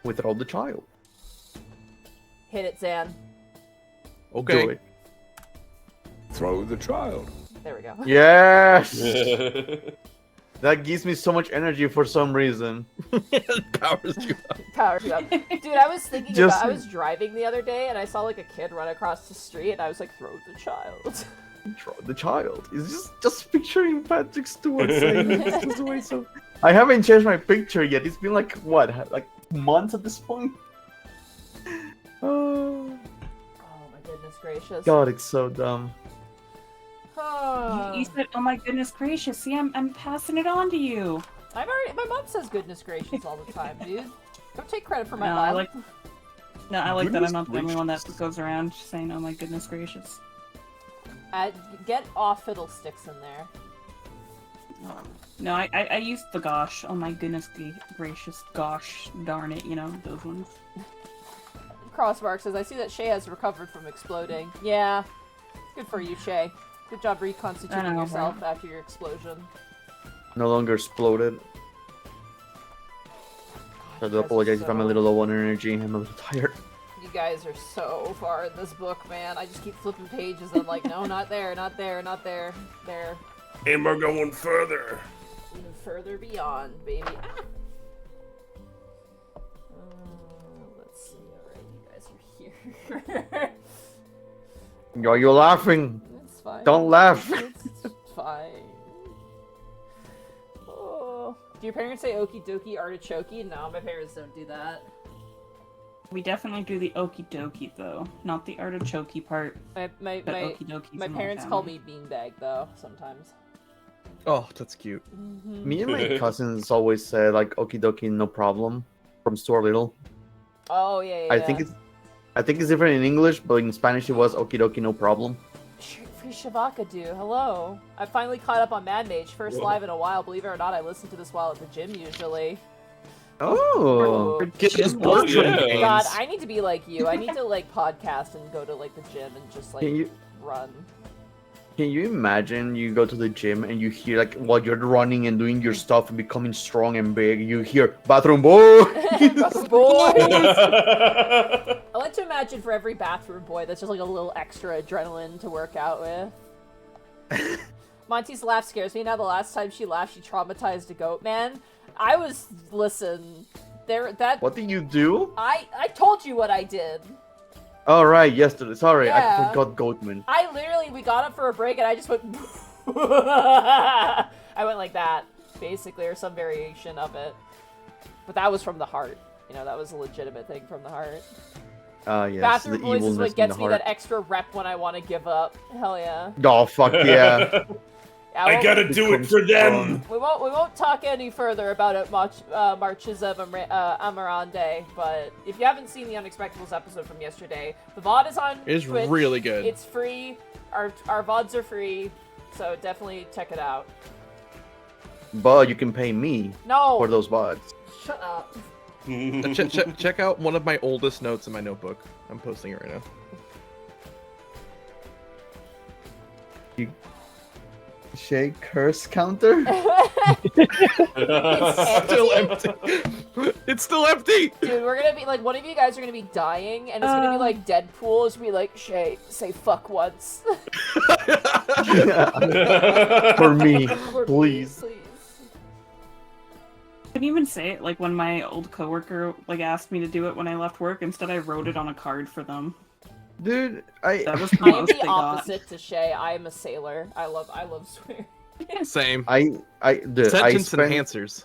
without the child. Hit it, Zan. Okay. Do it. Throw the child. There we go. Yes! That gives me so much energy for some reason. Powers you up. Powers you up. Dude, I was thinking Just- about, I was driving the other day and I saw like a kid run across the street and I was like, throw the child. The child. It's just picturing Patrick Stewart saying this is the way so. I haven't changed my picture yet. It's been like what, like months at this point. Oh Oh my goodness gracious. God, it's so dumb. Oh. You said, "Oh my goodness gracious!" See, I'm passing it on to you. I'm already. My mom says goodness gracious all the time, dude. Don't take credit for my No, mom. I like that I'm not the only one that gracious. goes around saying, "Oh my goodness gracious." Get off fiddlesticks in there. No, I used the gosh. Oh my goodness gracious, gosh darn it, you know, those ones. Crossmark says, I see that Shay has recovered from exploding. Yeah. Good for you, Shay. Good job reconstituting I know, yourself after your explosion. No longer exploded. I do apologize if I'm a little low on energy. I'm a little tired. You guys are so far in this book, man. I just keep flipping pages and I'm like, no, not there, not there, not there. There. And we're going further. Even further beyond, baby. Ah! Let's see. Alright, you guys are here. Yo, you're laughing. It's fine. Don't laugh. It's fine. Oh. Do your parents say okie dokie artichoke? No, my parents don't do that. We definitely do the okie dokie though, not the artichoke part. My But okie dokies my in my parents call family. me beanbag though sometimes. Oh, that's cute. Me and my cousins always say like okie dokie, no problem, from Stuart Little. Oh yeah, yeah. I think it's different in English, but in Spanish it was okie dokie, no problem. Free Shavaka do. Hello. I finally caught up on Mad Mage. First live in a while. Believe it or not, I listen to this while at the gym usually. Oh, Get those blood yeah. veins. God, I need to be like you. I need to like podcast and go to like the gym and just like can run. you imagine you go to the gym and you hear like while you're running and doing your stuff and becoming strong and big, you hear bathroom boy. Boys. I like to imagine for every bathroom boy that's just like a little extra adrenaline to work out with. Monty's laugh scares me. Now the last time she laughed, she traumatized a goat man. Listen, What did you do? I told you what I did. Oh right, yesterday. Sorry, Yeah. I forgot Goatman. We got up for a break and I just went I went like that, basically, or some variation of it. But that was from the heart. You know, that was a legitimate thing from the heart. Yes, Bathroom the Boys is evilness what in gets the me heart. that extra rep when I want to give up. Hell yeah. Oh fuck yeah! I gotta do it for them. We won't talk any further about it. Marches of Amarande, but if you haven't seen the Unexpectables episode from yesterday, the VOD is on It's Twitch. really good. It's free. Our VODs are free, so definitely check it out. But you can pay me No, for those VODs. shut up. Check out one of my oldest notes in my notebook. I'm posting it right now. Shay curse counter? It's Still empty. It's still empty. Dude, we're gonna be like, one of you guys are gonna be dying, and it's gonna be like Deadpool. It's gonna be like, Shay, say fuck once. For me, For me, please. Couldn't even say it like when my old coworker like asked me to do it when I left work. Instead, I wrote it on a card for them. Dude, That was the I am most the they got. opposite to Shay. I am a sailor. I love swearing. Same. dude, Sentence enhancers.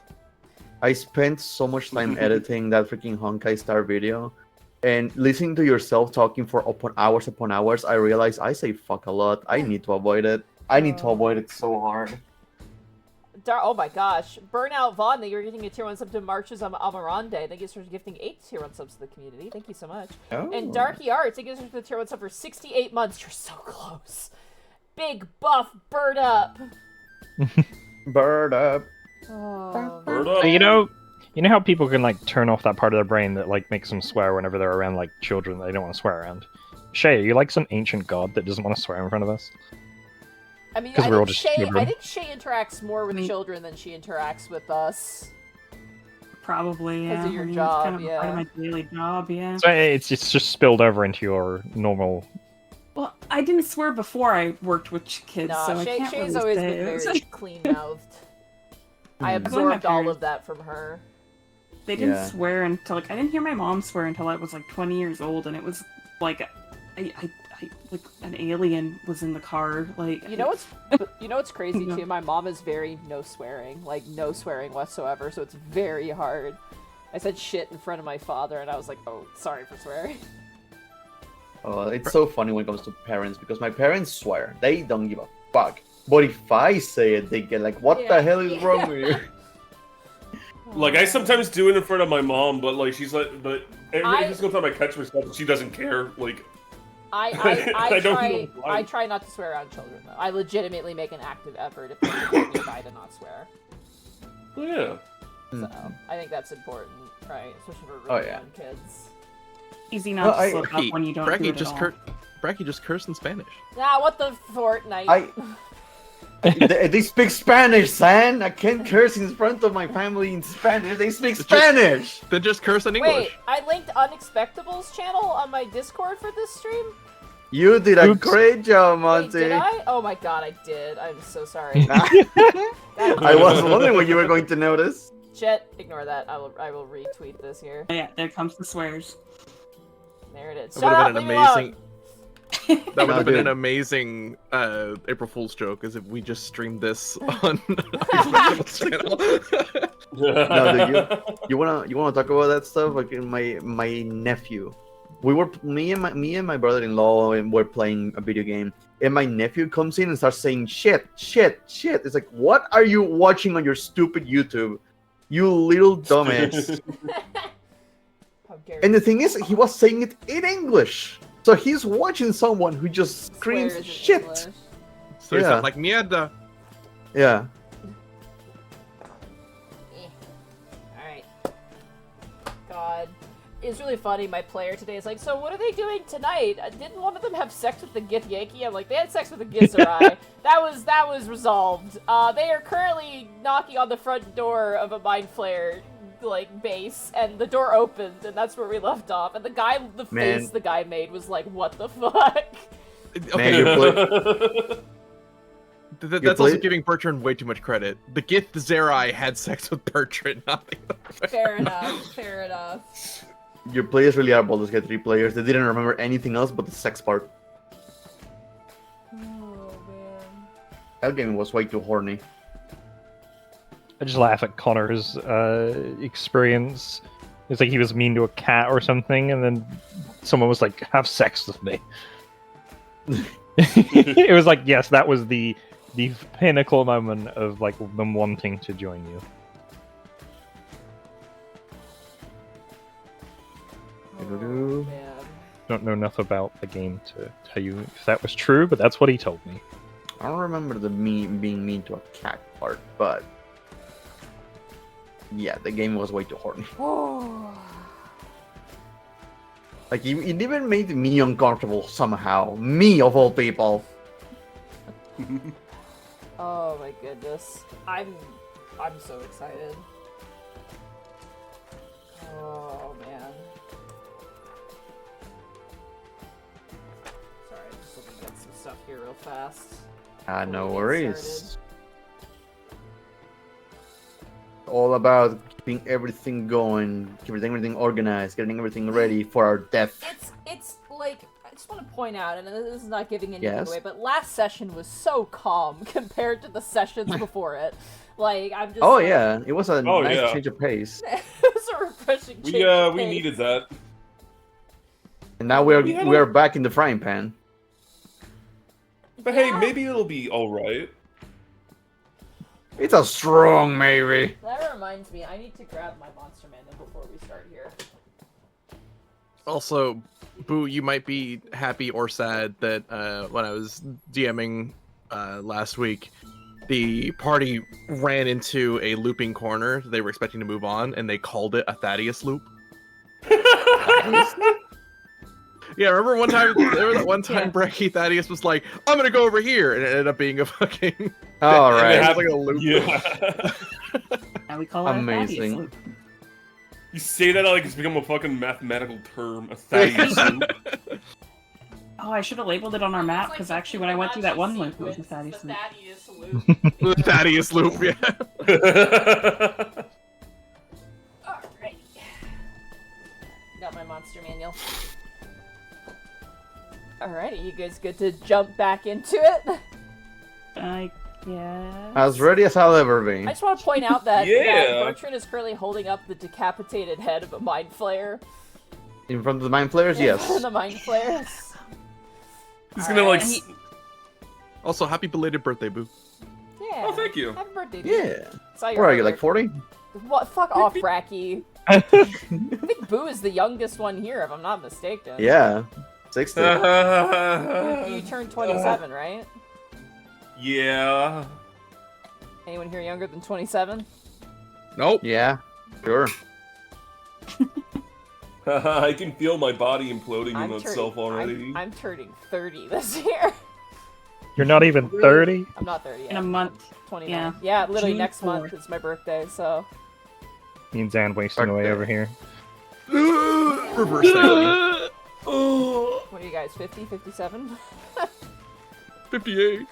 I spent so much time editing that freaking Honkai Star video, and listening to yourself talking for upon hours, I realized I say fuck a lot. I need to avoid it. I need to avoid it so hard. Oh my gosh. Burnout Vaughn, that you're getting a tier 1 sub to Marches on Amarande. Thank you for gifting 8 tier 1 subs to the community. Thank you so much. Oh. And Darky Arts, thank you for the tier 1 sub for 68 months. You're so close. Big buff bird up. Bird up. Oh. Bird up. You know how people can like turn off that part of their brain that like makes them swear whenever they're around like children that they don't want to swear around. Shay, are you like some ancient god that doesn't want to swear in front of us? I mean, 'Cause I we're all think, just children. Shay interacts more with children than she interacts with us. Probably, yeah. Because of your I mean, job, it's kind of a part yeah. of my daily job, yeah. So it's just spilled over into your normal. Well, I didn't swear before I worked with kids, Nah, so I can't Shay's really always say. been It's very like- clean-mouthed. I Hmm. absorbed all parents. of that from her. They didn't Yeah. swear until I didn't hear my mom swear until I was like 20 years old, and it was like I like an alien was in the car. Like You know what's crazy Yeah. too? My mom is very no swearing, like no swearing whatsoever, so it's very hard. I said shit in front of my father, and I was like, "Oh, sorry for swearing." It's so funny when it comes to parents because my parents swear. They don't give a fuck. But if I say it, they get like, what Yeah. the hell is wrong with you? Like, I sometimes do it in front of my mom, but, like, she's like, but every I- single time I catch myself, she doesn't care. Like, I I don't know why. I try not to swear around children though. I legitimately make an active effort if they're nearby to not swear. well, yeah. So I think that's important, right? Especially for Oh, really yeah. young kids. easy not to I- slip up when you don't do it at all. Bracky just cursed in Spanish. Ah, what the Fortnite? They speak Spanish, son. I can't curse in front of my family in Spanish. They speak Spanish. Then just curse in Wait, English. I linked Unexpectable's channel on my Discord for this stream? You did a Oops. great job, Wait, Monty. did I? Oh my god, I did. I'm so sorry. I was wondering when you were going to notice. Chet, ignore that. I will retweet this here. Yeah, there comes the swears. There it is. That Shut would up, have been leave me amazing. alone. That would No, have been dude. an amazing April Fool's joke, as if we just streamed this on our channel. No, dude, you wanna talk about that stuff? Like my nephew, me and my brother-in-law and we're playing a video game, and my nephew comes in and starts saying shit. It's like, what are you watching on your stupid YouTube, you little dumbass? How dare And you. the thing is, he was saying it in English, so he's watching someone who just screams Swears in shit. English. So it's Yeah. not like mierda. Yeah. Alright. God. It's really funny, my player today is like, so what are they doing tonight? Didn't one of them have sex with the Gith Yankee? I'm like, they had sex with the Githzerai. that was resolved. They are currently knocking on the front door of a Mind Flayer, like, base, and the door opened, and that's where we left off. And the guy, the Man. face the guy made was like, what the fuck? Okay, you play- that's also play- giving Bertrand way too much credit. The Gith Zerai had sex with Bertrand, not the other way. Fair enough, fair enough. Your players really are Baldur's Gate 3 players. They didn't remember anything else but the sex part. Oh, man. That game was way too horny. I just laugh at Connor's experience. It's like he was mean to a cat or something, and then someone was like, "Have sex with me." It was like, yes, that was the pinnacle moment of like them wanting to join you. Oh, man. Don't know enough about the game to tell you if that was true, but that's what he told me. I don't remember the being mean to a cat part, but yeah, the game was way too horny. Like, it even made me uncomfortable somehow. Me, of all people. Oh my goodness. I'm so excited. Oh man. Sorry, I'm just looking at some stuff here real fast. Ah, no Before we get worries. All about keeping everything going, keeping everything organized, getting everything ready for our death. It's like, I just want to point out, and this is not giving anything Yes? away, but last session was so calm compared to the sessions before it. Like, I'm just Oh like, yeah, it was a Oh, nice yeah. change of pace. it was a refreshing change We of we pace. needed that. And now We had we a- are back in the frying pan. But hey, Yeah. maybe it'll be all right. It's a strong maybe. That reminds me, I need to grab my Monster Manual before we start here. Also, Boo, you might be happy or sad that when I was DMing last week, the party ran into a looping corner. They were expecting to move on, and they called it a Thaddeus loop. Yeah, remember one time? Remember that one time, Brecky Thaddeus was like, "I'm gonna go over here," and it ended up being a fucking. All And they right. have- like a loop. Yeah. Now we call it a Thaddeus Amazing. loop. You say that like it's become a fucking mathematical term. A Thaddeus loop. Oh, I should have labeled it on our map, because actually when I went through that one loop, it was a Thaddeus loop. The Thaddeus loop, yeah. Alright. Got my monster manual. Alrighty, you guys good to jump back into it? I guess. As ready as I'll ever be. I just want to point out that, Yeah. that Bertrand is currently holding up the decapitated head of a mind flayer. In front of the Mind Flayers, yes. the mind flayers. He's gonna like. And he- Also, happy belated birthday, Boo. Yeah. Oh, thank you. Happy birthday, dude. Yeah. Saw your Where are you, artwork. like 40? What? Fuck off, Bracky. I think Boo is the youngest one here, if I'm not mistaken. Yeah. 60. You turned 27, right? Yeah. Anyone here younger than 27? Nope. Yeah. Sure. I can feel my body imploding in itself already. I'm turning 30 this year. You're not even 30? I'm not 30 yet. In a month. 29. Yeah. Yeah, literally June next month 4th. is my birthday, so. Me and Zan wasting away Okay. over here. Reverse psychology. What are you guys, 50, 57? 58.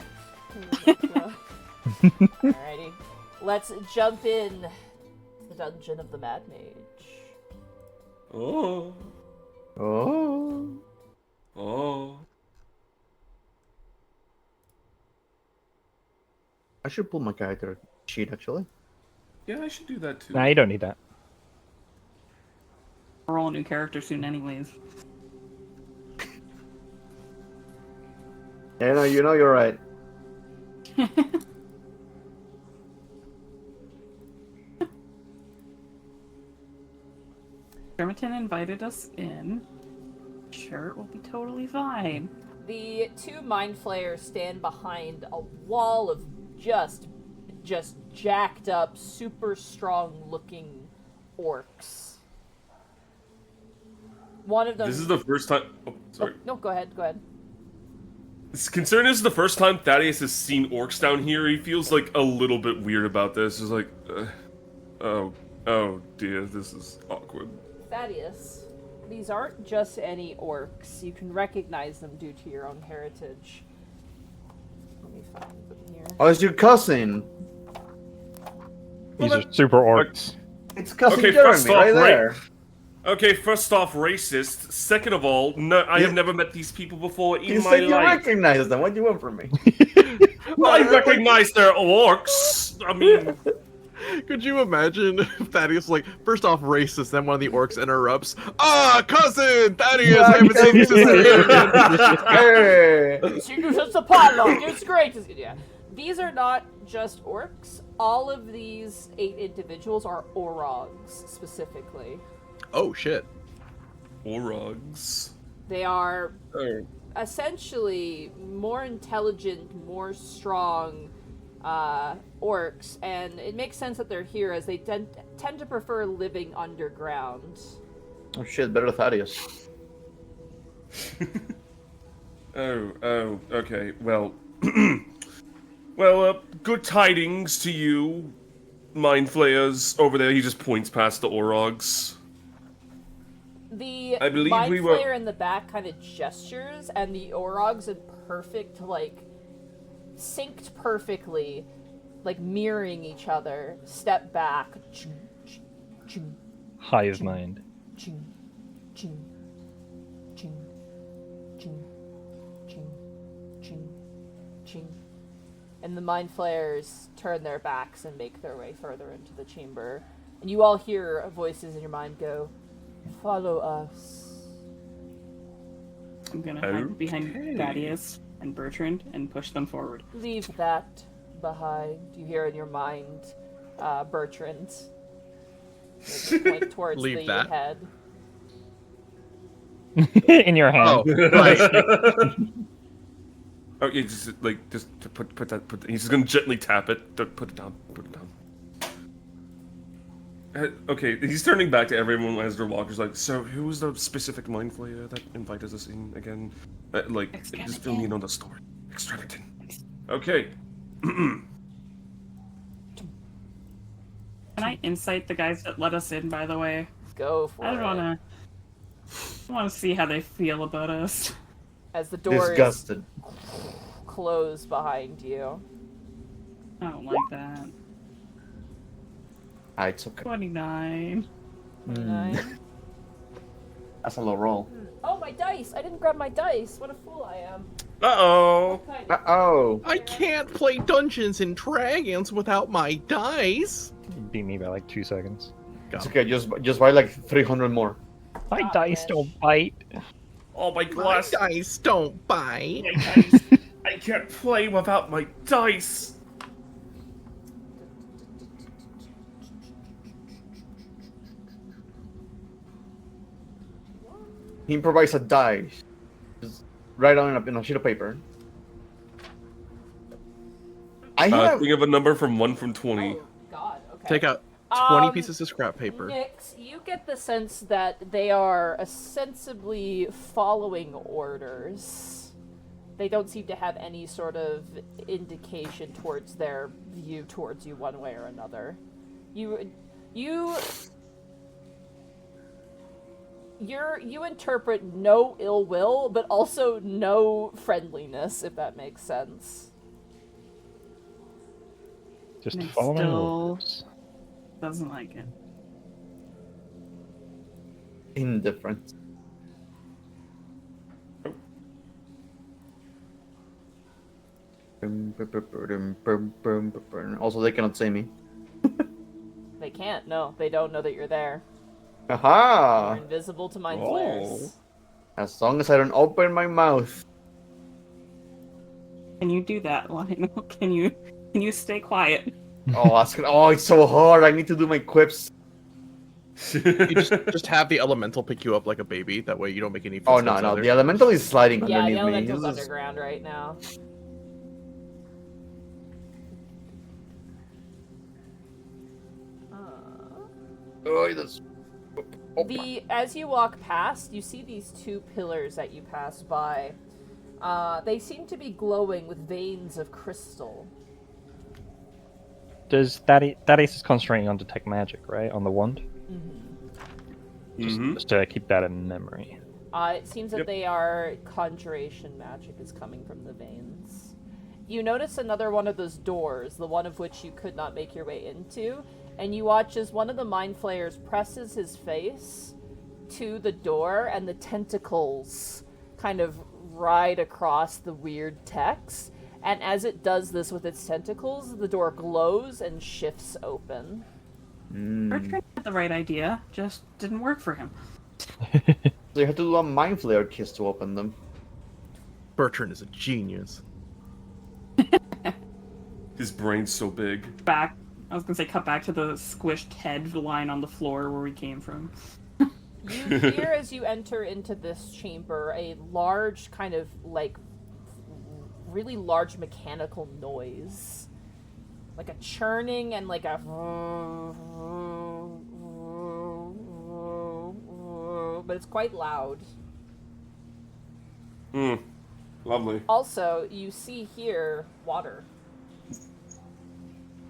Alrighty. Let's jump in to the dungeon of the Mad Mage. Oh. Oh. Oh. I should pull my character sheet, actually. Yeah, I should do that too. Nah, you don't need that. We're all new characters soon anyways. Yeah, no, you know you're right. Dermiton invited us in. Sure, it will be totally fine. The two mind flayers stand behind a wall of just jacked up, super strong looking orcs. One of them. This is the first time. Oh, sorry. No, go ahead. Go ahead. Considering this is the first time Thaddeus has seen orcs down here, he feels like a little bit weird about this. He's like, oh dear, this is awkward. Thaddeus, these aren't just any orcs. You can recognize them due to your own heritage. Let me find them here. Oh, it's your cousin. These are super orcs. It's cousin Okay, Jeremy, first off, right there. Okay, first off, racist. Second of all, no, I have never met these people before in You my said you life. recognize them. What do you want from me? I recognize their orcs. I mean, Could you imagine if Thaddeus, like, first off racist, then one of the orcs interrupts? Ah, cousin! Thaddeus, I haven't seen you since the Hey. She gives us a potluck. It's great. Yeah. These are not just orcs. All of these 8 individuals are orogs, specifically. Oh, shit. orogs. They are Oh. essentially more intelligent, more strong orcs, and it makes sense that they're here as they tend to prefer living underground. Oh shit, better Thaddeus. Oh, okay. Well, well, good tidings to you, Mind Flayers. Over there, he just points past the orogs. The I believe mind we were- flayer in the back kind of gestures, and the orogs in perfect, like, synced perfectly, like mirroring each other, step back. Ching, ching, ching, Hive mind. ching, ching, ching, ching, ching, ching, ching. And the mind flayers turn their backs and make their way further into the chamber. And you all hear voices in your mind go, "Follow us." I'm gonna hide behind Okay. Thaddeus and Bertrand and push them forward. Leave that behind. You hear in your mind, Bertrand. Point towards Leave the that? head. In your hand. Oh, right. Oh, yeah, just to put that. He's just gonna gently tap it. Put it down. Put it down. Okay, he's turning back to everyone as their walkers. Like, so who was the specific mind flayer that invited us in again? Just fill me in on the story. Extremi. Okay. Can I insight the guys that let us in, by the way? Go for it. I don't wanna see how they feel about us. As the door Disgusted. is closed behind you. I don't like that. Ah, it's okay. 29. 29. That's a low roll. Oh, my dice! I didn't grab my dice. What a fool I am. Uh-oh. Uh-oh. I can't play Dungeons and Dragons without my dice. You beat me by like 2 seconds. It's okay, just buy like 300 more. My Ah, dice bitch. don't bite. Oh my My gosh. dice don't bite. My dice. I can't play without my dice. He improvised a dice. Just write on a sheet of paper. I have... Think of a number from 1 from 20. Oh, God, okay. Take out 20 Um, pieces of scrap paper. Nyx, you get the sense that they are ostensibly following orders. They don't seem to have any sort of indication towards their view towards you one way or another. You interpret no ill will, but also no friendliness, if that makes sense. Just And following still- orders. Doesn't like it. Indifferent. Also, they cannot see me. They can't, no. They don't know that you're there. You're Aha! invisible to mind Oh. flares. As long as I don't open my mouth. Can you do that, Lionel? Can you stay quiet? Oh, it's so hard. I need to do my quips. You just have the elemental pick you up like a baby. That way you don't make any Oh, footsteps no. either. The elemental is sliding Yeah, underneath the me. elemental's This is- underground right now. Oh, that's... As you walk past, you see these two pillars that you pass by. They seem to be glowing with veins of crystal. Does Thaddeus is concentrating on detect magic, right? On the wand? Mhm. Just to keep that in memory. It seems that Yep. they are conjuration magic is coming from the veins. You notice another one of those doors, the one of which you could not make your way into, and you watch as one of the mind flayers presses his face to the door, and the tentacles kind of ride across the weird text. And as it does this with its tentacles, the door glows and shifts open. Bertrand had the right idea, just didn't work for him. So you have to do a mind flare kiss to open them. Bertrand is a genius. His brain's so big. Back, I was gonna say, cut back to the squished head lying on the floor where we came from. You hear as you enter into this chamber a large kind of like really large mechanical noise. Like a churning and like a but it's quite loud. Lovely. Also, you see here water.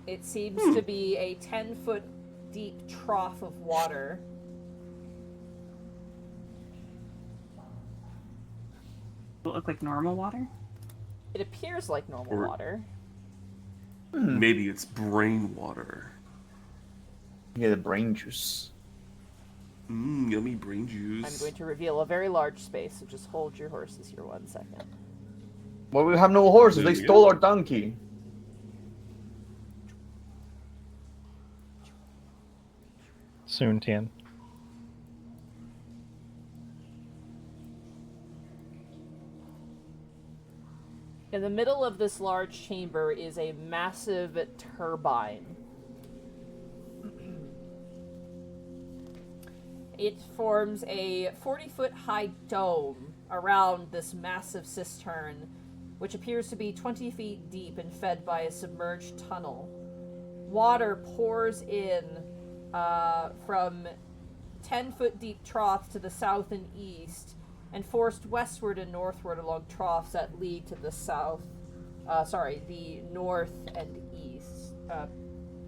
It seems to be a 10-foot deep trough of water. Does it look like normal water? It appears like normal Or- water. Maybe it's brain water. Yeah, the brain juice. Yummy brain I'm juice. going to reveal a very large space, so just hold your horses here 1 second. Well, we have no horses. There They we stole go. our donkey. Soon, Tien. In the middle of this large chamber is a massive turbine. It forms a 40-foot high dome around this massive cistern, which appears to be 20 feet deep and fed by a submerged tunnel. Water pours in from 10-foot deep troughs to the south and east, and forced westward and northward along troughs that lead to the south. The north and east.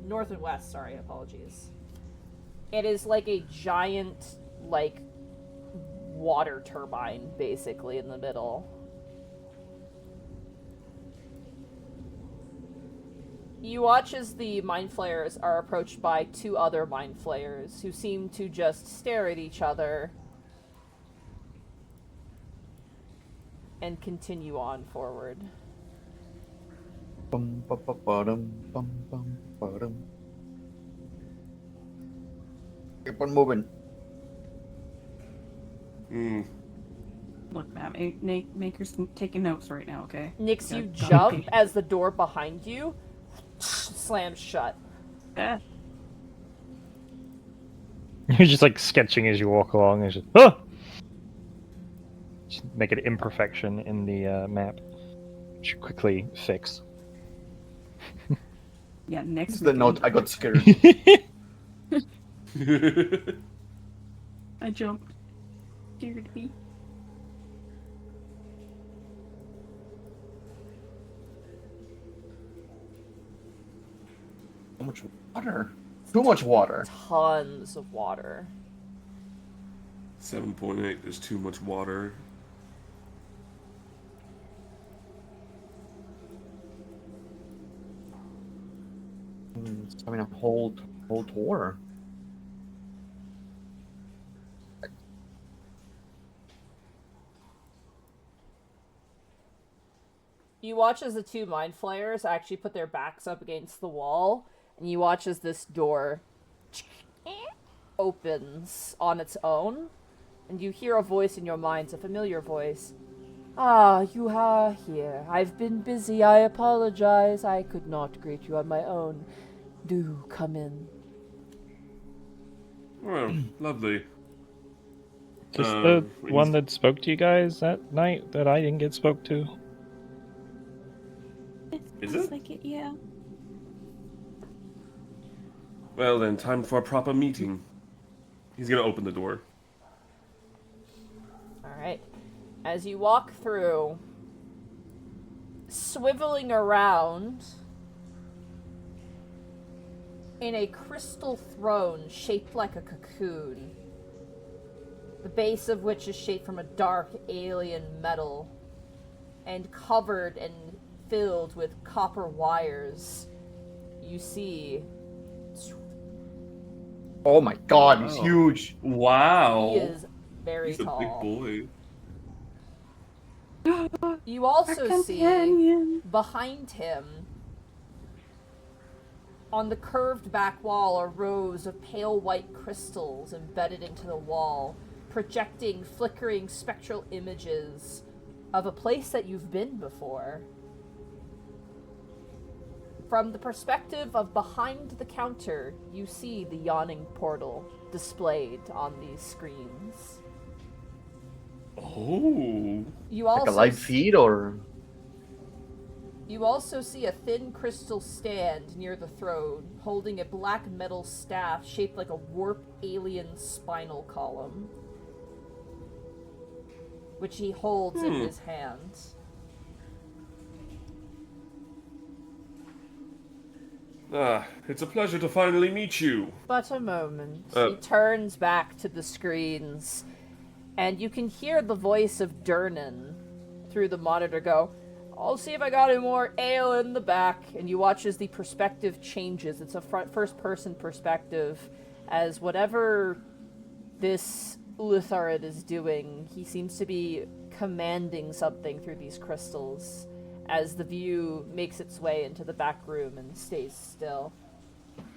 North and west, apologies. It is like a giant, like, water turbine, basically, in the middle. You watch as the Mind Flayers are approached by 2 other Mind Flayers, who seem to just stare at each other and continue on forward. Bum, ba, ba, ba-dum, bum, bum, ba-dum. Keep on moving. Look, Matt, Maker's taking notes right now, okay? Nix, you Gotta jump pay. as the door behind you slams shut. Yeah. You're just like sketching as you walk along. And just, oh! Just make an imperfection in the map. Should quickly fix. Yeah, next This is the note. I got scared. I jumped. Scared me. So much water. Too much water. Tons of water. 7.8. There's too much water. It's having a whole tour. You watch as the 2 Mind Flayers actually put their backs up against the wall, and you watch as this door opens on its own, and you hear a voice in your minds, a familiar voice. Ah, you are here. I've been busy. I apologize. I could not greet you on my own. Do come in. Well, lovely. Just the one that spoke to you guys that night that I didn't get spoke to. Is Looks it? like it, yeah. Well then, time for a proper meeting. He's gonna open the door. Alright. As you walk through, swiveling around in a crystal throne shaped like a cocoon, the base of which is shaped from a dark alien metal and covered and filled with copper wires, you see Oh my god, he's Wow. huge. Wow. he is very He's a big tall. boy. You also Our see companion. behind him, on the curved back wall, are rows of pale white crystals embedded into the wall, projecting flickering spectral images of a place that you've been before. From the perspective of behind the counter, you see the yawning portal displayed on these screens. Oh. You Like also a live feed or You also see a thin crystal stand near the throne, holding a black metal staff shaped like a warped alien spinal column, which he holds in his hand. Ah, it's a pleasure to finally meet you. But a moment. He turns back to the screens, and you can hear the voice of Durnan through the monitor go, I'll see if I got any more ale in the back. And you watch as the perspective changes. It's a first-person perspective, as whatever this Ulitharid is doing, he seems to be commanding something through these crystals, as the view makes its way into the back room and stays still.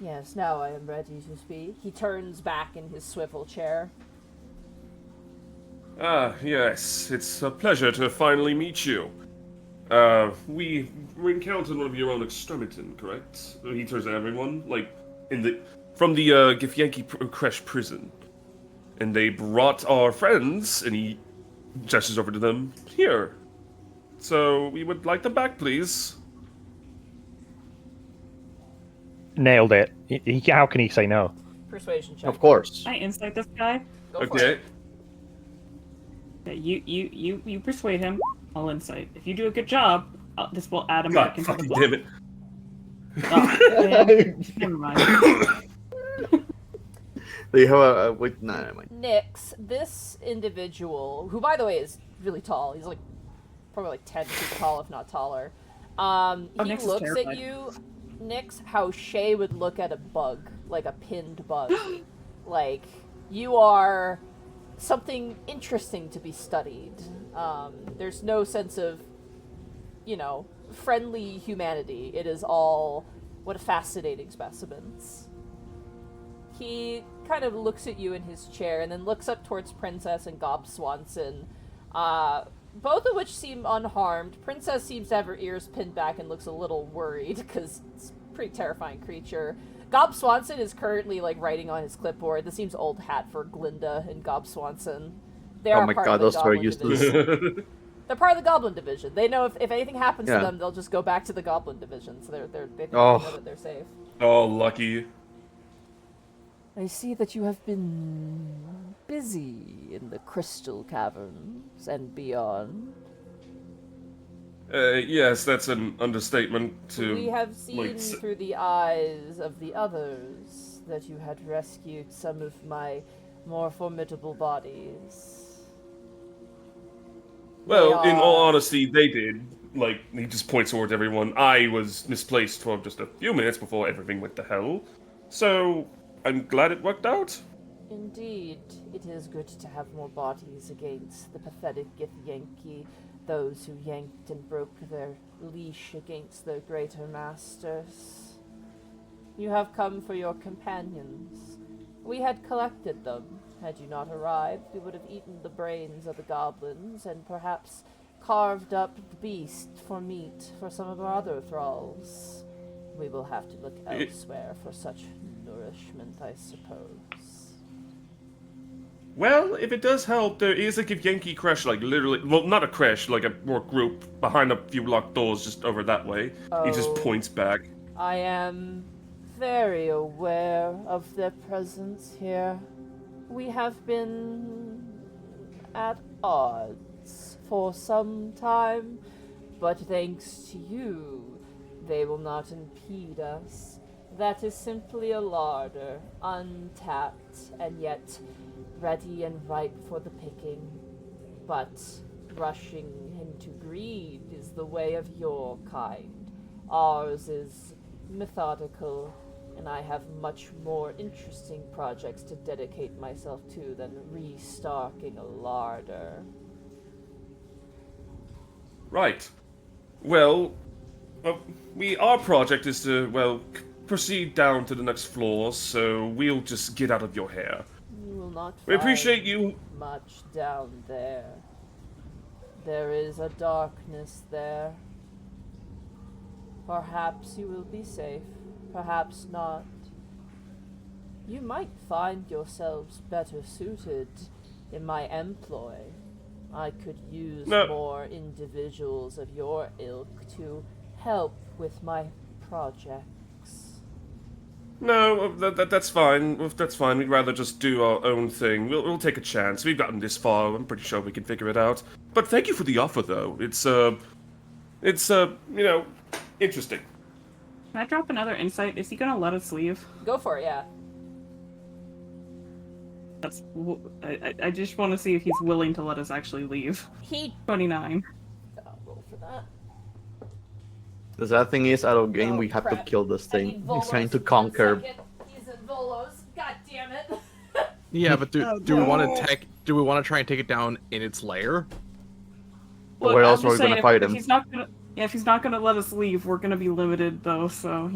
Yes, now I am ready to speak. He turns back in his swivel chair. Ah, yes, it's a pleasure to finally meet you. We encountered one of your own Extremitan, correct? He turns to everyone, like, from the Githyanki Kresh prison. And they brought our friends, and he gestures over to them, here. So, we would like them back, please. Nailed it. How can he say no? Persuasion check. of course. I insight this guy. Go for Okay. it. Yeah, you persuade him. I'll insight. If you do a good job, this will add him God back into the fucking block. damn it. Oh, man. Never mind. They have a wait. Nah, never mind. Nyx, this individual, who by the way is really tall, he's like probably like 10 feet tall, if not taller. He Nyx is looks at terrified. you, Nyx, how Shay would look at a bug, like a pinned bug. Like, you are something interesting to be studied. There's no sense of, friendly humanity. It is all, what fascinating specimens. He kind of looks at you in his chair and then looks up towards Princess and Gob Swanson, both of which seem unharmed. Princess seems to have her ears pinned back and looks a little worried because it's a pretty terrifying creature. Gob Swanson is currently writing on his clipboard. This seems old hat for Glinda and Gob Swanson. They are Oh my part god, of the those were Goblin useless. Division. They're part of the Goblin Division. They know if anything happens Yeah. to them, they'll just go back to the Goblin Division. So they Oh. know that they're safe. Oh, lucky. I see that you have been busy in the Crystal Caverns and beyond. Yes, that's an understatement to... We have seen through the eyes of the others that you had rescued some of my more formidable bodies. Well, They in all are- honesty, they did. He just points towards everyone. I was misplaced for just a few minutes before everything went to hell. So, I'm glad it worked out. Indeed, it is good to have more bodies against the pathetic Githyanki, those who yanked and broke their leash against their greater masters. You have come for your companions. We had collected them. Had you not arrived, we would have eaten the brains of the goblins and perhaps carved up the beast for meat for some of our other thralls. We will have to look elsewhere for such nourishment, I suppose. Well, if it does help, there is a Yankee crash, literally... Well, not a crash, a more group behind a few locked doors just over that way. He just Oh. points back. I am very aware of their presence here. We have been at odds for some time, but thanks to you, they will not impede us. That is simply a larder, untapped, and yet ready and ripe for the picking. But rushing into greed is the way of your kind. Ours is methodical, and I have much more interesting projects to dedicate myself to than restocking a larder. Right. Well, our project is to, proceed down to the next floor, so we'll just get out of your hair. You will not We appreciate you. much down there. There is a darkness there. Perhaps you will be safe, perhaps not. You might find yourselves better suited in my employ. I could use No. more individuals of your ilk to help with my projects. No, that's fine. That's fine. We'd rather just do our own thing. We'll take a chance. We've gotten this far. I'm pretty sure we can figure it out. But thank you for the offer, though. It's interesting. Can I drop another insight? Is he gonna let us leave? Go for it, yeah. I just want to see if he's willing to let us actually leave. He 29. I'll roll for that. The sad thing is, out of game, Oh, we have to crap. kill this I thing. need He's Volos trying to for 1 conquer. second. He's in Volos. God damn it. Yeah, but do we want to try and take it down in its lair? Where I'm else just are we gonna saying, fight if him? he's not gonna, if he's not gonna let us leave, we're gonna be limited though. So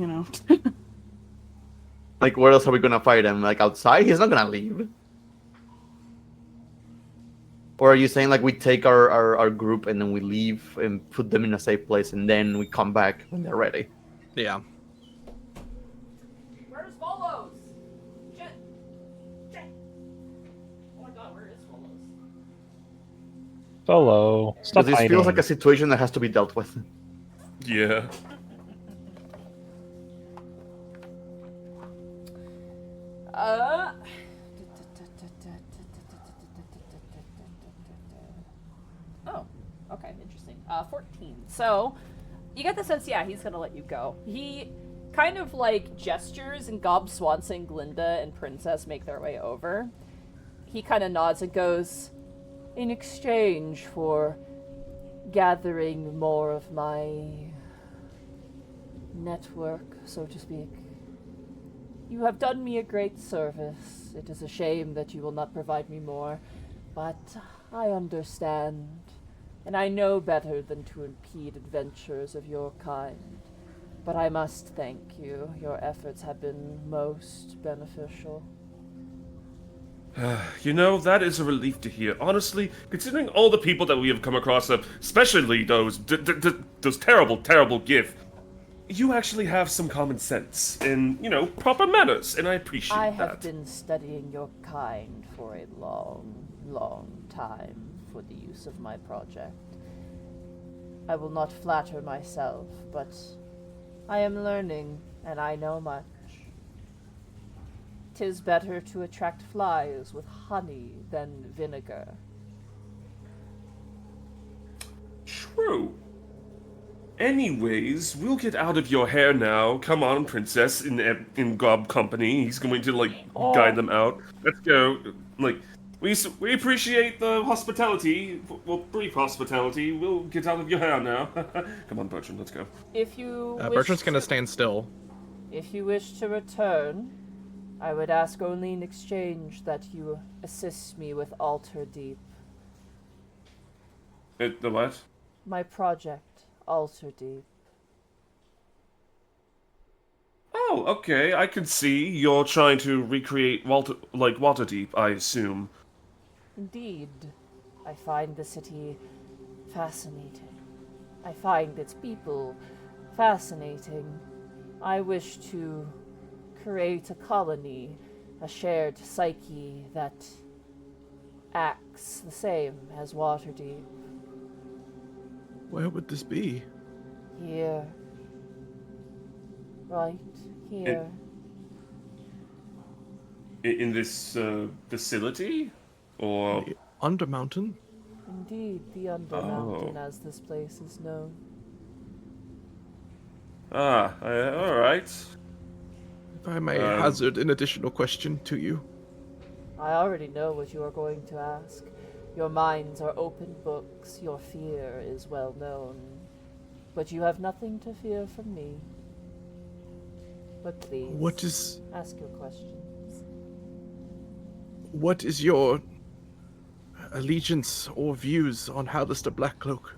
Where else are we gonna fight him? Outside? He's not gonna leave. Or are you saying we take our group and then we leave and put them in a safe place and then we come back when they're ready? Yeah. Where's Volos? Shit. Shit. Oh my god, where is Volos? Solo. Stop Because this hiding. feels like a situation that has to be dealt with. Yeah. Oh, okay, interesting. 14. So, you get the sense, yeah, he's gonna let you go. He kind of like gestures, and Gob Swanson, Glinda, and Princess make their way over. He kind of nods and goes, "In exchange for gathering more of my network, so to speak, you have done me a great service. It is a shame that you will not provide me more, but I understand, and I know better than to impede adventures of your kind. But I must thank you. Your efforts have been most beneficial." You know, that is a relief to hear. Honestly, considering all the people that we have come across, especially those those terrible gifts, you actually have some common sense and, you know, proper manners, and I appreciate I that. have been studying your kind for a long time for the use of my project. I will not flatter myself, but I am learning, and I know much. 'Tis better to attract flies with honey than vinegar. True. Anyways, we'll get out of your hair now. Come on, princess, in Gob company. He's going to, like, guide them out. Let's go. Like, we appreciate the hospitality. Well, brief hospitality. We'll get out of your hair now. Come on, Bertrand, let's go. If you Bertrand's gonna stand still. If you wish to return, I would ask only in exchange that you assist me with Alter Deep. The what? My project, Alter Deep. Oh, okay. I can see you're trying to recreate Waterdeep, I assume. Indeed, I find the city fascinating. I find its people fascinating. I wish to create a colony, a shared psyche that acts the same as Waterdeep. Where would this be? Here. Right here. In this facility? Or... The Undermountain? Indeed, the Undermountain, as this place is known. Alright. If I may hazard an additional question to you. I already know what you are going to ask. Your minds are open books, your fear is well known. But you have nothing to fear from me. But please, ask your questions. What is your allegiance or views on Hallister Blackcloak?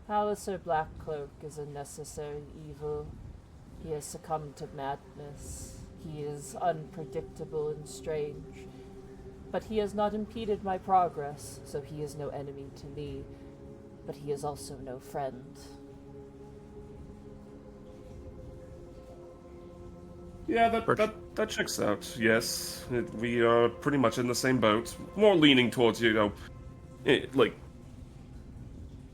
Hallister Blackcloak is a necessary evil. He has succumbed to madness. He is unpredictable and strange. But he has not impeded my progress, so he is no enemy to me. But he is also no friend. Yeah, that checks out, yes. We are pretty much in the same boat. More leaning towards, you know, like,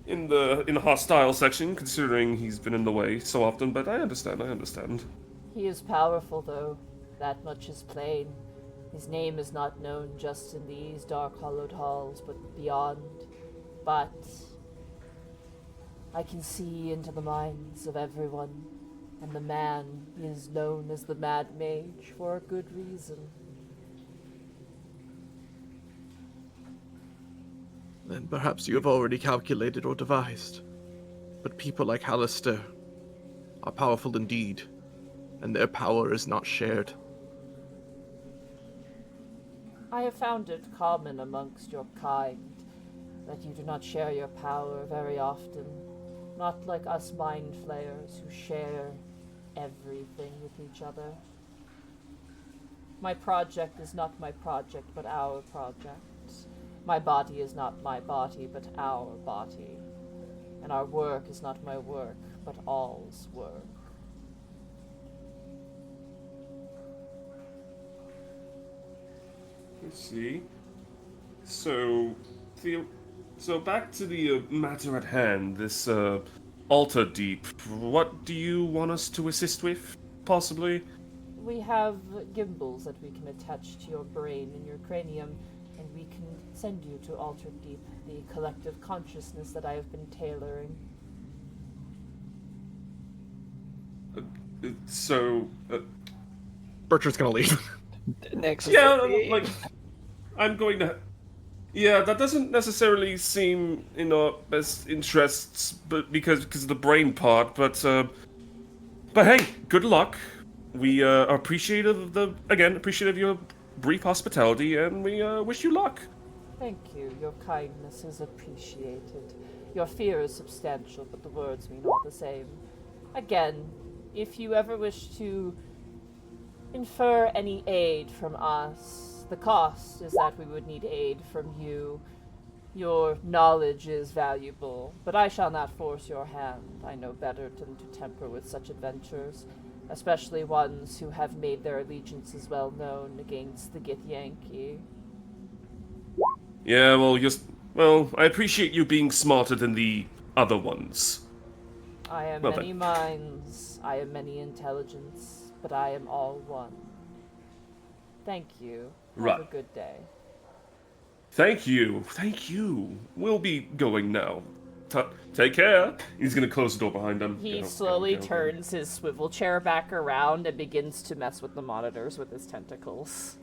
in the hostile section, considering he's been in the way so often, but I understand. He is powerful, though. That much is plain. His name is not known just in these dark hollowed halls, but beyond. But I can see into the minds of everyone, and the man is known as the Mad Mage for a good reason. Then perhaps you have already calculated or devised. But people like Hallister are powerful indeed, and their power is not shared. I have found it common amongst your kind that you do not share your power very often, not like us mind flayers who share everything with each other. My project is not my project, but our project. My body is not my body, but our body. And our work is not my work, but all's work. Let's see. So back to the matter at hand, this Alter Deep. What do you want us to assist with, possibly? We have gimbals that we can attach to your brain and your cranium, and we can send you to Alter Deep, the collective consciousness that I have been tailoring. So, Bertrand's gonna leave. Next. yeah, like, I'm going to. Yeah, that doesn't necessarily seem in our best interests, but because of the brain part. But hey, good luck. We are appreciative of appreciative of your brief hospitality, and we wish you luck. Thank you. Your kindness is appreciated. Your fear is substantial, but the words mean all the same. Again, if you ever wish to infer any aid from us, the cost is that we would need aid from you. Your knowledge is valuable, but I shall not force your hand. I know better than to temper with such adventures, especially ones who have made their allegiances well known against the Githyanki. Yeah, well, I appreciate you being smarter than the other ones. I am Well many then. minds, I am many intelligence, but I am all one. Thank you. Have Right. a good day. Thank you. We'll be going now. Take care. He's gonna close the door behind him. He Go, slowly go, go. turns his swivel chair back around and begins to mess with the monitors with his tentacles.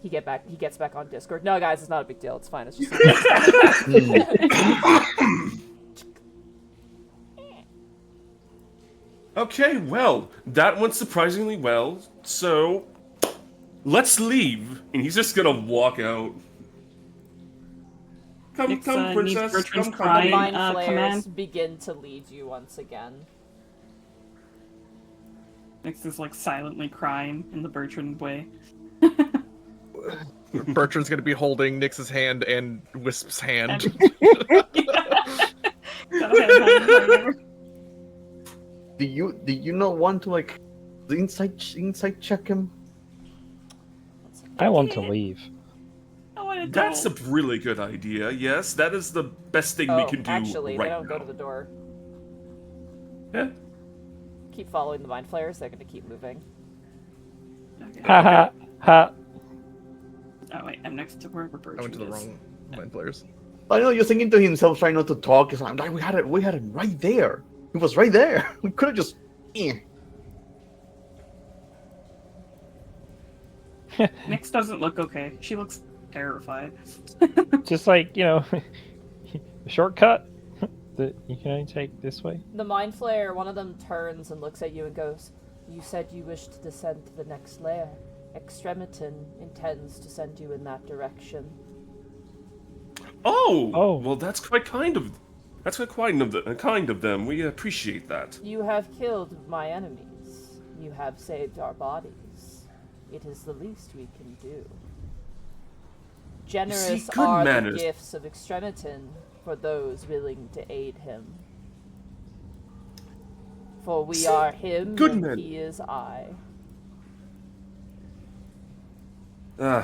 He gets back on Discord. No, guys, it's not a big deal. It's fine. It's just. Okay, well, that went surprisingly well. So, let's leave. And he's just gonna walk out. Come, Nick's, come, needs princess. Bertrand's Come, The crying. mind come flayers on. begin to lead you once again. Nix is like silently crying in the Bertrand way. Bertrand's gonna be holding Nyx's hand and Wisp's hand. Do you not want to like inside check him? I want to leave. I want to That's a really good idea. Yes, that is the best thing we can do Actually, right they don't now. go to the door. Yeah. Keep following the mind flayers. They're going to keep moving. Ha ha ha. Oh wait, I'm next to where Bertrand I went to the is. wrong mind players. I know you're thinking to himself, trying not to talk. It's like we had it right there. It was right there. We could have just. Nix doesn't look okay. She looks terrified. Just like, a shortcut that you can only take this way. The mind flayer, one of them turns and looks at you and goes, "You said you wished to descend to the next lair. Extremiton intends to send you in that direction." Oh. Well, that's quite kind of them. We appreciate that. You have killed my enemies. You have saved our bodies. It is the least we can do. Generous good are manners. the gifts of Extremiton for those willing to aid him. For we are him good and man- he is I.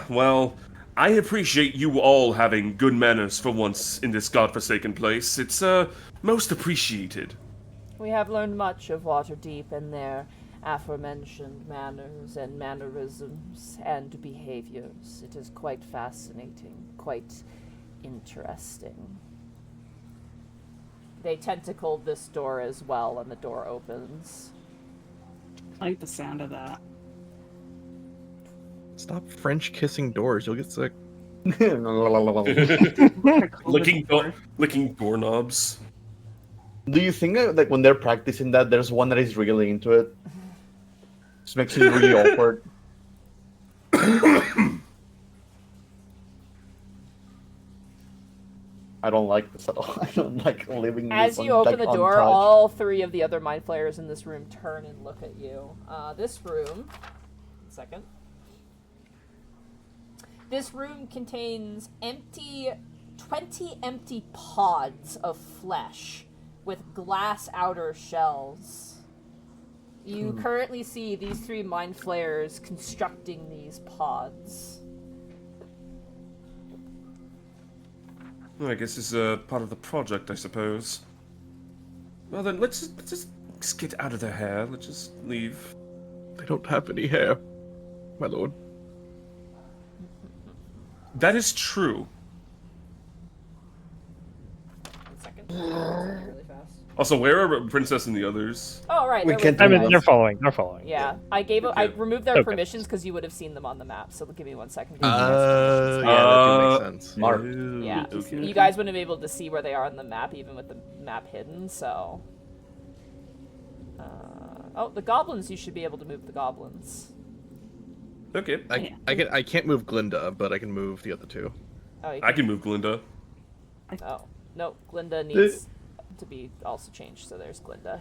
Well, I appreciate you all having good manners for once in this godforsaken place. It's most appreciated. We have learned much of Waterdeep and their aforementioned manners and mannerisms and behaviors. It is quite fascinating, quite interesting. They tentacled this door as well, and the door opens. I like the sound of that. Stop French kissing doors. You'll get sick. Licking doorknobs. Do you think that when they're practicing that, there's one that is really into it? Just makes it really awkward. I don't like this at all. I don't like living As this you open the door, untouched. all three of the other mind flayers in this room turn and look at you. This room... Second. This room contains 20 empty pods of flesh with glass outer shells. You currently see these three mind flayers constructing these pods. Well, I guess it's part of the project, I suppose. Well then, let's just get out of their hair. Let's just leave. They don't have any hair, my lord. That is true. 1 second. Really fast. Also, where are Princess and the others? Oh, right. We they're can't with I you mean, guys. they're following. They're following. Yeah, I removed their Okay. permissions because you would have seen them on the map. So give me 1 second. Yeah, that do make sense. Smart. Yeah, Okay. you guys wouldn't be able to see where they are on the map, even with the map hidden. So, oh, the goblins. You should be able to move the goblins. Okay. I can't move Glinda, but I can move the other two. Oh, you I can move Glinda. Oh, no, Glinda needs to be also changed. So there's Glinda.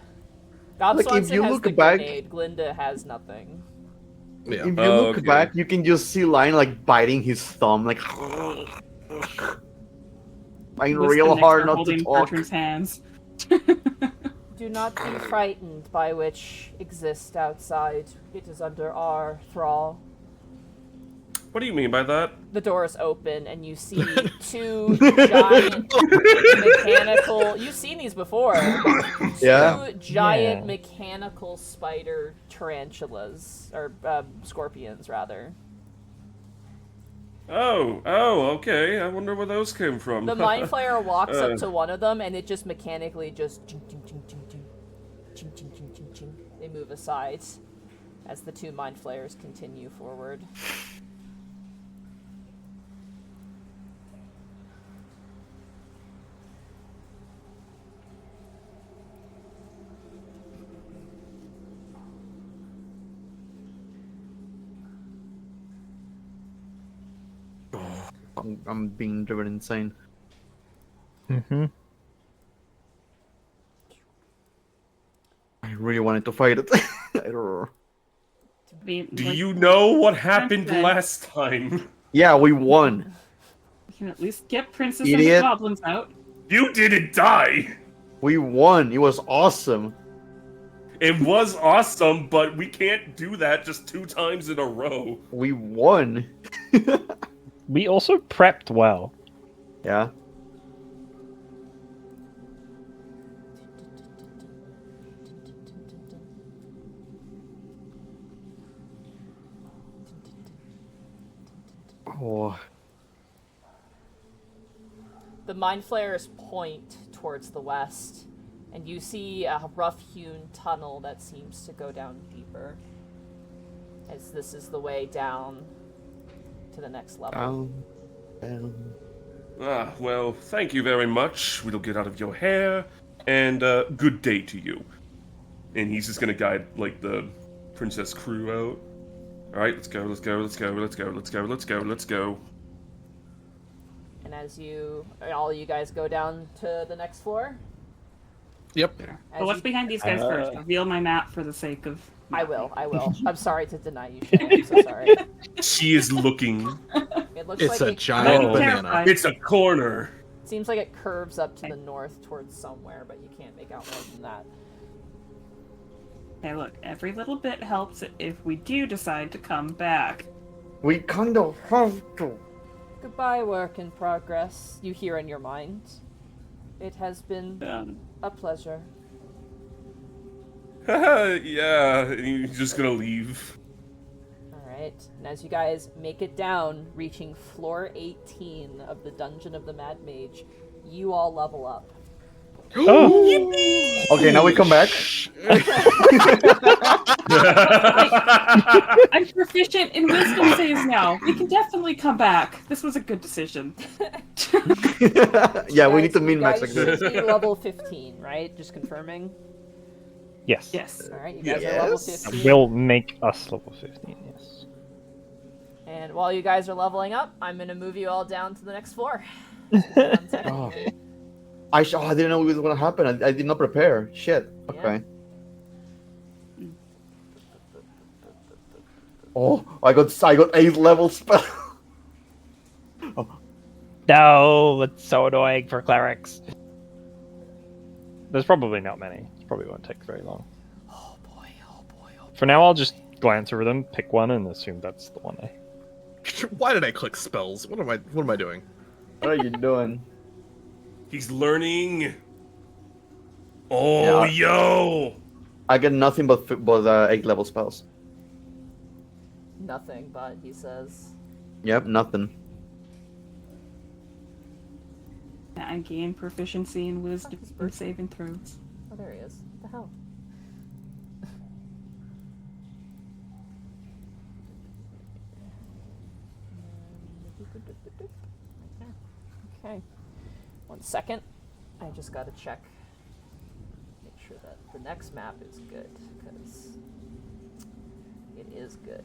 Gob Like, if Swanson you has look the back- grenade. Glinda has nothing. Yeah. If you Oh, look okay. back, you can just see Lion like biting his thumb, like trying Wisdom real next hard are not to holding talk. Bertram's hands. Do not be frightened by which exist outside. It is under our thrall. What do you mean by that? The doors open and you see two giant mechanical. You've seen these before. Yeah. Two giant Yeah. mechanical spider tarantulas or scorpions, rather. Oh, okay. I wonder where those came from. The mind flayer walks Uh. up to one of them and it just mechanically just ching, ching, ching, ching, ching, ching, ching, ching, ching, ching. They move aside as the two mind flayers continue forward. I'm being driven insane. Mm-hmm. I really wanted to fight it. I don't know. Do you know what happened Princess. last time? Yeah, we won. We can at least get Princess and Idiot. the goblins out. You didn't die. We won. It was awesome. It was awesome, but we can't do that just 2 times in a row. We won. We also prepped well. Yeah. Oh. The mind flayers point towards the west, and you see a rough-hewn tunnel that seems to go down deeper. As this is the way down to the next level. Down. Ah, well, thank you very much. We'll get out of your hair, and good day to you. And he's just gonna guide, like, the princess crew out. Alright, let's go, let's go, let's go, let's go, let's go, let's go, let's go. And as all you guys go down to the next floor. Yep. as But what's you- behind these guys first? Reveal my map for the sake of... I will. I'm sorry to deny you, Shay. I'm so sorry. She is looking. It looks It's like a giant Oh. banana. Terrified. It's a corner. seems like it curves up to the north towards somewhere, but you can't make out more than that. Hey, look, every little bit helps if we do decide to come back. We kind of have to. Goodbye, work in progress. You hear in your mind. It has been a pleasure. Yeah, and he's just gonna leave. Alright, and as you guys make it down, reaching floor 18 of the Dungeon of the Mad Mage, you all level up. Oh, Okay, now we come back. I'm proficient in wisdom saves now. We can definitely come back. This was a good decision. Yeah, we Guys, need to min max you like guys this. should be level 15, right? Just confirming. yes. Yes. Alright, you guys are level Yes. 15. Will make us level 15, yes. And while you guys are leveling up, I'm gonna move you all down to the next floor. 1 second Oh. here. I didn't know it was gonna happen. I did not prepare. Shit. Okay. Oh, I got 8 level spell. No, it's so annoying for clerics. There's probably not many. It probably won't take very long. Oh boy, oh boy, oh boy. For now, I'll just glance over them, pick one, and assume that's the one. Why did I click spells? What am I doing? What are you doing? He's learning. Oh, Yeah. yo! I get nothing but 8 level spells. Nothing, but he says. Yep, nothing. I gain proficiency in wisdom saving throws. Oh, there he is. What the hell? Okay. 1 second. I just gotta check. Make sure that the next map is good, because it is good.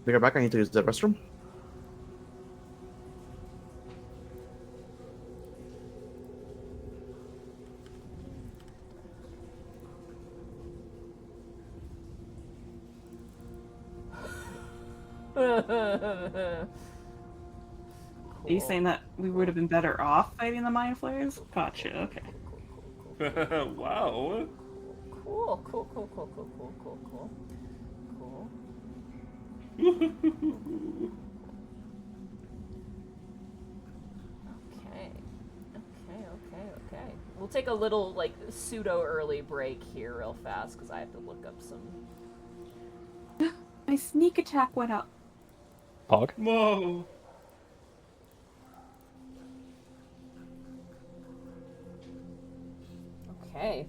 Be right back. I need to use the restroom. Are you saying that we would have been better off fighting the Mind Flayers? Gotcha, okay. Wow. Cool. Okay. We'll take a little, like, pseudo early break here real fast, because I have to look up some... My sneak attack went up. Pog. Whoa. Okay.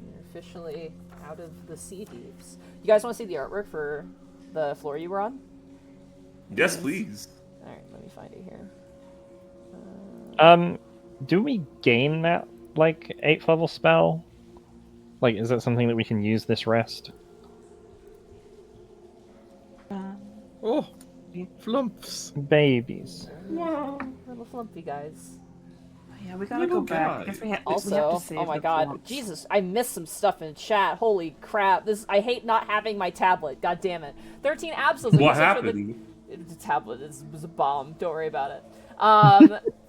You're officially out of the sea deeps. You guys want to see the artwork for the floor you were on? Yes, please. Alright, let me find it here. Do we gain that, like, 8th level spell? Like, is that something that we can use this rest? Oh, flumps. Babies. Little flumpy guys. Yeah, we gotta Little go back. guy. I guess we have Also, to save oh my the god, flumps. Jesus, I missed some stuff in chat. Holy crap! I hate not having my tablet. God damn it. 13 absols. What happened? The tablet was a bomb. Don't worry about it.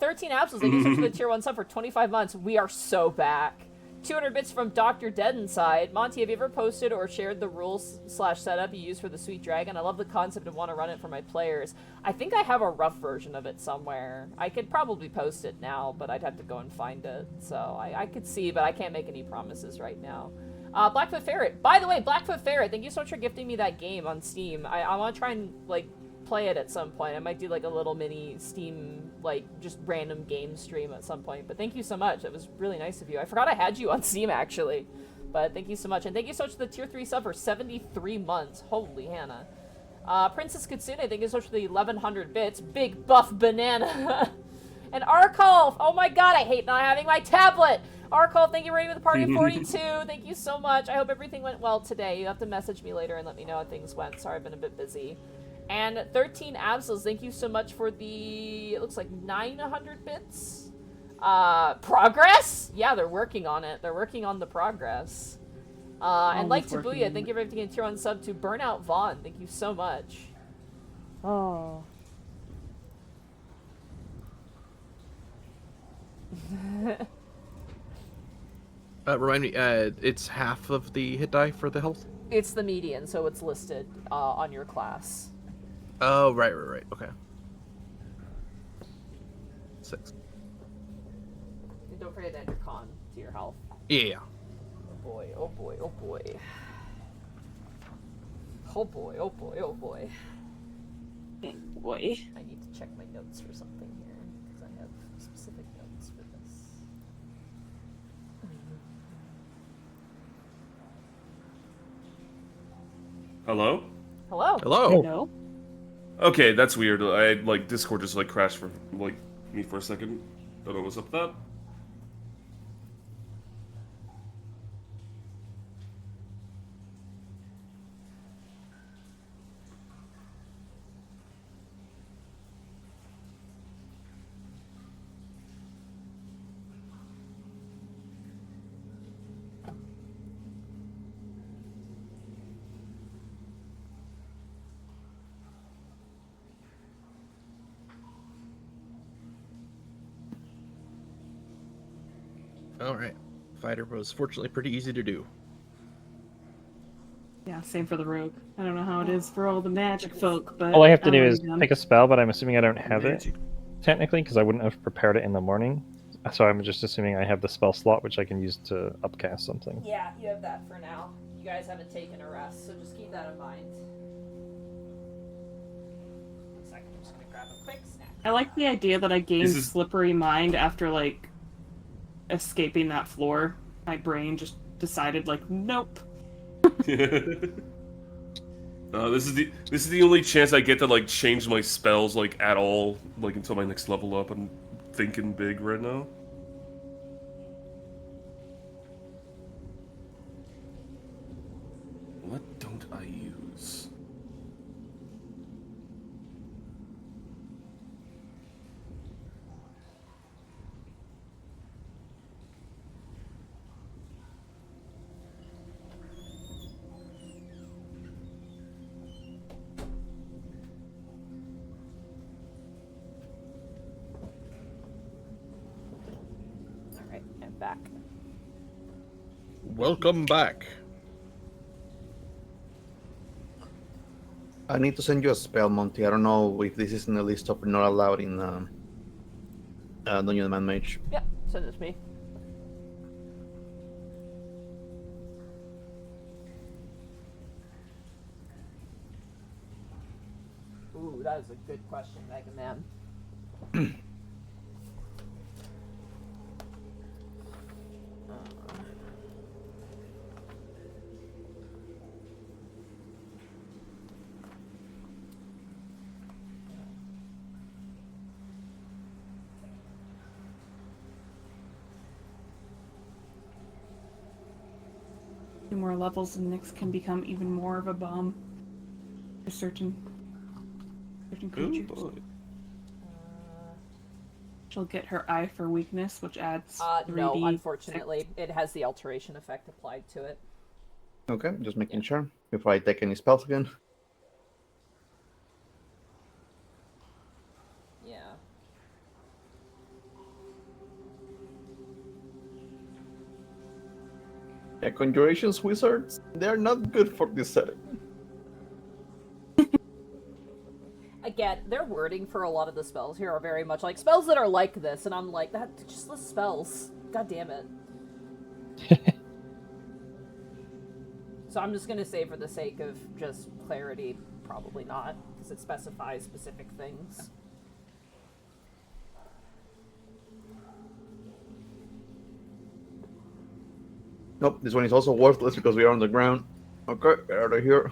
13 absols. Thank you so much for the tier 1 sub for 25 months. We are so back. 200 bits from Dr. Dead Inside. Monty, have you ever posted or shared the rules / setup you use for the Sweet Dragon? I love the concept and want to run it for my players. I think I have a rough version of it somewhere. I could probably post it now, but I'd have to go and find it. So I could see, but I can't make any promises right now. Blackfoot Ferret. By the way, Blackfoot Ferret, thank you so much for gifting me that game on Steam. I want to try and, like, play it at some point. I might do, like, a little mini Steam, like, just random game stream at some point. But thank you so much. It was really nice of you. I forgot I had you on Steam, actually. But thank you so much. And thank you so much for the tier 3 sub for 73 months. Holy Hannah. Princess Kitsune, thank you so much for the 1100 bits. Big buff banana. And Arkolf, oh my god, I hate not having my tablet. Arkolf, thank you for raiding with the party of 42. Thank you so much. I hope everything went well today. You have to message me later and let me know how things went. Sorry, I've been a bit busy. And 13 Absols, thank you so much for the, it looks like 900 bits? Progress? Yeah, they're working on it. They're working on the progress. And like Tabuya, thank you for everything in tier 1 sub to Burnout Vaughn. Thank you so much. Oh. Remind me, it's half of the hit die for the health? It's the median, so it's listed on your class. Oh, right. Okay. 6. And don't forget to add your con to your health. Yeah. Oh boy, oh boy, oh boy. Oh boy, oh boy, oh boy. Boy. I need to check my notes for something here, because I have specific notes for this. Hello? Hello? Hello. No. Okay, that's weird. Like, Discord just, like, crashed for, like, me for a second. Don't know what's up with that. Alright. Fighter was fortunately pretty easy to do. Yeah, same for the rogue. I don't know how it is for all the magic folk, but... All I have to do is them. pick a spell, but I'm assuming I don't have it, technically, because I wouldn't have prepared it in the morning. So I'm just assuming I have the spell slot, which I can use to upcast something. Yeah, you have that for now. You guys haven't taken a rest, so just keep that in mind. One second, I'm just gonna grab a quick snack. I like the idea that I gained This is- slippery mind after, like, escaping that floor. My brain just decided, like, nope. This is the only chance I get to like change my spells like at all, like until my next level up. I'm thinking big right now. What don't I use? Alright, I'm back. Welcome back. I need to send you a spell, Monty. I don't know if this is in the list of not allowed in Dungeon Man Mage. Yep, send it to me. Ooh, that is a good question, Mega Man. Two more levels and Nyx can become even more of a bomb for certain creatures. Boy. She'll get her eye for weakness, which adds No, 3d. unfortunately, it has the alteration effect applied to it. Okay, just making sure before I take any spells again. Yeah. Yeah, Conjurations Wizards, they're not good for this setting. Again, their wording for a lot of the spells here are very much like spells that are like this, and I'm like, that just list spells. God damn it. So I'm just gonna say, for the sake of just clarity, probably not, because it specifies specific things. Nope, this one is also worthless because we are on the ground. Okay, get out of here.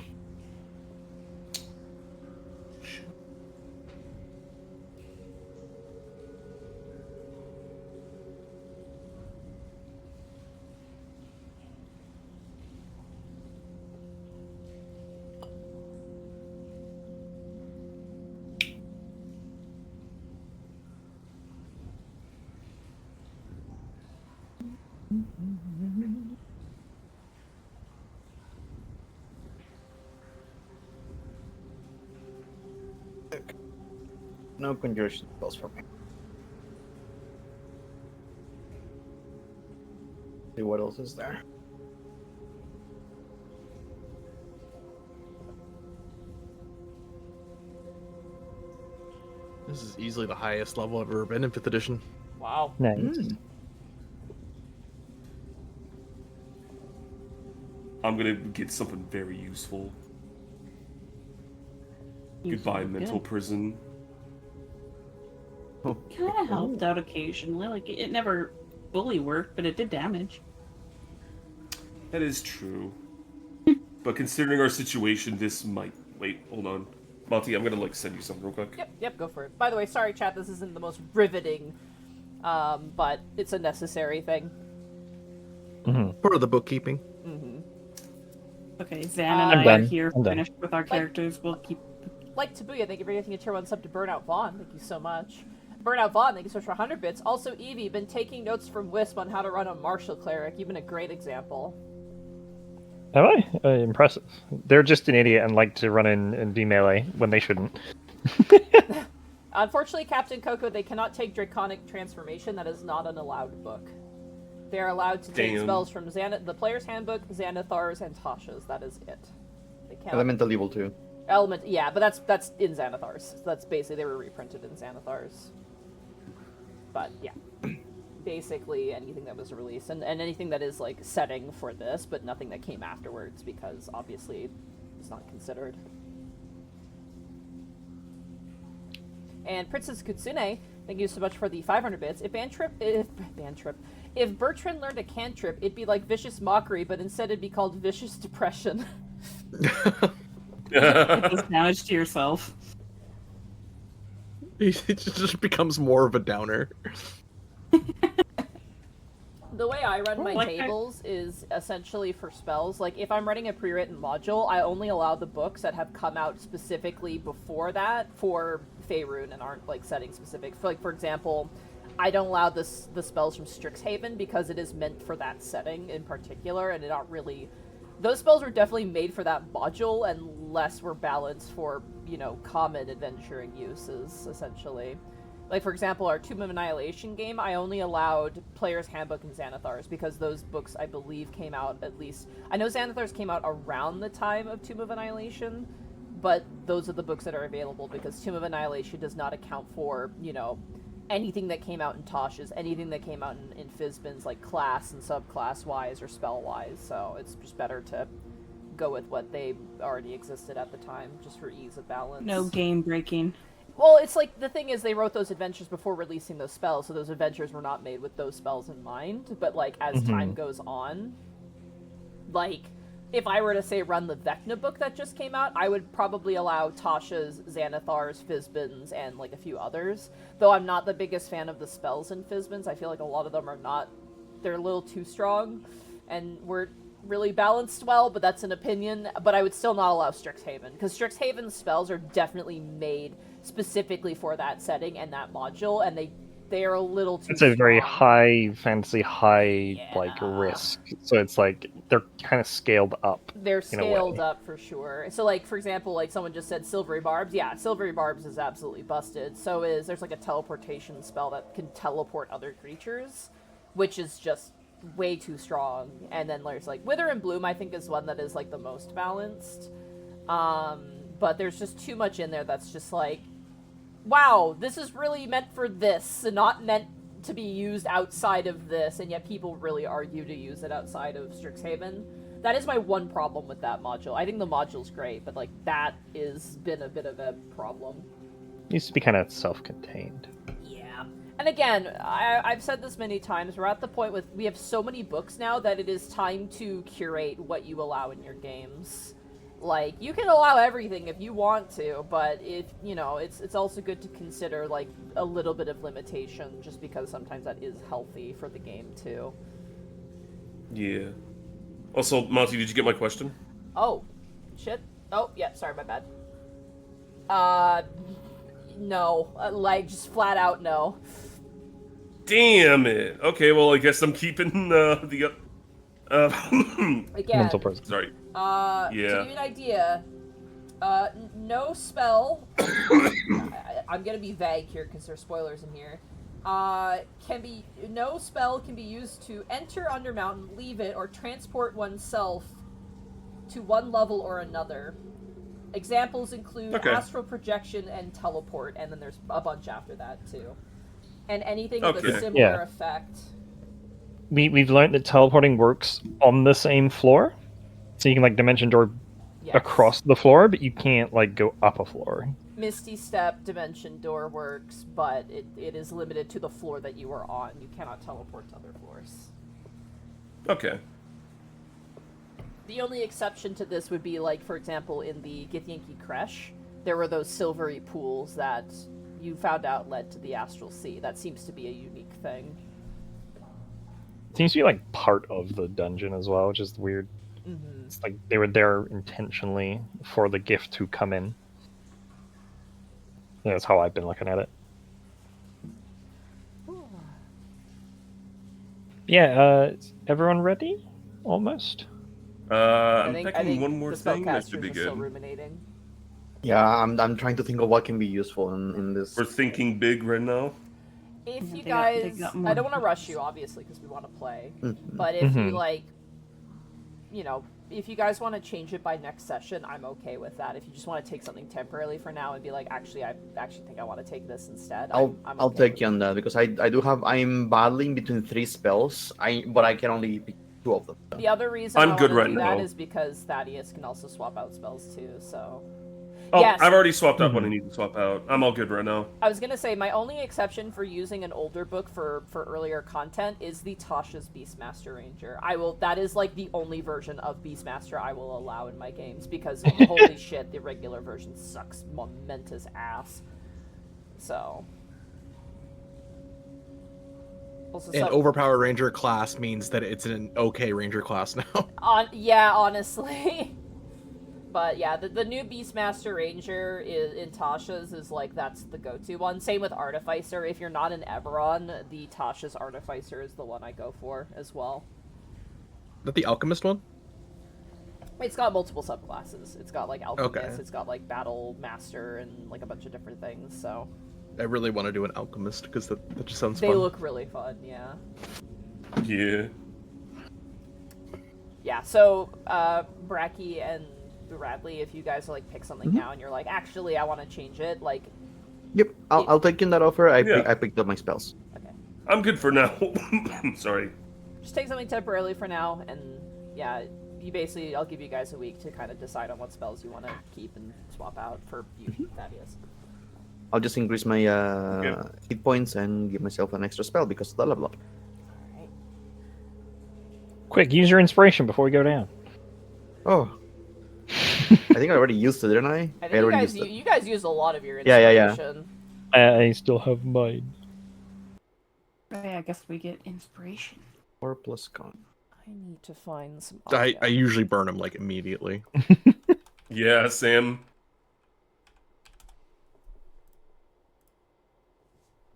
No conjuration spells for me. See what else is there. This is easily the highest level I've ever been in 5th edition. Wow. Nice. I'm gonna get something very useful. Goodbye, mental prison. Kind of helped out occasionally. Like, it never fully worked, but it did damage. That is true. But considering our situation, this might... Wait, hold on. Monty, I'm gonna, like, send you something real quick. Yep, go for it. By the way, sorry, chat, this isn't the most riveting, but it's a necessary thing. Part of the bookkeeping. Okay, Zan and I'm I done. are here, I'm done. finished with our characters. We'll keep... Like Tabuya, thank you for getting a tier 1 sub to Burnout Vaughn. Thank you so much. Burnout Vaughn, thank you so much for 100 bits. Also, Evie, been taking notes from Wisp on how to run a martial cleric. You've been a great example. Am I? Impressive. They're just an idiot and like to run in and be melee when they shouldn't. Unfortunately, Captain Coco, they cannot take Draconic Transformation. That is not an allowed book. They are allowed to take Damn. spells from the Player's Handbook, Xanathar's, and Tasha's. That is it. They can't. Elemental evil too. Element, yeah, but that's in Xanathar's. That's basically, they were reprinted in Xanathar's. But yeah, basically anything that was released and anything that is like setting for this, but nothing that came afterwards because obviously it's not considered. And Princess Kutsune, thank you so much for the 500 bits. If If Bertrand learned a cantrip, it'd be like Vicious Mockery, but instead it'd be called Vicious Depression. It does damage to yourself. It just becomes more of a downer. The way I run my like tables is essentially for spells. Like, if I'm running a pre-written module, I only allow the books that have come out specifically before that for Faerun and aren't, like, setting specific. Like, for example, I don't allow the spells from Strixhaven because it is meant for that setting in particular, and it not really... Those spells were definitely made for that module, and less were balanced for, you know, common adventuring uses, essentially. Like, for example, our Tomb of Annihilation game, I only allowed Player's Handbook and Xanathar's because those books, I believe, came out at least... I know Xanathar's came out around the time of Tomb of Annihilation, but those are the books that are available because Tomb of Annihilation does not account for, you know, anything that came out in Tosh's, anything that came out in Fizban's, like, class and subclass-wise or spell-wise, so it's just better to go with what they already existed at the time, just for ease of balance. No game breaking. Well, it's like, the thing is, they wrote those adventures before releasing those spells, so those adventures were not made with those spells in mind, but, like, as time goes on, like, if I were to, say, run the Vecna book that just came out, I would probably allow Tasha's, Xanathar's, Fizban's, and, like, a few others, though I'm not the biggest fan of the spells in Fizban's. I feel like a lot of them are not... They're a little too strong, and we're really balanced well, but that's an opinion, but I would still not allow Strixhaven, because Strixhaven's spells are definitely made specifically for that setting and that module, and they are a little too It's a very strong. high fantasy, high like Yeah. risk. So it's like they're kind of scaled up. They're in a way. scaled up for sure. So, like, for example, like someone just said Silvery Barbs. Yeah, Silvery Barbs is absolutely busted. So there's like a teleportation spell that can teleport other creatures, which is just way too strong. And then there's like Wither and Bloom, I think, is one that is like the most balanced. But there's just too much in there that's just like, wow, this is really meant for this and not meant to be used outside of this, and yet people really argue to use it outside of Strixhaven. That is my one problem with that module. I think the module's great, but like that is been a bit of a problem. It used to be kind of self-contained. Yeah. And again, I've said this many times, we're at the point with, we have so many books now that it is time to curate what you allow in your games. Like, you can allow everything if you want to, but if, you know, it's also good to consider, like, a little bit of limitation, just because sometimes that is healthy for the game, too. Yeah. Also, Monty, did you get my question? Oh, shit. Oh, yeah, sorry, my bad. No. Like, just flat out no. Damn it. Okay, well, I guess I'm keeping the... Again, Mental person. Sorry. to give you an idea, no spell... I'm gonna be vague here, because there's spoilers in here. No spell can be used to enter Undermountain, leave it, or transport oneself to one level or another. Examples include astral projection and teleport, and then there's a bunch after that too. And anything with a similar effect. We've learned that teleporting works on the same floor, so you can like dimension door across the floor, but you can't like go up a floor. Misty Step Dimension Door works, but it is limited to the floor that you are on. You cannot teleport to other floors. Okay. The only exception to this would be, like, for example, in the Githyanki Kresh, there were those silvery pools that you found out led to the Astral Sea. That seems to be a unique thing. It seems to be like part of the dungeon as well, which is weird. Mm-hmm. It's like they were there intentionally for the gift to come in. Yeah, that's how I've been looking at it. Yeah, is everyone ready? Almost? I'm I picking think one more the thing. That should spellcasters be are still good. ruminating. Yeah, I'm trying to think of what can be useful in this. We're thinking big right now. If Yeah, you they guys... got I more don't want to rush you, obviously, because we want to play. But if you, like... You know, if you guys want to change it by next session, I'm okay with that. If you just want to take something temporarily for now and be like, actually, I actually think I want to take this instead, I'm I'll okay take you on that because I'm battling between 3 spells. But I can only pick 2 of them. The other reason I'm I good want to right do that now. is because Thaddeus can also swap out spells too, so... Oh, Yes. I've already swapped out what I need to swap out. I'm all good right now. I was gonna say, my only exception for using an older book for earlier content is the Tasha's Beastmaster Ranger. That is like the only version of Beastmaster I will allow in my games, because holy shit, the regular version sucks momentous ass. So. Also, An overpowered ranger class means that it's an okay ranger class now. Yeah, honestly. But yeah, the new Beastmaster Ranger in Tasha's is like, that's the go-to one. Same with Artificer. If you're not an Eberron, the Tasha's Artificer is the one I go for as well. Is that the alchemist one? It's got multiple subclasses. It's got like Alchemist, Okay. it's got like Battle Master, and like a bunch of different things, so. I really want to do an alchemist because that just sounds They fun. look really fun, yeah. Yeah. Yeah, so, Bracky and Bradley, if you guys like pick something now and you're like, actually, I want to change it, like. Yep, I'll take in that offer. Yeah. I picked up my spells. Okay. I'm good for now. Sorry. Just take something temporarily for now, and yeah, I'll give you guys a week to kind of decide on what spells you want to keep and swap out for you, Thaddeus. I'll just increase my hit points and give myself an extra spell because of the level up. Alright. Quick, use your inspiration before we go down. Oh. I think I already used it, didn't I? I think you guys used a lot of your inspiration. Yeah. I still have mine. Okay, I guess we get inspiration. 4 plus con. I need to find some I usually burn them like immediately. Yeah, Sam.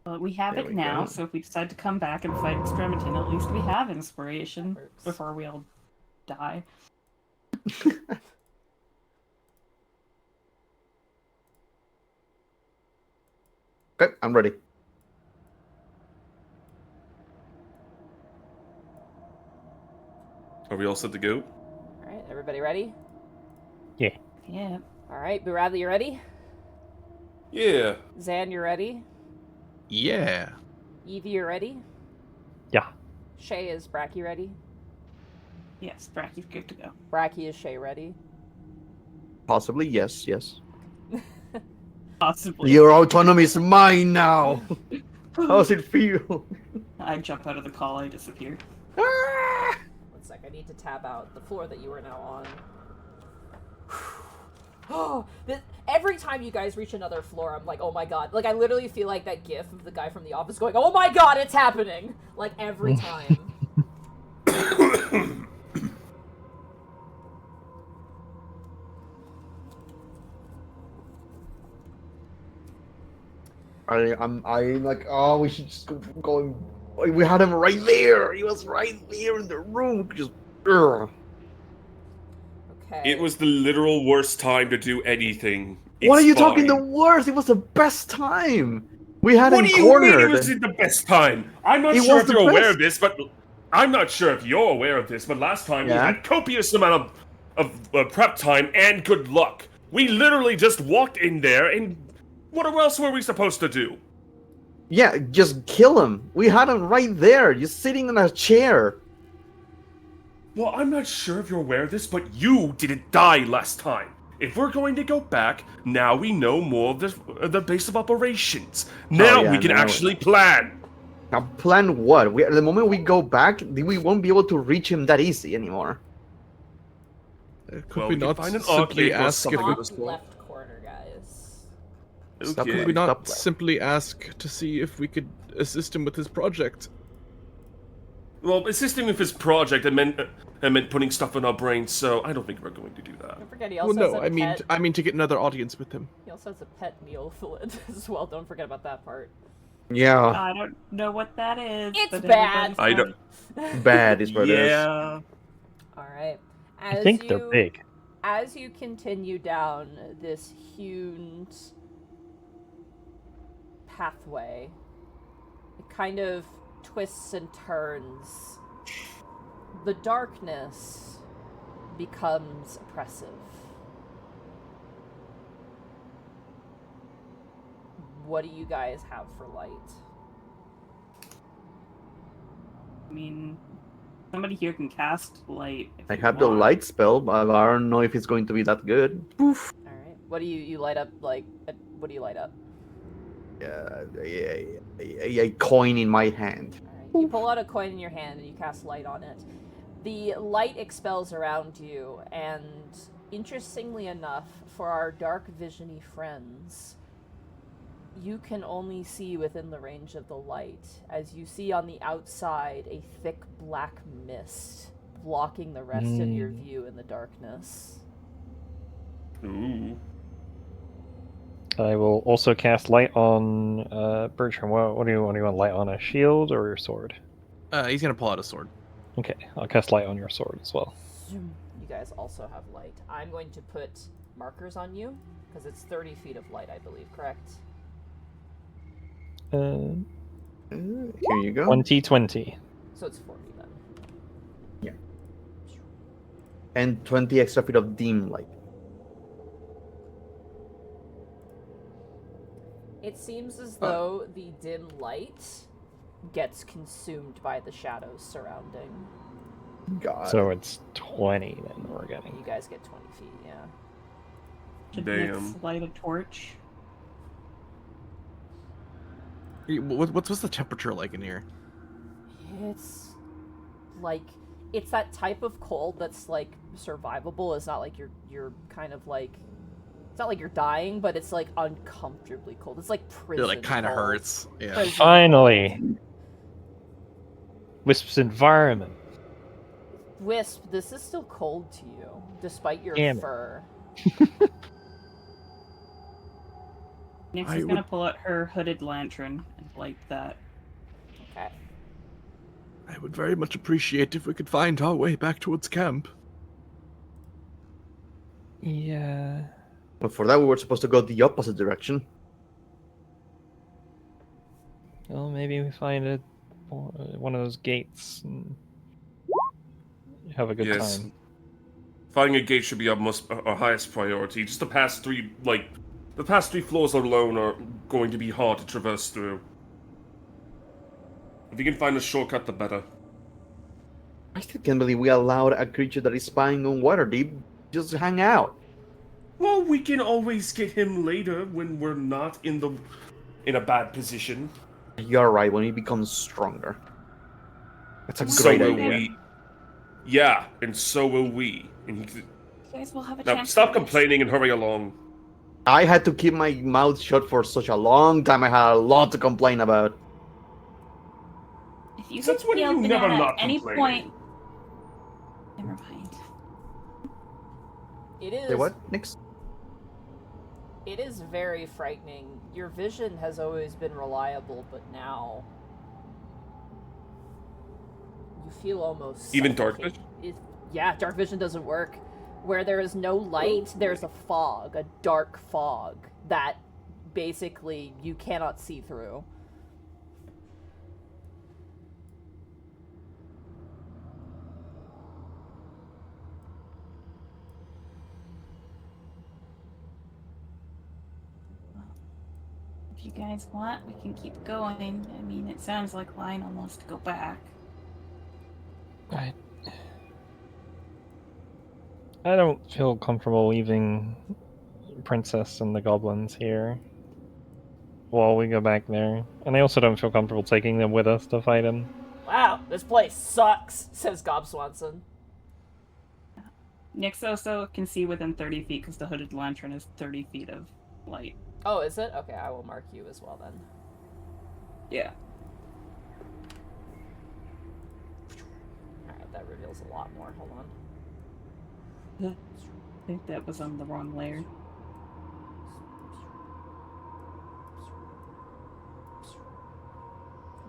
Well, we have There it we now, go. so if we decide to come back and fight Extremitin, at least we have inspiration Works. before we all die. Okay, I'm ready. Are we all set to go? Alright, everybody ready? Yeah. Alright, Bradley, you ready? Yeah. Zan, you ready? Yeah. Evie, you ready? Yeah. Shay, is Bracky ready? Yes, Bracky's good to go. Bracky, is Shay ready? Possibly, yes. Possibly. Your autonomy is mine now. How does it feel? I jump out of the call, I disappear. One sec, I need to tab out the floor that you are now on. Oh, every time you guys reach another floor, I'm like, oh my god. Like, I literally feel like that gif of the guy from The Office going, oh my god, it's happening! Like, every time. I'm like, oh, we should just go. We had him right there. He was right there in the room. Just. Ugh. Okay. It was the literal worst time to do anything. What are It's you talking? fine. The worst. It was the best time. We had What him do you mean cornered. it was the best time? I'm not It sure was if the you're aware best. of this, but I'm not sure if you're aware of this, but last time we Yeah? had copious amount of prep time and good luck. We literally just walked in there, and what else were we supposed to do? Yeah, just kill him. We had him right there, just sitting in a chair. Well, I'm not sure if you're aware of this, but you didn't die last time. If we're going to go back, now we know more of the base of operations. Now yeah, we can now- actually plan. Now, plan what? The moment we go back, we won't be able to reach him that easy anymore. Could Well, we we can not find an simply arcade or ask if something. we, Top this floor. left corner, guys. Stop Okay. could we not Stop that. simply ask to see if we could assist him with his project? Well, assisting with his project, I meant putting stuff in our brains, so I don't think we're going to do that. Don't forget, he Well, also has no, a pet. I mean to get another audience with him. He also has a pet neophyllid as well. Don't forget about that part. Yeah, I don't know what that is. It's but bad. everybody's I fine. don't- bad is what it is. Yeah. All right. I think they're big. As you continue down this hewn pathway, it kind of twists and turns. The darkness becomes oppressive. What do you guys have for light? I mean, somebody here can cast light. if I you have the want. light spell, but I don't know if it's going to be that good. Poof. All right. What do you light up like? What do you light up? A coin in my hand. Alright, you pull out a coin in your hand and you cast light on it. The light expels around you, and interestingly enough, for our dark visiony friends, you can only see within the range of the light, as you see on the outside a thick black mist blocking the rest of your view in the darkness. Ooh. I will also cast light on Bertram. What do you want? Light on a shield or your sword? He's gonna pull out a sword. Okay, I'll cast light on your sword as well. You guys also have light. I'm going to put markers on you, because it's 30 feet of light, I believe, correct? Uh, Here you go. 2020. So it's 40 then. And 20 extra feet of dim light. It seems as though the dim light gets consumed by the shadows surrounding. God. So it's 20 then we're getting. You guys get 20 feet, yeah. Should Damn. Nyx light a torch? What's the temperature like in here? It's like it's that type of cold that's like survivable. It's not like you're kind of like it's not like you're dying, but it's like uncomfortably cold. It's like prison. It like kind of cold. hurts. Yeah. Prison Finally! cold. Wisp's environment. Wisp, this is still cold to you, despite your Damn it. fur. Nyx I is gonna would- pull out her hooded lantern and light that. Okay. I would very much appreciate if we could find our way back towards camp. Yeah. But for that, we were supposed to go the opposite direction. Well, maybe we find one of those gates and have a good Yes. time. Finding a gate should be our highest priority. Just the past three floors alone are going to be hard to traverse through. If you can find a shortcut, the better. I still can't believe we allowed a creature that is spying on Waterdeep just hang out. Well, we can always get him later when we're not in a bad position. You're right, when he becomes stronger. That's a So great will idea. we. Yeah, and so will we. And You guys will have a now, chance. stop to rest. complaining and hurry along. I had to keep my mouth shut for such a long time. I had a lot to complain about. If you Since could when yell are you never banana not at any complaining? point. Never mind. It is Say what? Nix? It is very frightening. Your vision has always been reliable, but now you feel almost Even dark suffocated. vision? Yeah, dark vision doesn't work. Where there is no light, there's a fog, a dark fog that basically you cannot see through. If you guys want, we can keep going. I mean, it sounds like Lionel wants to go back. I don't feel comfortable leaving Princess and the goblins here while we go back there. And I also don't feel comfortable taking them with us to fight him. Wow, this place sucks, says Gob Swanson. Nyx also can see within 30 feet because the hooded lantern is 30 feet of light. Oh, is it? Okay, I will mark you as well then. Yeah. Alright, that reveals a lot more. Hold on. I think that was on the wrong layer.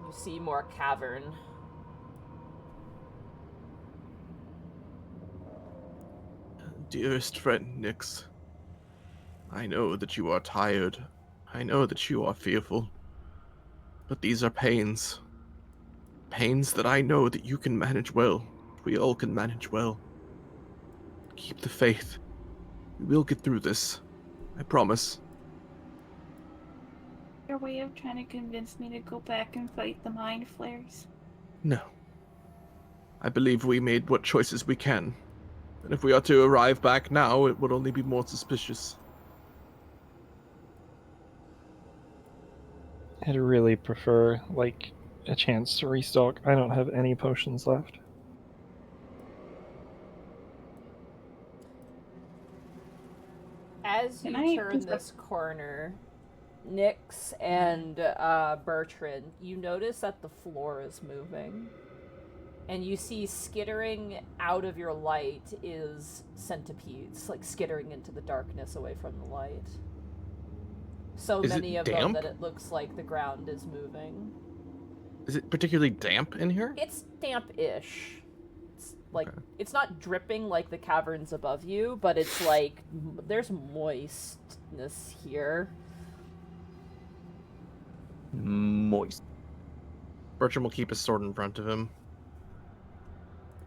You see more cavern. Dearest friend Nyx, I know that you are tired. I know that you are fearful. But these are pains. Pains that I know that you can manage well. We all can manage well. Keep the faith. We will get through this. I promise. Your way of trying to convince me to go back and fight the mind flares? No. I believe we made what choices we can. And if we are to arrive back now, it would only be more suspicious. I'd really prefer, like, a chance to restock. I don't have any potions left. As you Can I turn construct- this corner, Nyx and Bertrand, you notice that the floor is moving. And you see skittering out of your light is centipedes, like skittering into the darkness away from the light. So Is it many of them damp? that it looks like the ground is moving. Is it particularly damp in here? It's damp-ish. It's like Okay. it's not dripping like the caverns above you, but it's like there's moistness here. Moist. Bertram will keep his sword in front of him.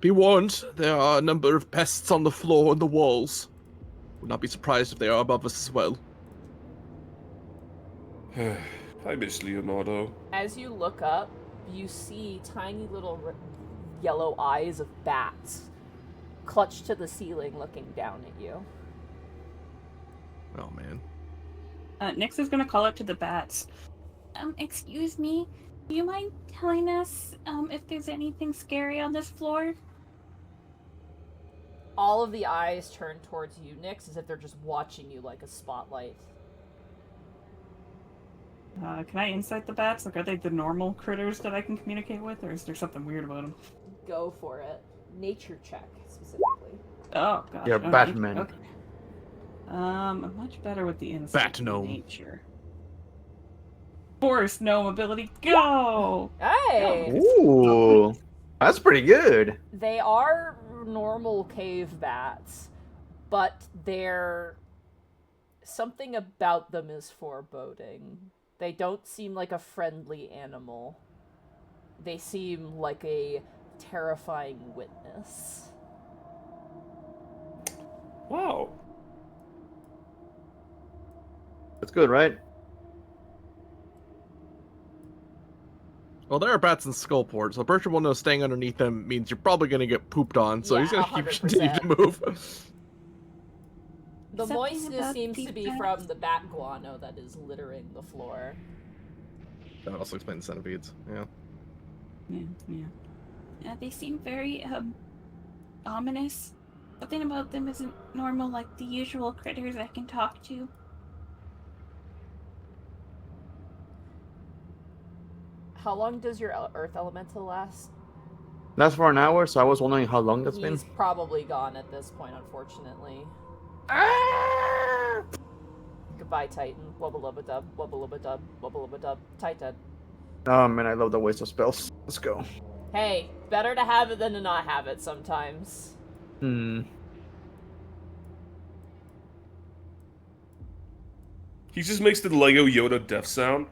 Be warned, there are a number of pests on the floor and the walls. Would not be surprised if they are above us as well. I miss Leonardo. As you look up, you see tiny little yellow eyes of bats clutched to the ceiling looking down at you. Oh man. Nyx is gonna call out to the bats. Excuse me, do you mind telling us, if there's anything scary on this floor? All of the eyes turn towards you, Nyx, as if they're just watching you like a spotlight. Can I insight the bats? Like, are they the normal critters that I can communicate with, or is there something weird about them? Go for it. Nature check, specifically. Oh, gosh. You're oh, Batman. Okay. I'm much better with the insight Bat than gnome. nature. Forest gnome ability, go! Hey! Ooh, that's pretty good. They are normal cave bats, but they're... something about them is foreboding. They don't seem like a friendly animal. They seem like a terrifying witness. Wow. That's good, right? Well, there are bats in Skullport, so Bertram will know staying underneath them means you're probably gonna get pooped on, so Yeah, he's gonna keep 100%. continuing to move. The Something moistness about seems these to be bats? from the bat guano that is littering the floor. That would also explain the centipedes. Yeah. Yeah. They seem very, ominous. Something about them isn't normal like the usual critters I can talk to. How long does your earth elemental last? That's for an hour, so I was wondering how long that's been. He's probably gone at this point, unfortunately. Ah! Goodbye, Titan. Wubba lubba dub, wubba lubba dub, wubba lubba dub, Titan. Oh man, I love the waste of spells. Let's go. Hey, better to have it than to not have it sometimes. He just makes the Lego Yoda death sound.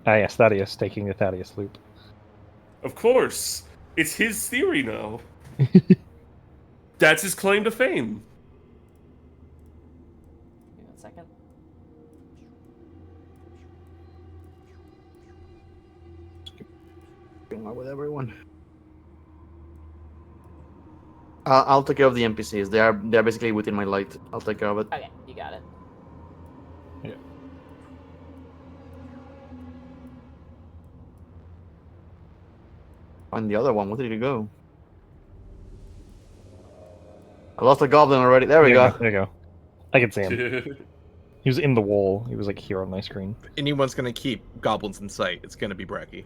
Yes, Thaddeus taking the Thaddeus loop. Of course. It's his theory now. That's his claim to fame. Give me 1 second. Going on with everyone. I'll take care of the NPCs. They're basically within my light. I'll take care of it. Okay, you got it. Yeah. Find the other one. Where did he go? I lost a goblin already. There we go. There you go. I can see him. He was in the wall. He was like here on my screen. If anyone's gonna keep goblins in sight, it's gonna be Bracky.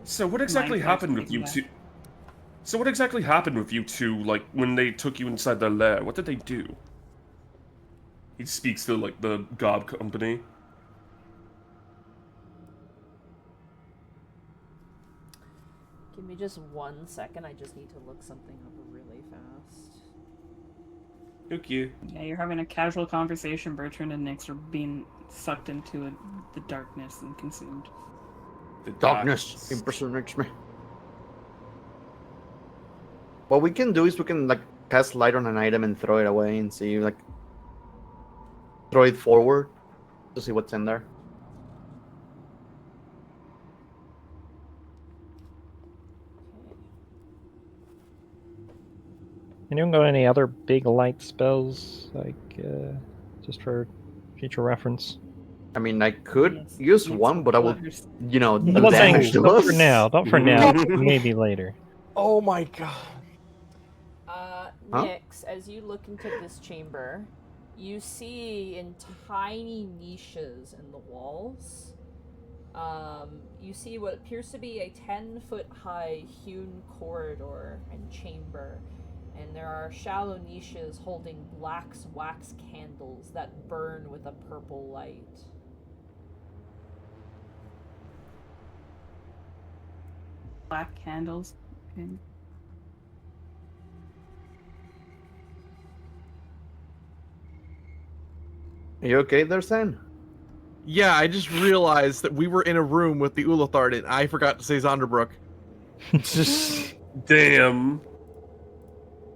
So what exactly Minecraft's happened with you making two? So what exactly happened with you two, like, when they took you inside their lair? What did they do? He speaks to, like, the gob company. Give me just 1 second. I just need to look something up really fast. Okay. Yeah, you're having a casual conversation. Bertrand and Nyx are being sucked into the darkness and consumed. The Darkness impersonates me. What we can do is we can like cast light on an item and throw it away and see like throw it forward to see what's in there. Anyone got any other big light spells, like just for future reference? I mean, I could Yes, use mix one, with but I would, colors. you know, I'm do not saying damage to not us. for now, not for now. Maybe later. Oh my god. Huh? Nyx, as you look into this chamber, you see in tiny niches in the walls, you see what appears to be a 10-foot high hewn corridor and chamber, and there are shallow niches holding black wax candles that burn with a purple light. Black candles. Okay. Are you okay there, Sen? Yeah, I just realized that we were in a room with the Ulathard and I forgot to say Zonderbrook. Damn.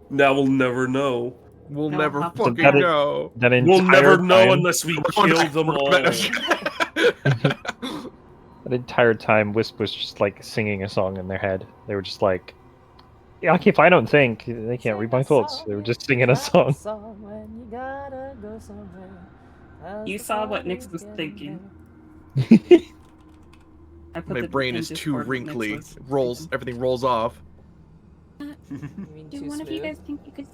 Now we'll never know. We'll No, never how- So fucking that is- know. That We'll never entire know time, unless we We're going kill back, them we're all. going back. that entire time, Wisp was just like singing a song in their head. They were just like, "Yeah, okay, if I don't think they can't read my thoughts." They were just singing a song. When you gotta go somewhere, You saw what Nyx was thinking. I put My the brain in is too Discord what Nyx wrinkly. was Rolls, thinking. everything rolls off. You mean Do too one of you smooth? guys think you could?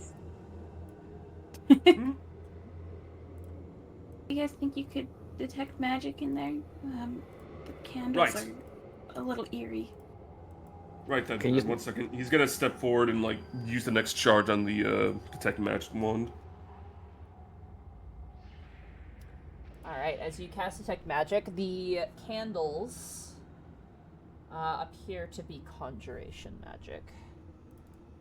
You guys think you could detect magic in there? The candles Right. are a little eerie. Right then, Can you- 1 second. He's gonna step forward and like use the next charge on the detect magic wand. Alright, as you cast Detect Magic, the candles appear to be conjuration magic.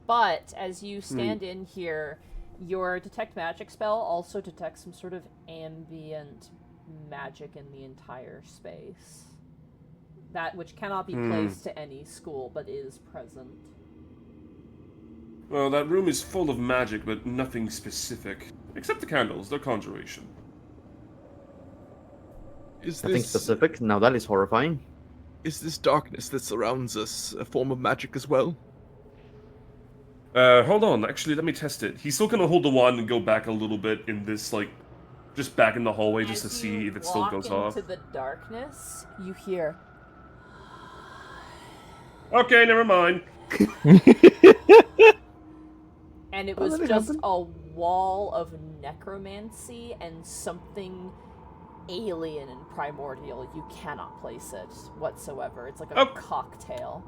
But as you stand in here, your Detect Magic spell also detects some sort of ambient magic in the entire space. That which cannot be placed to any school, but is present. Well, that room is full of magic, but nothing specific. Except the candles, they're conjuration. Is Nothing specific? Now that is horrifying. Is this darkness that surrounds us a form of magic as well? Hold on, actually, let me test it. He's still gonna hold the wand and go back a little bit in this, like, just back in the hallway just to As see you if it still goes walk off. into the darkness, you hear Okay, never mind. and it How was did it just happen? a wall of necromancy and something alien and primordial. You cannot place it whatsoever. It's like a Oh. cocktail.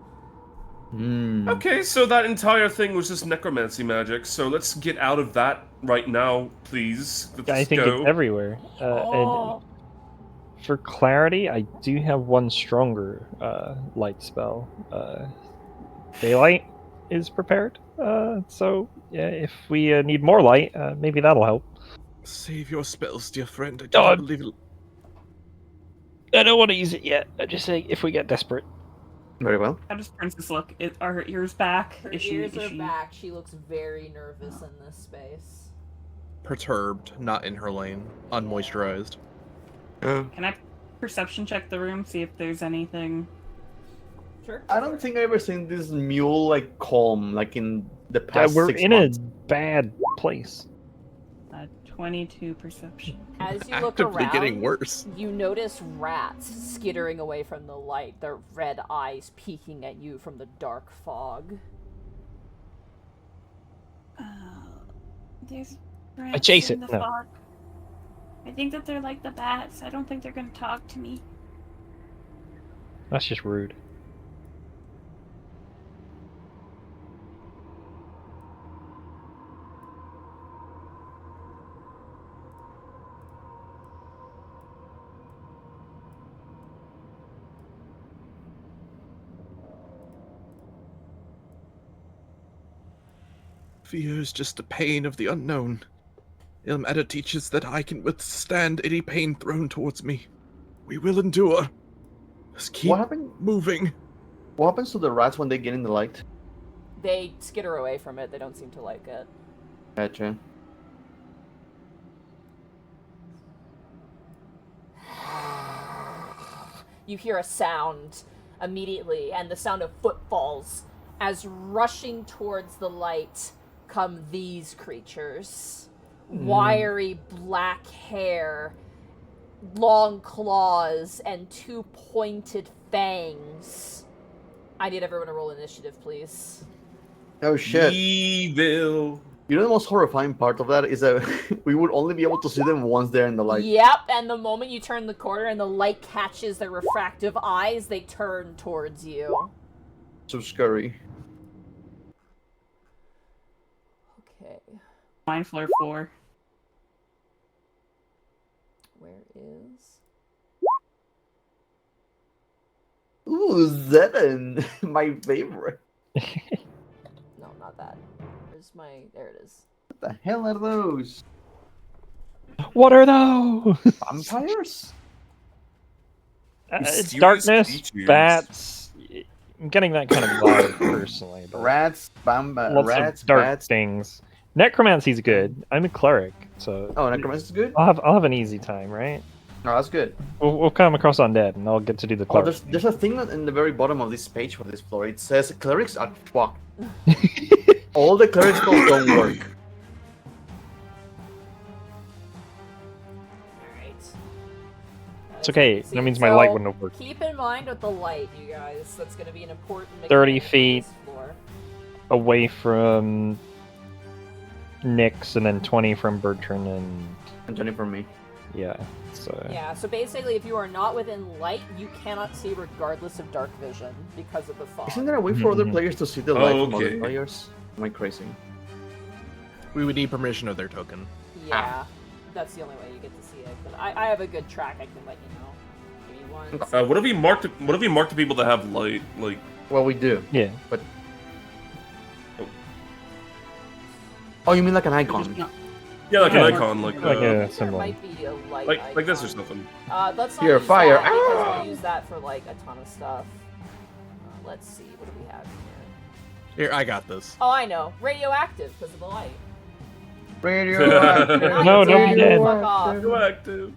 Okay, so that entire thing was just necromancy magic, so let's get out of that right now, please. Let's I think go. it's everywhere. Oh. And for clarity, I do have one stronger light spell. Daylight is prepared. So yeah, if we need more light, maybe that'll help. Save your spells, dear friend. I do Oh, not believe it. I don't want to use it yet. I'm just saying if we get desperate. Very well. How does Princess look? Are her ears back? Her Is ears she, are is she... back. She looks very nervous in this space. Perturbed, not in her lane. Unmoisturized. Can I perception check the room, see if there's anything? Sure. I don't think I've ever seen this mule like calm like in the past We're 6 in months. a bad place. 22 perception. As you look Actively around, getting worse. you notice rats skittering away from the light, their red eyes peeking at you from the dark fog. There's I rats chase in it, the no. fog. I think that they're like the bats. I don't think they're gonna talk to me. That's just rude. Fear is just the pain of the unknown. Ilmater teaches that I can withstand any pain thrown towards me. We will endure. Let's keep What happened? moving. What happens to the rats when they get in the light? They skitter away from it. They don't seem to like it. Gotcha. You hear a sound immediately, and the sound of footfalls as rushing towards the light come these creatures. Wiry black hair, long claws, and 2 pointed fangs. I need everyone to roll initiative, please. Oh shit. Evil. You know the most horrifying part of that is that we would only be able to see them once they're in the light. Yep, and the moment you turn the corner and the light catches their refractive eyes, they turn towards you. So scary. Okay, Mine floor 4. where is... Ooh, Zedden! My favorite. No, not that. Where's my... There it is. What the hell are those? What are those? Vampires? It's Mysterious darkness, creatures. bats. I'm getting that kind of vibe personally. But Rats, lots rats, of dark bats. things. Necromancy's good. I'm a cleric, so Oh, necromancy is good? I'll have an easy time, right? Oh, that's good. We'll come across undead, and I'll get to do the Oh, cleric. there's a thing in the very bottom of this page for this floor. It says clerics are fucked. All the cleric spells don't work. Alright. It's okay. That means my light wouldn't have worked. Keep in mind with the light, you guys. That's going to be an important 30 mechanic for feet. this floor. Away from Nyx, and then 20 from Bertrand, and 20 for me. yeah. So Yeah, so basically, if you are not within light, you cannot see regardless of dark vision because of the fog. Isn't there a way for other players to see the light from other Okay. players? Am I crazy? We would need permission of their token. Yeah, that's the only way you get to see it. But I have a good track. I can let you know. Give me one. What if he marked? What if he marked the people that have light? Like, Well, we do. yeah. But oh, you mean like an icon? yeah, like Yeah. an icon, like Like a There symbol. might be a light like this or icon. something. Let's not Here, use fire. that because Ah! we'll use that for like a ton of stuff. Let's see. What do we have here? Here, I got this. Oh, I know. Radioactive because of the light. Radioactive. Not No, dead, don't be dead. Fuck off. Radioactive.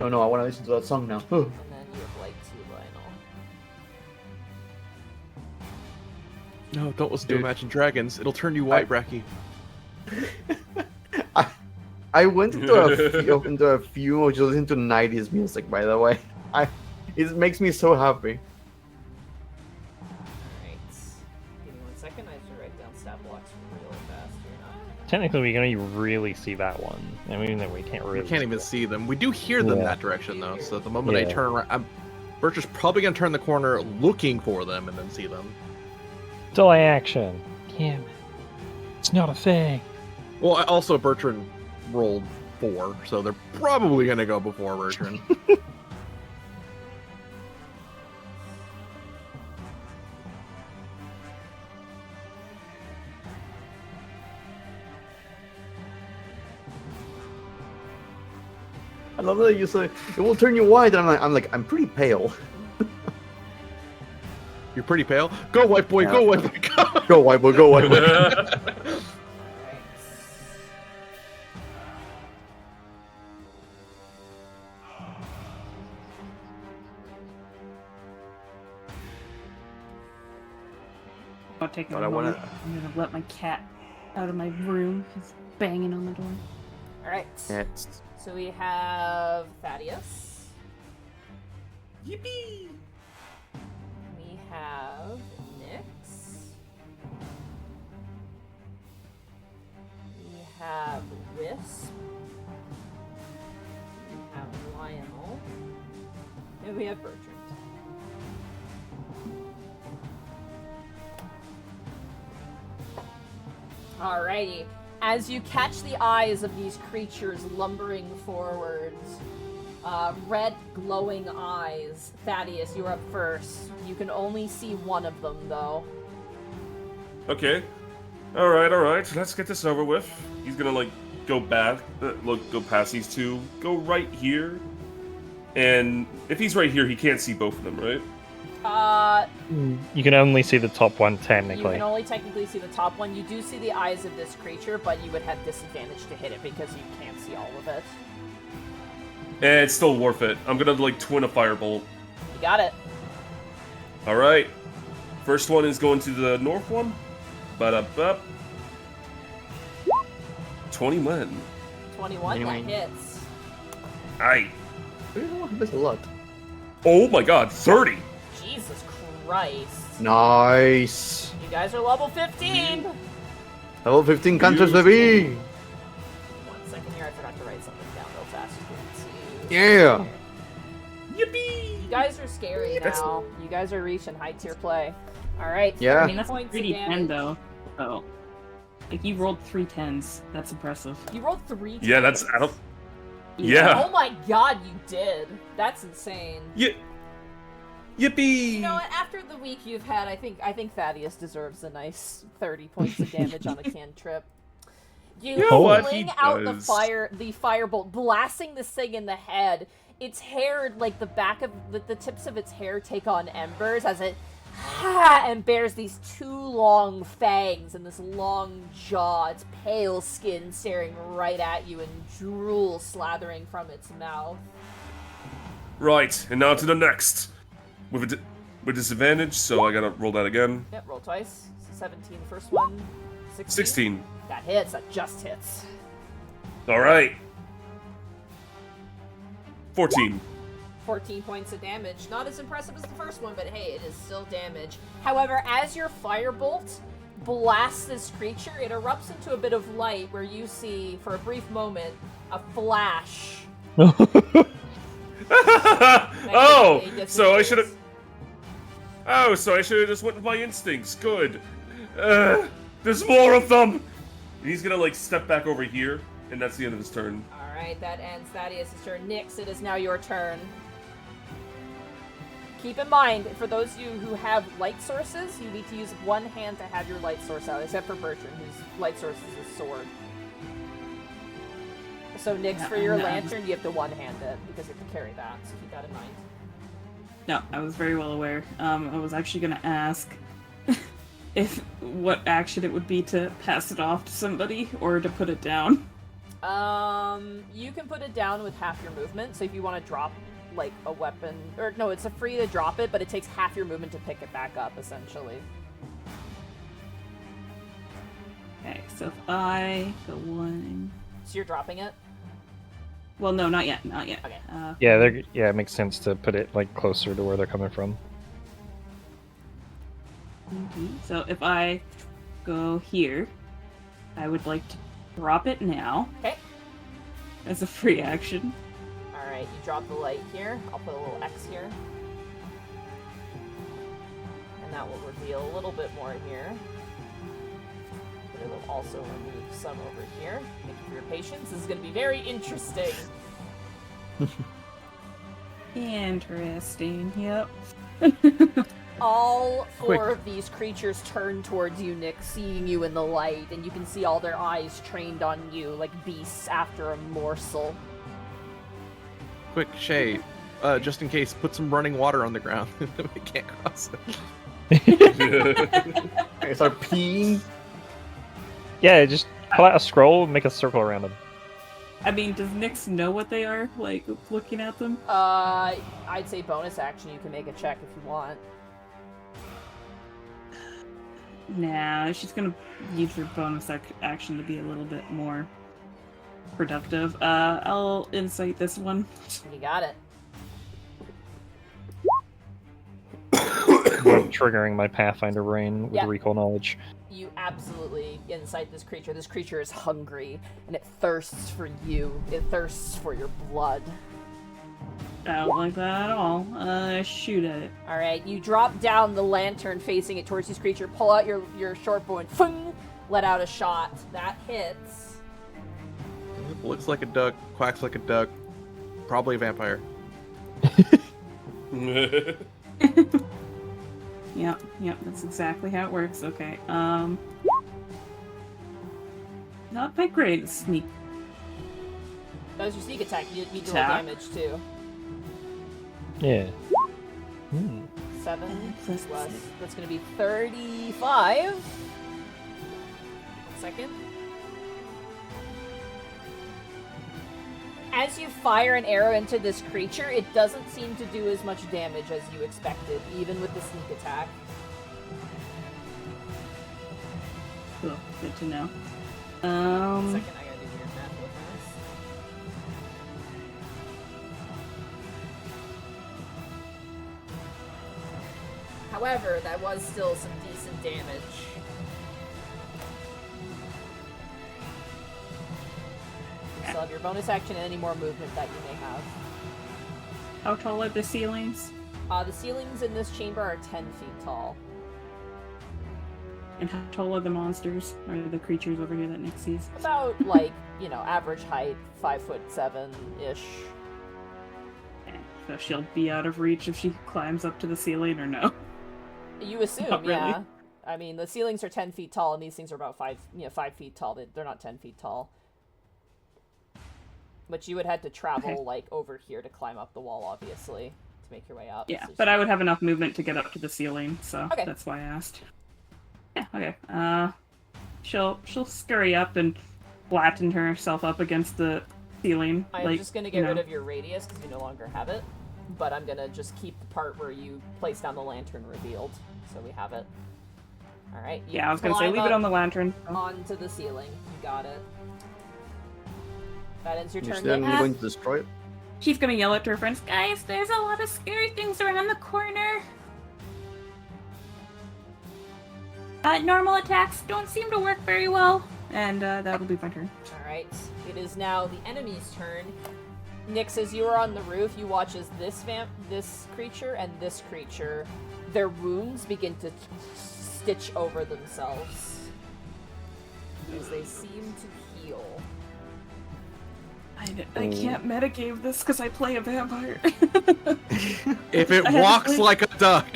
Oh no, I want to listen to that song now. And then you have light too, Lionel. No, don't listen to Dude. Imagine Dragons. It'll turn you white, Bracky. I went into a few of just listening to 90s music, by the way. It makes me so happy. Alright. Give me 1 second. I have to write down stat blocks really fast here. Technically, we can only really see that one. I mean, we can't really. We can't even see them. We do hear them Yeah. that direction, though. So the moment I Yeah. turn around, Birch is probably going to turn the corner looking for them and then see them. Delay action. Damn it. It's not a thing. Well, also Bertrand rolled 4, so they're probably going to go before Bertrand. I love that you say it will turn you white, and I'm pretty pale. You're pretty pale. Go, white boy. Go, white boy. Go. Go white boy, go white boy. Alright. I'll take a But I wanna- moment. I'm gonna let my cat out of my room. He's banging on the door. Alright. Next. So we have Thaddeus. Yippee! We have Nyx. We have Wisp. We have Lionel. And we have Bertrand. Alrighty. As you catch the eyes of these creatures lumbering forwards, red glowing eyes. Thaddeus, you're up first. You can only see one of them, though. Okay. All right. Let's get this over with. He's gonna like go back, go past these two, go right here, and if he's right here, he can't see both of them, right? You can only see the top one, You technically. can only technically see the top one. You do see the eyes of this creature, but you would have disadvantage to hit it because you can't see all of it. And it's still worth it. I'm gonna like twin a firebolt. You got it. All right. First one is going to the north one. Ba-da-ba. 21. 21, that hits. Aye. That's a lot. Oh my god, 30! Jesus Christ. Nice. You guys are level 15! Level 15 counters, baby. 1 second here, I forgot to write something down real fast. Yeah. Yippee! You guys are scary now. You guys are reaching high tier play. Alright, Yeah. I mean, that's a points pretty of 10 damage. though. Oh. Like, you rolled 3 10s. That's impressive. You rolled 3 Yeah, that's... times. I don't... Yeah. Oh my god, you did. That's insane. Yeah. Yippee! You know what? After the week you've had, I think Thaddeus deserves a nice 30 points of damage on a cantrip. You know what? fling He out does. the firebolt, blasting this thing in the head. Its hair, like the back of the tips of its hair, take on embers as it and bears these 2 long fangs and this long jaw. Its pale skin staring right at you and drool slathering from its mouth. Right, and now to the next. With disadvantage, so I gotta roll that again. Yep, roll twice. So 17 the first one. 16. That hits. That just hits. Alright. 14. 14 points of damage. Not as impressive as the first one, but hey, it is still damage. However, as your firebolt blasts this creature, it erupts into a bit of light where you see, for a brief moment, a flash. Oh, so I should have... Oh, so I should have just went with my instincts. Good. There's more of them! He's gonna, like, step back over here, and that's the end of his turn. Alright, that ends Thaddeus' turn. Nyx, it is now your turn. Keep in mind, for those of you who have light sources, you need to use one hand to have your light source out, except for Bertrand, whose light source is his sword. So Nyx, for your lantern, you have to one-hand it, because you have to carry that, so keep that in mind. No, I was very well aware. I was actually gonna ask if what action it would be to pass it off to somebody or to put it down. You can put it down with half your movement, so if you want to drop, like, a weapon, or no, it's free to drop it, but it takes half your movement to pick it back up, essentially. Okay, so if I go 1... So you're dropping it? Well, no, not yet, not yet. Okay. Yeah, it makes sense to put it like closer to where they're coming from. So if I go here, I would like to drop it now. Okay. As a free action. Alright, you drop the light here. I'll put a little X here. And that will reveal a little bit more here. But it will also remove some over here. Thank you for your patience. This is going to be very interesting. Interesting, yep. All 4 Quick. of these creatures turn towards you, Nick, seeing you in the light, and you can see all their eyes trained on you, like beasts after a morsel. Quick, Shay, just in case, put some running water on the ground. We can't cross it. I start peeing. Yeah, just pull out a scroll and make a circle around them. I mean, does Nyx know what they are, like, looking at them? I'd say bonus action, you can make a check if you want. Nah, she's gonna use her bonus action to be a little bit more productive. I'll insight this one. You got it. I'm triggering my Pathfinder brain with Yeah. recall knowledge. You absolutely incite this creature. This creature is hungry, and it thirsts for you. It thirsts for your blood. I don't like that at all. Shoot at it. Alright, you drop down the lantern facing it towards this creature, pull out your short bow and fung, let out a shot. That hits. Looks like a duck, quacks like a duck, probably a vampire. Yep, that's exactly how it works. Okay, not that great at sneak. That was your sneak attack. You do Attack. damage too. Yeah. 7 Plus plus. six. That's going to be 35. 1 second. As you fire an arrow into this creature, it doesn't seem to do as much damage as you expected, even with the sneak attack. Good to know. Second, I gotta do weird math with this. However, that was still some decent damage. You still have your bonus action and any more movement that you may have. How tall are the ceilings? The ceilings in this chamber are 10 feet tall. And how tall are the monsters? Or the creatures over here that Nick sees? About, like, you know, average height, 5'7"-ish. Okay. So she'll be out of reach if she climbs up to the ceiling, or no? You assume, Not really. yeah. I mean, the ceilings are 10 feet tall, and these things are about 5 feet tall. They're not 10 feet tall. But you would have to travel, Okay. like, over here to climb up the wall, obviously, to make your way up. Yeah, So but I would have enough movement to get up to the ceiling, so Okay. that's why I asked. Yeah, okay. She'll scurry up and flatten herself up against the ceiling. I'm like, just going to you get know. rid of your radius, because you no longer have it. But I'm going to just keep the part where you place down the lantern revealed, so we have it. Alright, you Yeah, I was gonna say, climb leave it up on the lantern. onto the ceiling. You got it. That ends your You're turn. still Nick. going to destroy it? She's gonna yell at her friends, Guys, there's a lot of scary things around the corner. Normal attacks don't seem to work very well. and that'll be my turn. Alright, it is now the enemy's turn. Nyx, as you are on the roof, you watch as this creature and this creature, their wounds begin to stitch over themselves as they seem to heal. I can't metagame this because I play a vampire. If it I have walks to like a duck.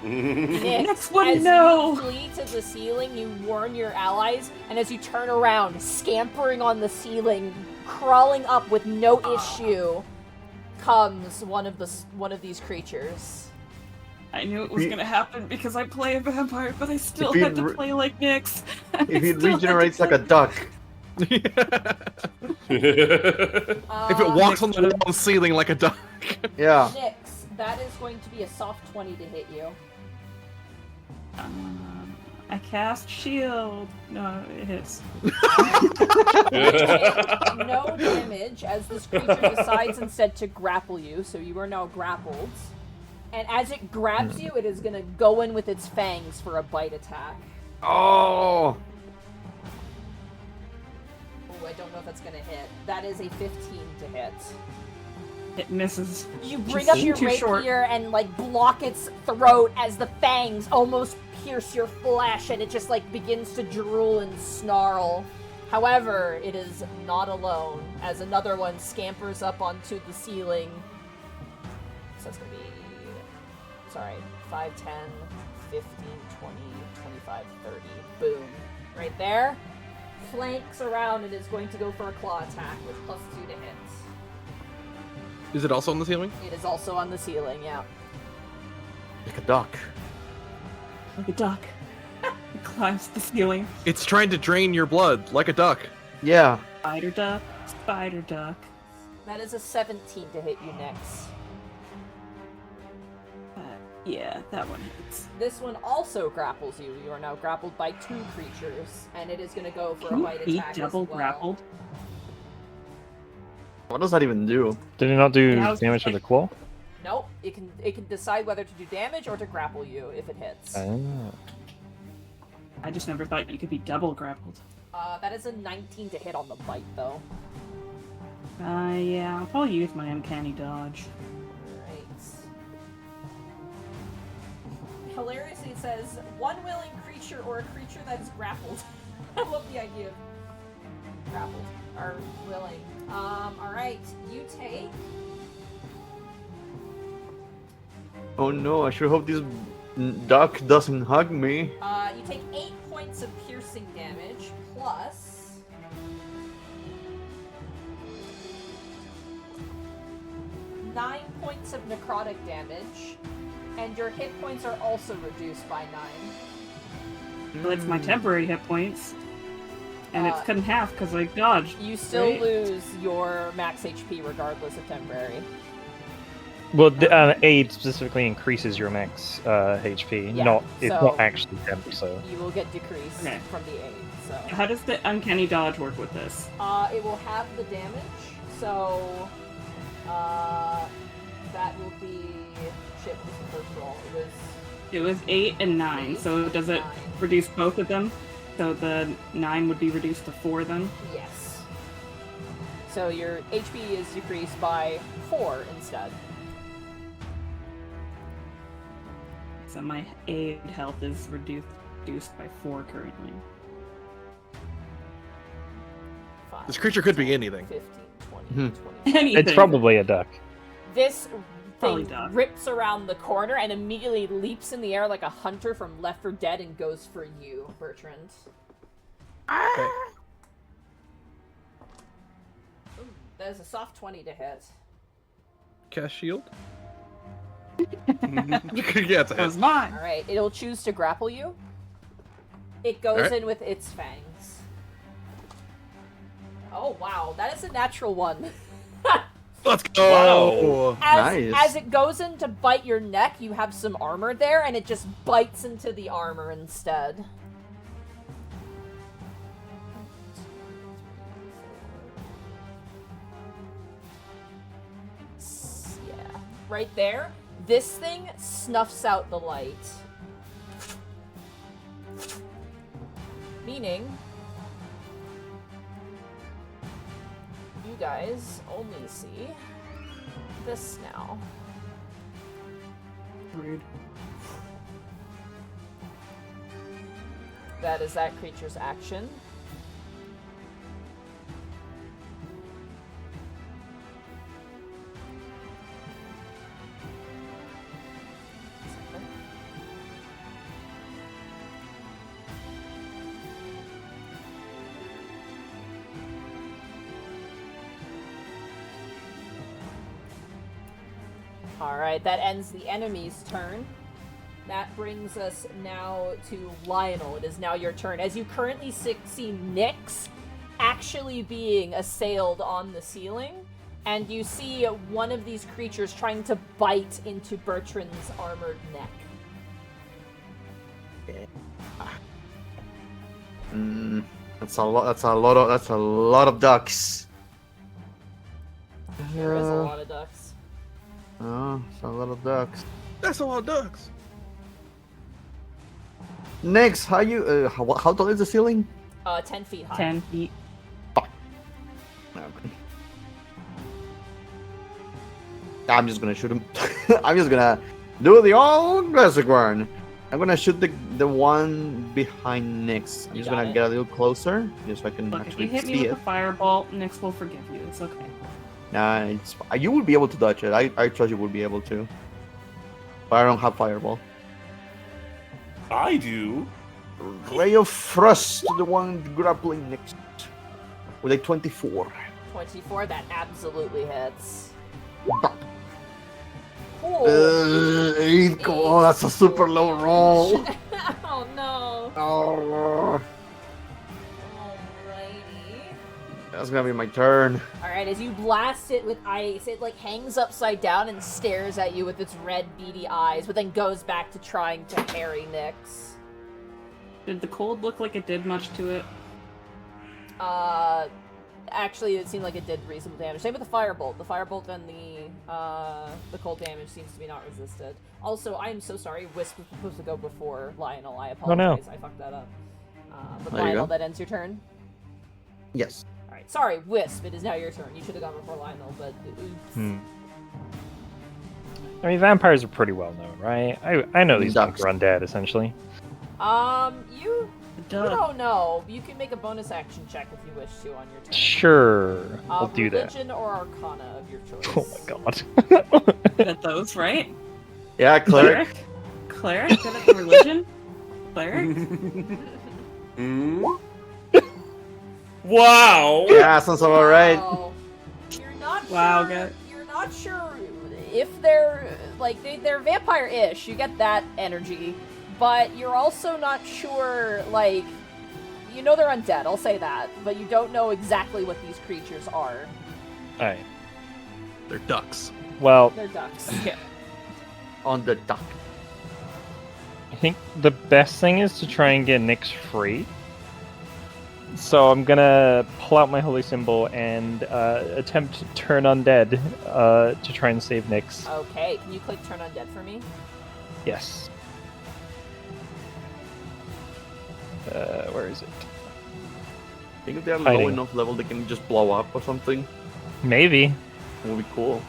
Nyx, Next one, as no. you flee to the ceiling, you warn your allies, and as you turn around, scampering on the ceiling, crawling up with no issue, comes one of these creatures. I knew it was gonna happen because I play a vampire, but I still If he had to re- play like Nyx. If it regenerates like a duck. If If it walks on the wall ceiling like a duck. Yeah. Nyx, that is going to be a soft 20 to hit you. I cast shield. No, it hits. No damage, as this creature decides instead to grapple you, so you are now grappled. And as it grabs you, it is going to go in with its fangs for a bite attack. Oh! Oh, I don't know if that's going to hit. That is a 15 to hit. It misses. You bring Just up your too rapier short. and, like, block its throat as the fangs almost pierce your flesh, and it just, like, begins to drool and snarl. However, it is not alone, as another one scampers up onto the ceiling. So it's going to be... Sorry, 5, 10, 15, 20, 25, 30. Boom. Right there. Flanks around and is going to go for a claw attack with +2 to hit. Is it also on the ceiling? It is also on the ceiling, yeah. Like a duck. Like a duck. It climbs the ceiling. It's trying to drain your blood like a duck. Yeah. Spider duck. Spider duck. That is a 17 to hit you next. Yeah, that one hits. This one also grapples you. You are now grappled by 2 creatures, and it is going to go for Can a you bite be attack double as well. grappled? What does that even do? Did it not do Yeah, I was damage with like- the claw? Nope, it can decide whether to do damage or to grapple you if it hits. Oh. I just never thought you could be double grappled. That is a 19 to hit on the bite, though. Yeah, I'll probably use my uncanny dodge. Right. Hilariously, it says, one willing creature or a creature that is grappled. I love the idea of grappled. Or willing. Alright, you take... Oh no, I sure hope this duck doesn't hug me. You take 8 points of piercing damage, plus... 9 points of necrotic damage, and your hit points are also reduced by 9. Well, it's my temporary hit points. And it's Uh, cut in half because I dodged. You still Right. lose your max HP regardless of temporary. Well, aid specifically increases your max HP. Yeah, It's so- not actually damage. So You will get decreased Okay. from the aid. So How does the uncanny dodge work with this? it will have the damage. So that will be shit. What was the first roll? It was 8 and 9, so does it 9. reduce both of them? So the 9 would be reduced to 4 then? Yes. So your HP is decreased by 4 instead. So my aid health is reduced by 4 currently. 5, This creature could be anything. 15, 20, Hmm. 20. Anything. it's probably a duck. This Probably thing duck. rips around the corner and immediately leaps in the air like a hunter from Left 4 Dead and goes for you, Bertrand. Okay. Ooh, that is a soft 20 to hit. Cast shield. Yeah, it's a That was hit. mine! Alright, it'll choose to grapple you. It goes Alright. in with its fangs. Oh wow, that is a natural one. Let's go. Nice. As it goes in to bite your neck, you have some armor there, and it just bites into the armor instead. Yeah, right there. This thing snuffs out the light. Meaning, you guys only see this now. Rude. That is that creature's action. Alright, that ends the enemy's turn. That brings us now to Lionel. It is now your turn. As you currently see Nyx actually being assailed on the ceiling, and you see one of these creatures trying to bite into Bertrand's armored neck. That's a lot. That's a lot of. That's a lot of ducks. There is a lot of ducks. Oh, it's a lot of ducks. That's a lot of ducks. Next, how you? How tall is the ceiling? 10 feet high. 10 feet. Okay. I'm just gonna shoot him. I'm just gonna do the old classic one. I'm gonna shoot the one behind Nyx. I'm You just got gonna it. get a little closer, just so I can Look, if actually you hit me see with it. a firebolt, Nyx will forgive you. It's okay. Nah, you will be able to dodge it. I trust you will be able to. But I don't have fireball. I do. Ray of Frost, the one grappling next, with a 24. 24, that absolutely hits. Bop. Cool. 8. Oh, that's a super low roll. Oh no. Oh, Alrighty. that's gonna be my turn. Alright, as you blast it with ice, it like hangs upside down and stares at you with its red beady eyes, but then goes back to trying to harry Nyx. Did the cold look like it did much to it? Actually, it seemed like it did reasonable damage. Same with the firebolt. The firebolt and the cold damage seems to be not resisted. Also, I am so sorry. Wisp was supposed to go before Lionel. I Oh, no. apologize. I fucked that up. But There you Lionel, go. that ends your turn. Yes. All right. Sorry, Wisp. It is now your turn. You should have gone before Lionel, but oops. I mean, vampires are pretty well known, right? I know these Ducks. things are undead, essentially. You Duh. don't know. You can make a bonus action check if you wish to on your turn. Sure, I'll do that. Religion or Arcana of your choice. Oh my god. Good at those, right? Yeah, cleric. Cleric? Good at religion? Cleric? Mm? Wow. Yeah, sounds about right. Wow. You're not Wow, sure. good. You're not sure if they're like they're vampire-ish. You get that energy, but you're also not sure. Like, you know they're undead. I'll say that, but you don't know exactly what these creatures are. Alright. They're ducks. Well, They're ducks. On the dock. I think the best thing is to try and get Nyx free. So I'm gonna pull out my holy symbol and attempt to turn undead to try and save Nyx. Okay, can you click turn undead for me? Yes. Where is it? I think if they're low Hiding. enough level, they can just blow up or something. Maybe. It would be cool.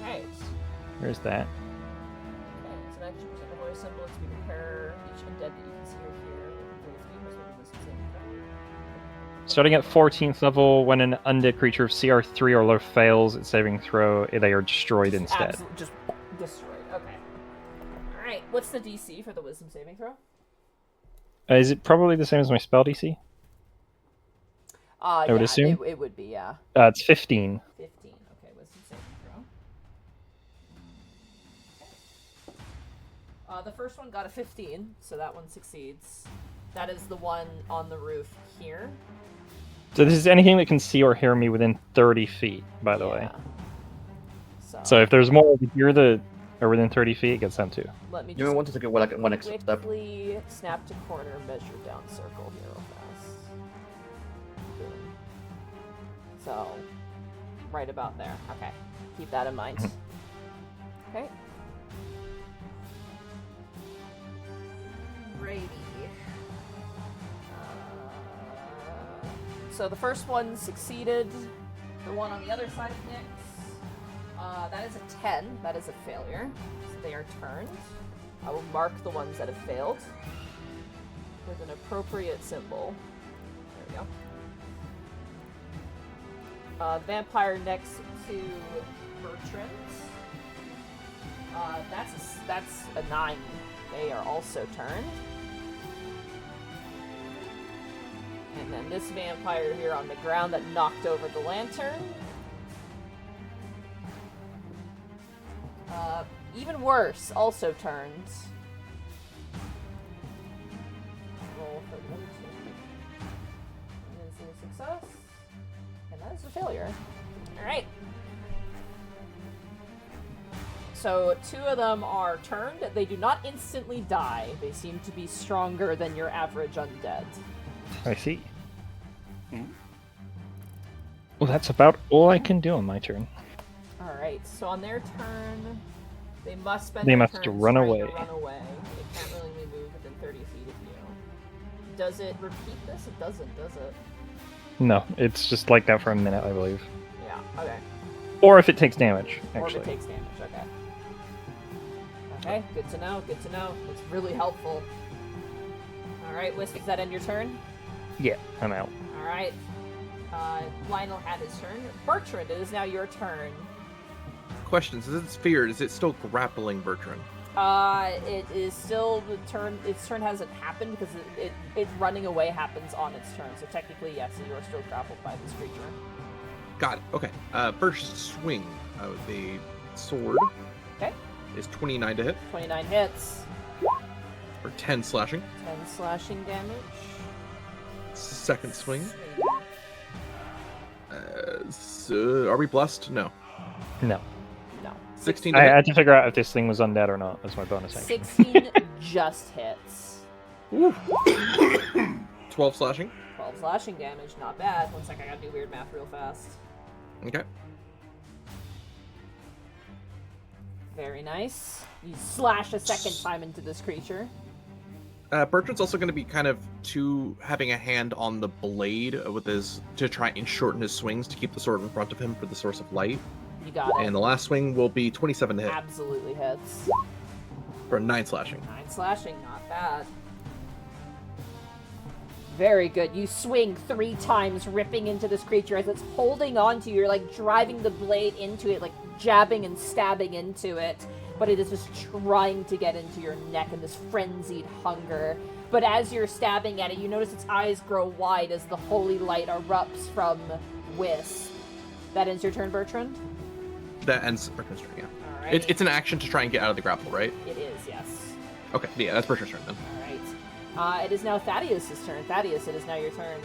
Alright. Where's that? Okay, so that should present a holy symbol to be prepare each undead that you can see or hear. Starting at 14th level, when an undead creature of CR3 or lower fails its saving throw, they are destroyed instead. Just destroyed. Okay. Alright, what's the DC for the wisdom saving throw? Is it probably the same as my spell DC? I would assume. It would be, yeah. It's 15. 15. Okay, wisdom saving throw. The first one got a 15, so that one succeeds. That is the one on the roof here. So this is anything that can see or hear me within 30 feet, by the way. So if there's more over here or within 30 feet, it gets them too. Let me You may want to take it like one extra step. quickly snap to corner, measure down circle here real fast. Boom. So, right about there. Okay, keep that in mind. Okay. Brady. So the first one succeeded. The one on the other side of Nyx. That is a 10. That is a failure. So they are turned. I will mark the ones that have failed with an appropriate symbol. There we go. Vampire next to Bertrand. That's a 9. They are also turned. And then this vampire here on the ground that knocked over the lantern. Even worse, also turned. Roll for the other two. That is a success. And that is a failure. Alright. So 2 of them are turned. They do not instantly die. They seem to be stronger than your average undead. I see. Well, that's about all I can do on my turn. Alright, so on their turn, they must spend They their must turns run trying away. to run away. They can't really move within 30 feet of you. Does it repeat this? It doesn't, does it? No, it's just like that for a minute, I believe. Yeah, okay. Or if it takes damage, Or if actually. it takes damage, okay. Okay, good to know, good to know. It's really helpful. Alright, Wisp, does that end your turn? Yeah, I'm out. Alright. Lionel had his turn. Bertrand, it is now your turn. Question: since it's feared, is it still grappling Bertrand? It is still the turn. Its turn hasn't happened because it running away happens on its turn. So technically, yes, you are still grappled by this creature. Got it. Okay. First swing of the sword. Okay. Is 29 to hit 29 hits. for 10 slashing. 10 slashing damage. Second swing. So are we blessed? No. No. No. 16 to I hit. had to figure out if this thing was undead or not as my bonus action. 16 just hits. 12 slashing. 12 slashing damage, not bad. One sec, I gotta do weird math real fast. Okay. Very nice. You slash a second time into this creature. Bertrand's also going to be kind of having a hand on the blade with his to try and shorten his swings to keep the sword in front of him for the source of light. You got it. And the last swing will be 27 to hit Absolutely hits. for 9 slashing. 9 slashing, not bad. Very good. You swing 3 times, ripping into this creature as it's holding on to you. You're like driving the blade into it, like jabbing and stabbing into it. But it is just trying to get into your neck in this frenzied hunger. But as you're stabbing at it, you notice its eyes grow wide as the holy light erupts from Wisp. That ends your turn, Bertrand? That ends Bertrand's turn, yeah. Alright. It's an action to try and get out of the grapple, right? It is, yes. Okay, yeah, that's Bertrand's turn then. Alright. It is now Thaddeus' turn. Thaddeus, it is now your turn.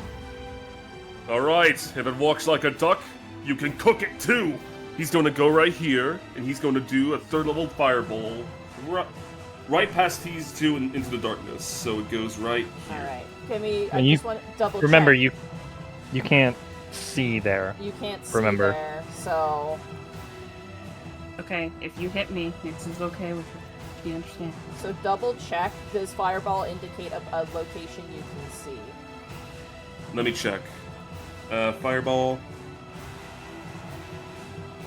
Alright, if it walks like a duck, you can cook it too! He's going to go right here, and he's going to do a 3rd level fireball right past these two into the darkness. So it goes right here. Alright. Kimmy, I And you- just want to double Remember, check. you can't see there. You can't see remember. there, so... Okay, if you hit me, Nix is okay with it. Do you understand? So double check, does fireball indicate a location you can see? Let me check. Fireball.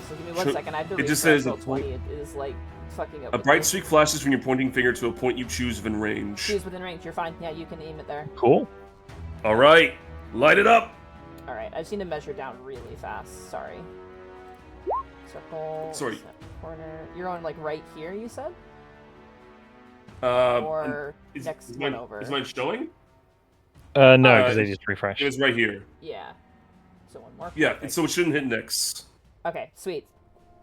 So give me one Sure. second, I have to It just refresh says roll a 20, it is like fucking up. A with bright me. streak flashes from your pointing finger to a point you choose within range. She's within range, you're fine. Yeah, you can aim it there. Cool. All right, light it up. Alright, I just need to measure down really fast, sorry. Circle, Sorry. center corner. You're on like right here, you said? Uh, Or is, next is one mine, over? Is mine showing? No, because they it's- just refreshed. It was right here. Yeah. So one more. Yeah, Perfect. so it shouldn't hit Nix. Okay, sweet.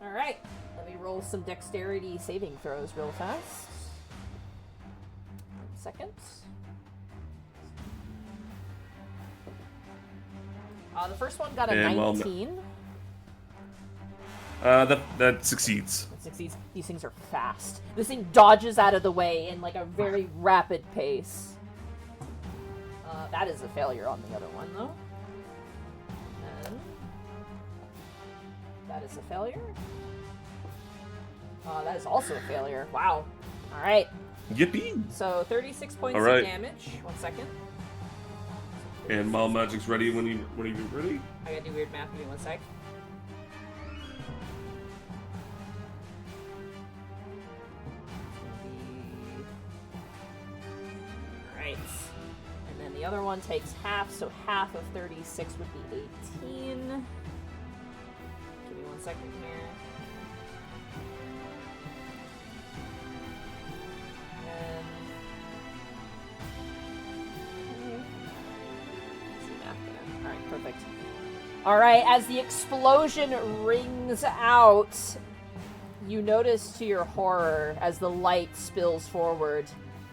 Alright, let me roll some dexterity saving throws real fast. 1 second. The first one got a And while- 19. That succeeds. That succeeds. These things are fast. This thing dodges out of the way in like a very rapid pace. That is a failure on the other one, though. And that is a failure. That is also a failure. Wow. All right. Yippee! So 36 points All right. of damage. 1 second. And Mild Magic's ready when you're ready. I gotta do weird math. Give me 1 sec. Alright. And then the other one takes half, so half of 36 would be 18. Give me 1 second here. And... see math there. Alright, perfect. Alright, as the explosion rings out, you notice to your horror, as the light spills forward,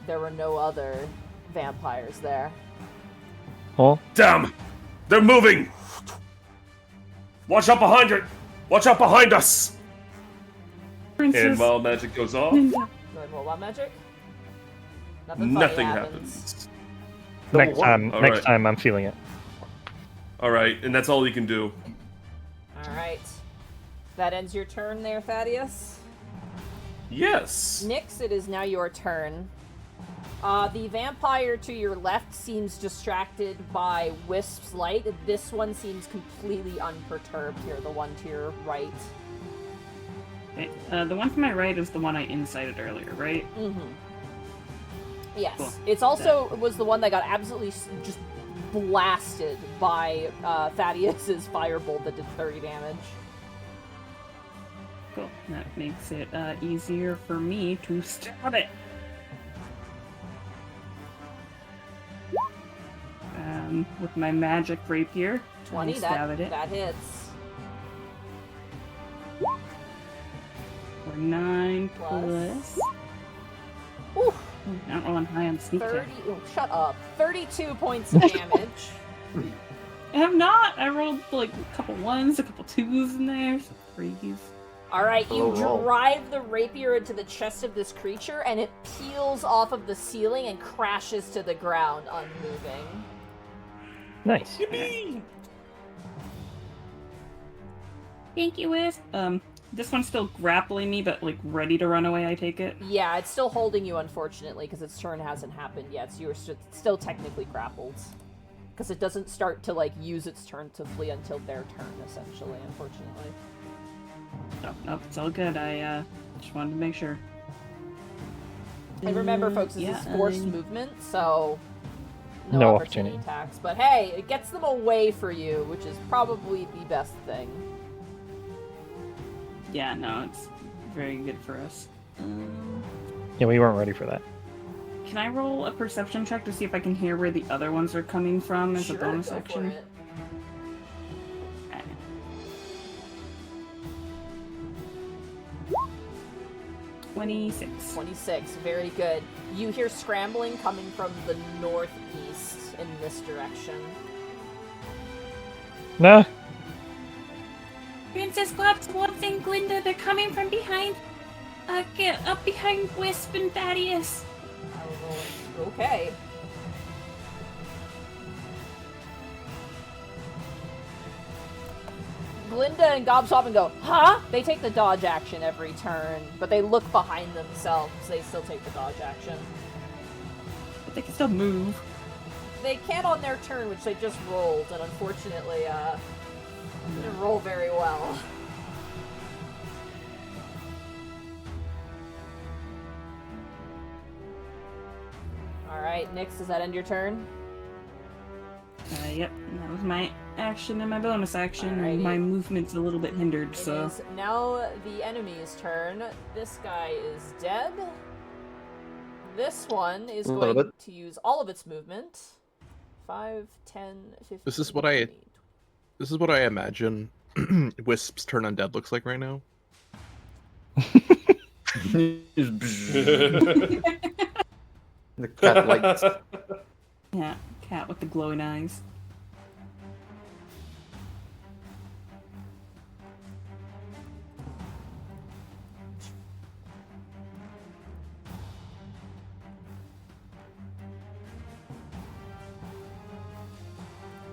there were no other vampires there. Oh, Damn! They're moving! Watch out behind it! Watch out behind us! Princess. And Mild Magic goes off. Ninja. Go ahead and roll that magic. Nothing funny Nothing happens. happens. next time, All next right. time I'm feeling it. Alright, and that's all you can do. Alright. That ends your turn there, Thaddeus. Yes! Nyx, it is now your turn. The vampire to your left seems distracted by Wisp's light. This one seems completely unperturbed here, the one to your right. Okay, the one to my right is the one I incited earlier, right? Mm-hmm. Yes. Cool. It's also was the one that got absolutely just blasted by Thaddeus's firebolt that did 30 damage. Cool. That makes it easier for me to stab it. With my magic rapier, 20, I stab at it. that hits. For 9 Plus. plus. Ooh, Not rolling high on sneak 30. attack. Oh, shut up. 32 points of damage. I have not. I rolled like a couple ones, a couple twos in there, some threes. Alright, you Oh, wow. drive the rapier into the chest of this creature, and it peels off of the ceiling and crashes to the ground, unmoving. Nice. Yippee! Thank you, Wisp. This one's still grappling me, but like ready to run away. I take it. Yeah, it's still holding you, unfortunately, because its turn hasn't happened yet, so you're still technically grappled. Because it doesn't start to, like, use its turn to flee until their turn, essentially, unfortunately. Oh, nope, it's all good. I just wanted to make sure. And remember, folks, this Yeah, is forced movement, so no, No opportunity opportunity. attacks. But hey, it gets them away for you, which is probably the best thing. Yeah, no, it's very good for us. Yeah, we weren't ready for that. Can I roll a perception check to see if I can hear where the other ones are coming from as Sure, a bonus go for action? it. Okay. 26. 26, very good. You hear scrambling coming from the northeast in this direction. Nah. Princess! Princess, go up towards them, Glinda. They're coming from behind. Get up behind Wisp and Thaddeus. Okay. Glinda and Gobswab and go, huh? They take the dodge action every turn, but they look behind themselves. They still take the dodge action. But they can still move. They can on their turn, which they just rolled, and unfortunately, didn't roll very well. Alright, Nyx, does that end your turn? Yep, that was my action and my bonus action. Alrighty. My movement's a little bit hindered, It so... is now the enemy's turn. This guy is dead. This one is A little going bit. to use all of its movement. 5, 10, 15, This is what I- 20. This is what I imagine Wisp's turn undead looks like right now. The cat lights. Yeah, cat with the glowing eyes.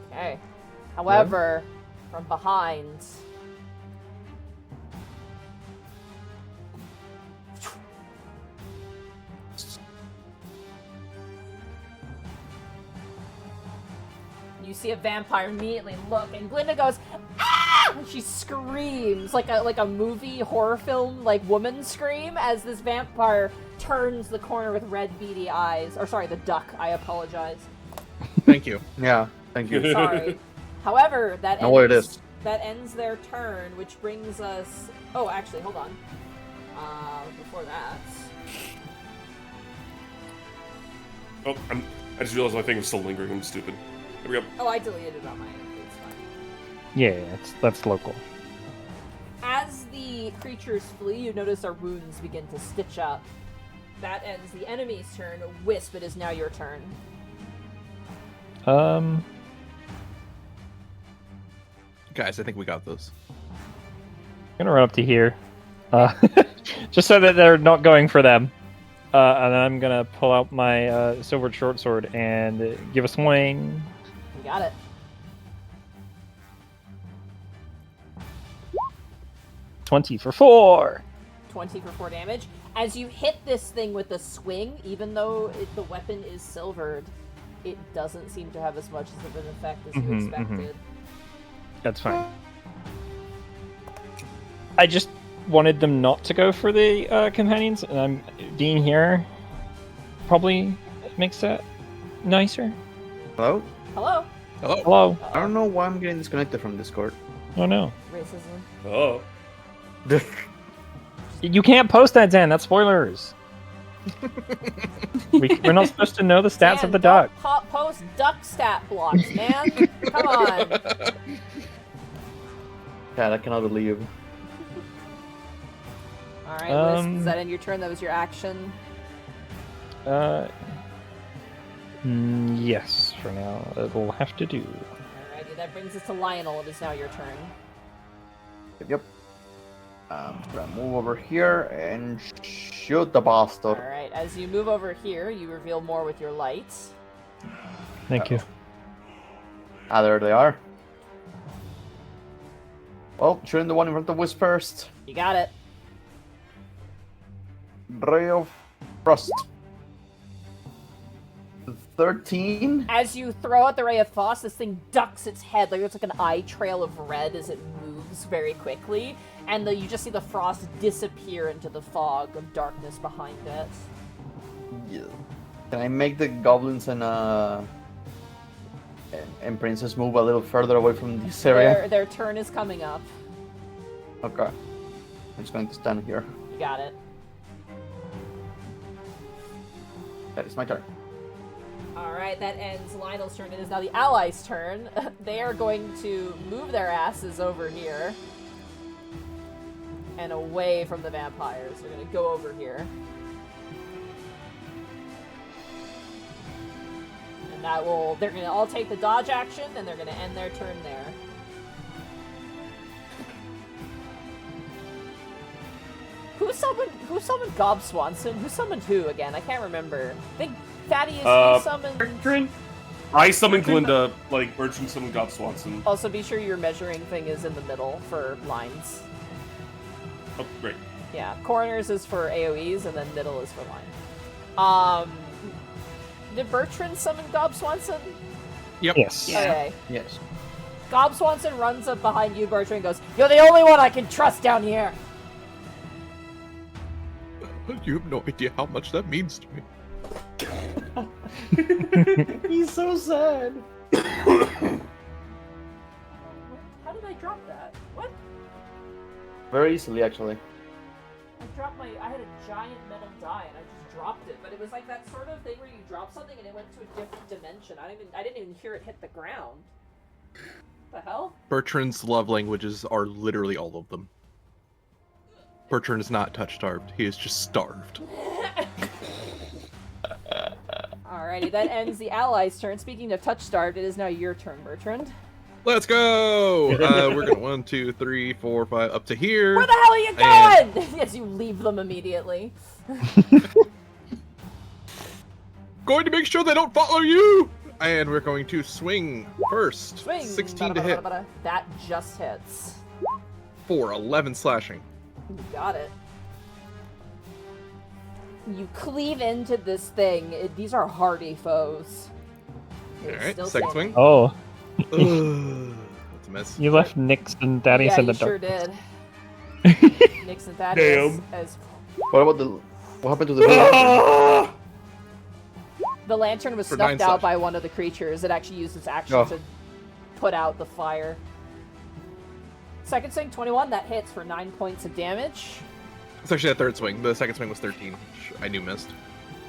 Okay. However, from behind. You see a vampire immediately look, and Glinda goes, "Ah!" And she screams like a movie horror film like woman scream as this vampire turns the corner with red beady eyes. Or sorry, the duck. I apologize. Thank you. Yeah, thank you. Sorry. However, that Know what it ends, is. that ends their turn, which brings us. Oh, actually, hold on. Before that. Oh, I just realized my thing was still lingering. I'm stupid. Here we go. Oh, I deleted it on my end. It's fine. Yeah, that's local. As the creatures flee, you notice our wounds begin to stitch up. That ends the enemy's turn. Wisp, it is now your turn. Guys, I think we got this. I'm gonna run up to here, just so that they're not going for them. And then I'm gonna pull out my silver short sword and give a swing. You got it. $20 for 4. 20 for 4 damage. As you hit this thing with a swing, even though the weapon is silvered, it doesn't seem to have as much of an effect as you Mhm, expected. That's fine. I just wanted them not to go for the companions, and I'm being here probably makes that nicer. Hello? Hello? Hello. Hello. I don't know why I'm getting disconnected from Discord. Oh no. Racism. Oh. You can't post that, Dan. That's spoilers. We're not supposed to know the stats Dan, of the duck. don't post duck stat blocks, man. Come on. Cat, I cannot believe. Alright, Wisp, is that end your turn? That was your action. Yes, for now. It'll have to do. Alrighty, that brings us to Lionel. It is now your turn. Yep. I'm just gonna move over here and shoot the bastard. Alright, as you move over here, you reveal more with your light. Thank you. Ah, there they are. Well, shooting the one in front of Wisp first. You got it. Ray of Frost. 13? As you throw out the Ray of Frost, this thing ducks its head. Like, it's like an eye trail of red as it moves very quickly. And you just see the frost disappear into the fog of darkness behind it. Yeah. Can I make the goblins and princess move a little further away from this area? Their turn is coming up. Okay. I'm just going to stand here. You got it. That is my turn. Alright, that ends Lionel's turn. It is now the allies' turn. They are going to move their asses over here. And away from the vampires. They're going to go over here. And they're going to all take the dodge action, and they're going to end their turn there. Who summoned Gob Swanson? Who summoned who again? I can't remember. I think Thaddeus summoned. Bertrand? I summoned Glinda, like Bertrand summoned God Swanson. Also, be sure your measuring thing is in the middle for lines. Oh, great. Yeah, corners is for AoEs, and then middle is for line. Did Bertrand summon Gob Swanson? Yep. Yes. Yeah. Okay. Yes. Gob Swanson runs up behind you, Bertrand, and goes, "You're the only one I can trust down here." You have no idea how much that means to me. He's so sad. How did I drop that? What? Very easily, actually. I had a giant metal die and I just dropped it, but it was like that sort of thing where you drop something and it went to a different dimension. I didn't even hear it hit the ground. What the hell? Bertrand's love languages are literally all of them. Bertrand is not touch-starved. He is just starved. Alrighty, that ends the allies' turn. Speaking of touch starved, it is now your turn, Bertrand. Let's go! We're going 1, 2, 3, 4, 5, up to here. Where the hell are you going? As you leave them immediately. Going to make sure they don't follow you! And we're going to swing first. Swing! 16 to hit. That just hits. 4, 11 slashing. You got it. You cleave into this thing. These are hardy foes. It's Alright, still second standing. swing. Oh, That's a miss. you left Nyx and Thaddeus Yeah, in the you sure dark. did. Nyx and Thaddeus Damn. as What happened to the lantern? the lantern was For 9 snuffed out slash. by one of the creatures. It actually used its action Oh. to put out the fire. Second swing, 21. That hits for 9 points of damage. It's actually a third swing. The second swing was 13, which I knew missed.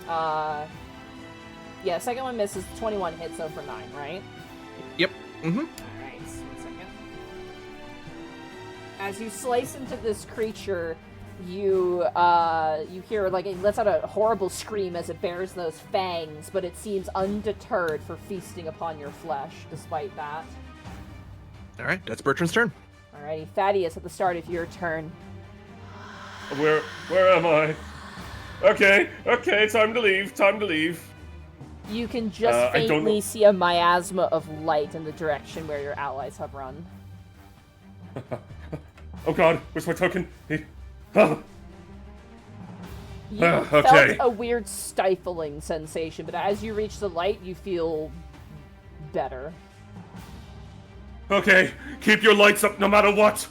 Yeah, second one misses. 21 hits though for 9, right? Yep. Mm-hmm. Alright, 1 second. As you slice into this creature, you hear like it lets out a horrible scream as it bears those fangs, but it seems undeterred for feasting upon your flesh despite that. Alright, that's Bertrand's turn. Alrighty, Thaddeus, at the start of your turn. Where am I? Okay, time to leave. You can just I don't faintly know. see a miasma of light in the direction where your allies have run. Oh god, where's my token? You Okay. felt a weird stifling sensation, but as you reach the light, you feel better. Okay, keep your lights up no matter what.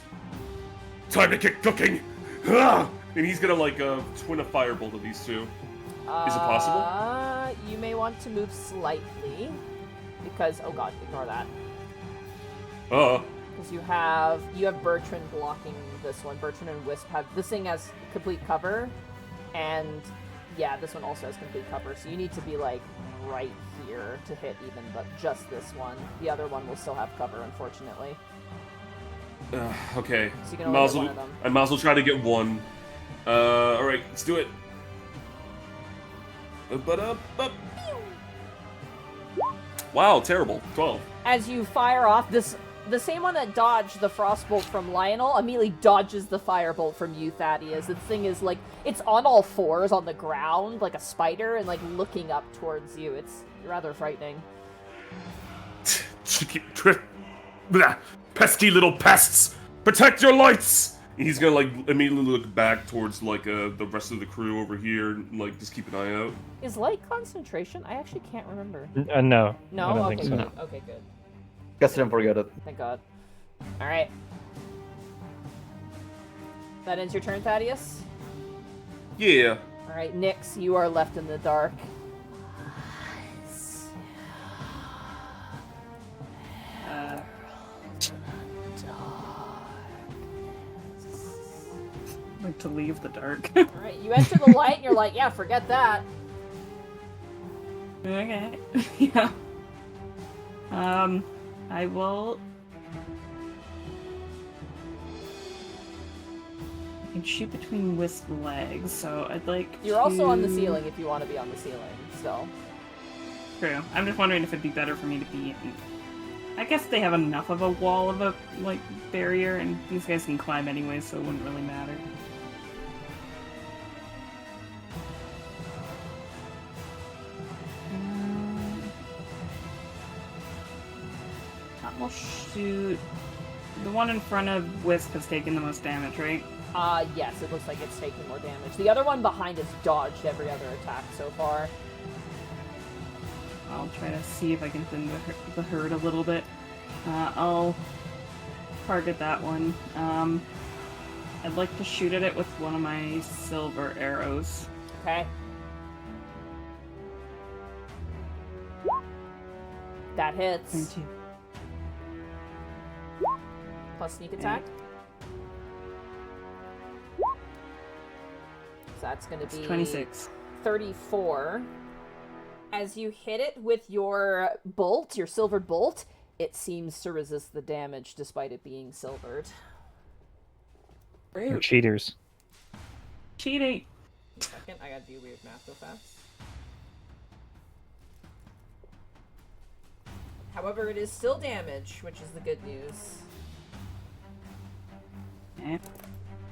Time to get cooking. Ah! And he's gonna like twin a firebolt of these two. Is it possible? You may want to move slightly because oh god, ignore that. Because you have Bertrand blocking this one. Bertrand and Wisp have this thing has complete cover, and yeah, this one also has complete cover. So you need to be like right here to hit even, but just this one. The other one will still have cover, unfortunately. Okay. So you can only hit one of them. I might as well try to get one. Alright, let's do it. Wow, terrible. 12. As you fire off the same one that dodged the frostbolt from Lionel immediately dodges the firebolt from you, Thaddeus. This thing is like it's on all fours on the ground like a spider and like looking up towards you. It's rather frightening. Blah, pesky little pests! Protect your lights! He's gonna like immediately look back towards like the rest of the crew over here, and, like just keep an eye out. Is light concentration? I actually can't remember. No. No? I don't Okay, think so. good. Okay, good. Guess I didn't forget it. Thank God. Alright. That ends your turn, Thaddeus? Yeah. Alright, Nyx, you are left in the dark. Like to leave the dark. Alright, you enter the light and you're like, yeah, forget that. Okay. Yeah. I will. I can shoot between Wisp legs, so I'd like. You're also on the to- ceiling if you want to be on the ceiling still. True. I'm just wondering if it'd be better for me to be. I guess they have enough of a wall of a like barrier, and these guys can climb anyway, so it wouldn't really matter. I'll shoot. The one in front of Wisp has taken the most damage, right? Yes, it looks like it's taking more damage. The other one behind has dodged every other attack so far. I'll try to see if I can thin the herd a little bit. I'll target that one. I'd like to shoot at it with one of my silver arrows. Okay. That hits. 22. Plus sneak attack. So that's going to be 26. 34. As you hit it with your bolt, your silvered bolt, it seems to resist the damage despite it being silvered. You're cheaters. Cheating. Second, I gotta do weird math real fast. However, it is still damage, which is the good news. Okay.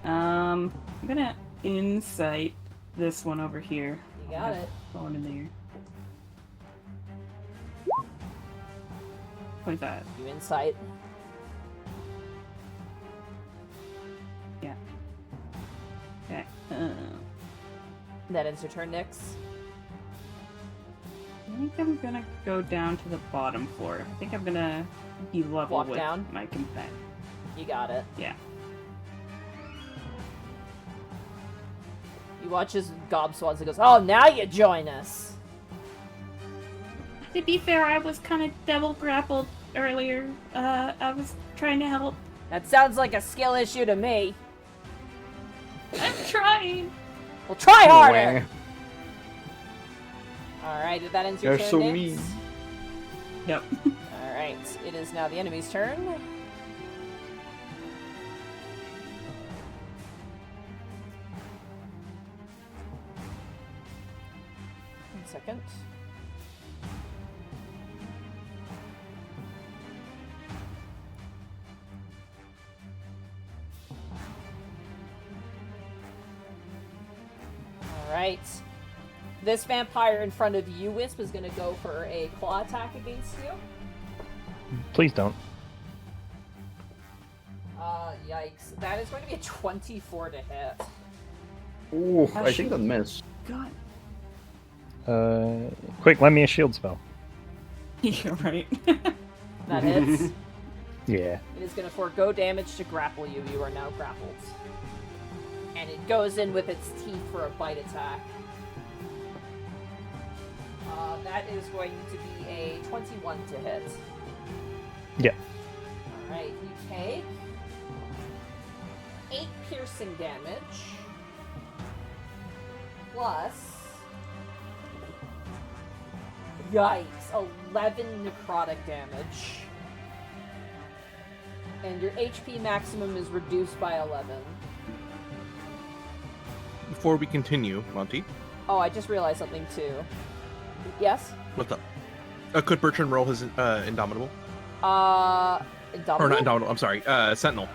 I'm gonna insight this one over here. You got it. Going in there. 25. You insight. Yeah. Okay. That ends your turn, Nyx. I think I'm gonna go down to the bottom floor. I think I'm gonna be level Walk with down? my companion. You got it. Yeah. You watch as Gobswads and goes, "Oh, now you join us." To be fair, I was kind of double grappled earlier. I was trying to help. That sounds like a skill issue to me. I'm trying. Well, try harder. Where? Alright, that ends your You're turn, so Nyx. mean. Yep. Alright, it is now the enemy's turn. One second. Alright. This vampire in front of you, Wisp, is going to go for a claw attack against you. Please don't. Yikes. That is going to be a 24 to hit. Ooh, I think that missed. God. Quick, lend me a shield spell. You're right. That hits. Yeah. It is going to forego damage to grapple you. You are now grappled. And it goes in with its teeth for a bite attack. That is going to be a 21 to hit. Yeah. Alright, you take 8 piercing damage. Plus... Yikes, 11 necrotic damage. And your HP maximum is reduced by 11. Before we continue, Monty, Oh, I just realized something too. Yes? what's up? Could Bertrand roll his Indomitable? Indomitable? Or not Indomitable, I'm sorry, Sentinel.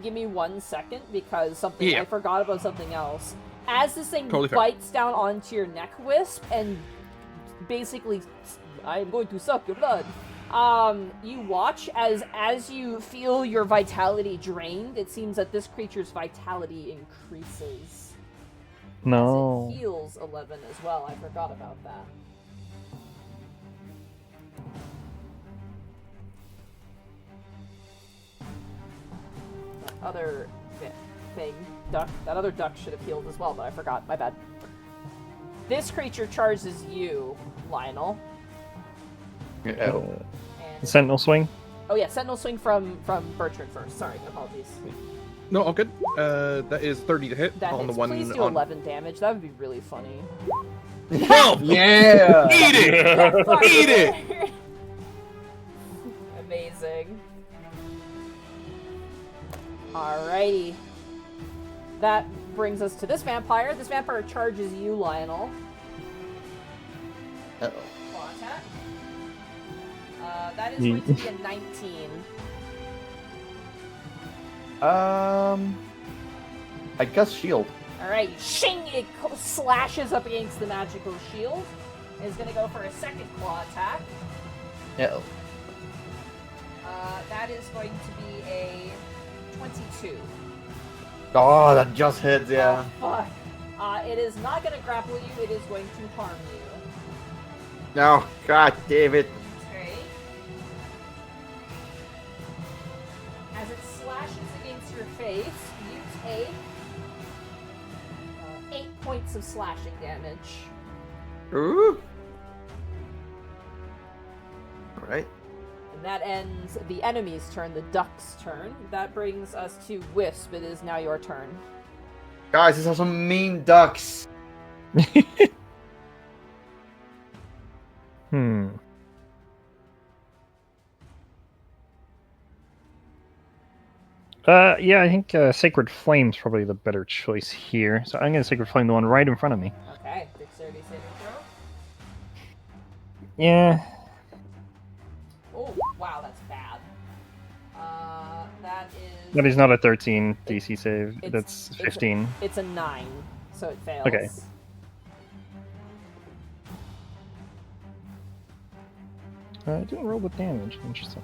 Give me 1 second because something Yeah. I forgot about something else. As this thing Totally fair. bites down onto your neck, Wisp, and basically, I'm going to suck your blood. You watch as you feel your vitality drained. It seems that this creature's vitality increases. No. As it heals 11 as well. I forgot about that. That other thing, duck. That other duck should have healed as well, but I forgot. My bad. This creature charges you, Lionel. Oh. And Sentinel swing. oh yeah, Sentinel swing from Bertrand first. Sorry, apologies. No, all good. That is 30 to hit That on hits. the one Please do on 11 damage. That would be really funny. 12! Yeah! Eat it! Eat it! Amazing. Alrighty. That brings us to this vampire. This vampire charges you, Lionel. Uh-oh. Claw attack. That is going to be a 19. I guess shield. Alright, shing! It slashes up against the magical shield. It's gonna go for a second claw attack. Uh-oh. that is going to be a 22. Oh, that just hits, yeah. Oh, fuck. It is not going to grapple you, it is going to harm you. No, god damn it. Okay. As it slashes against your face, you take 8 points of slashing damage. Ooh. Alright. And that ends the enemy's turn, the duck's turn. That brings us to Wisp. It is now your turn. Guys, these are some mean ducks. Yeah, I think Sacred Flame's probably the better choice here. So I'm gonna Sacred Flame the one right in front of me. Okay, dexterity saving throw. Yeah. Oh, wow, that's bad. That is... That is not a 13 DC save. It's- That's 15. It's a 9, so it fails. Okay. It didn't roll with damage. Interesting.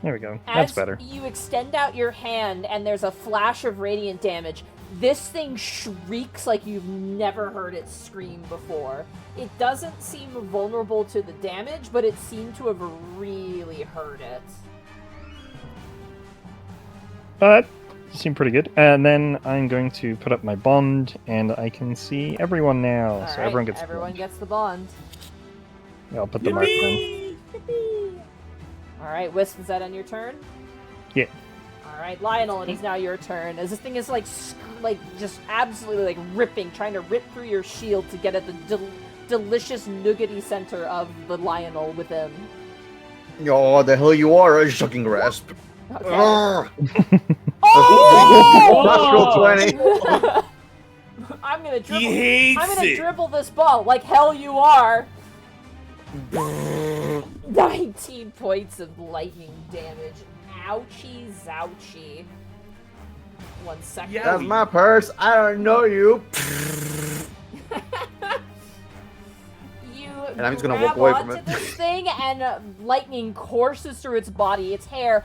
There we go. That's As better. you extend out your hand and there's a flash of radiant damage, this thing shrieks like you've never heard it scream before. It doesn't seem vulnerable to the damage, but it seemed to have really hurt it. That seemed pretty good. And then I'm going to put up my bond, and I can see everyone now. All So right, everyone gets. everyone gets the bond. Yeah, I'll put the mark in. Alright, Wisp, is that on your turn? Yeah. Alright, Lionel, it is now your turn. As this thing is like just absolutely like ripping, trying to rip through your shield to get at the delicious nougaty center of the Lionel within. Oh, the hell you are, a shocking grasp. Okay. Arrgh. Oh! Natural 20. I'm gonna dribble. He hates I'm gonna it. dribble this ball like hell you are. 19 points of lightning damage. Ouchie zouchie. 1 second. Yeah. That's my purse. I don't know you. You And I'm just gonna grab walk away from onto it. this thing, and lightning courses through its body. Its hair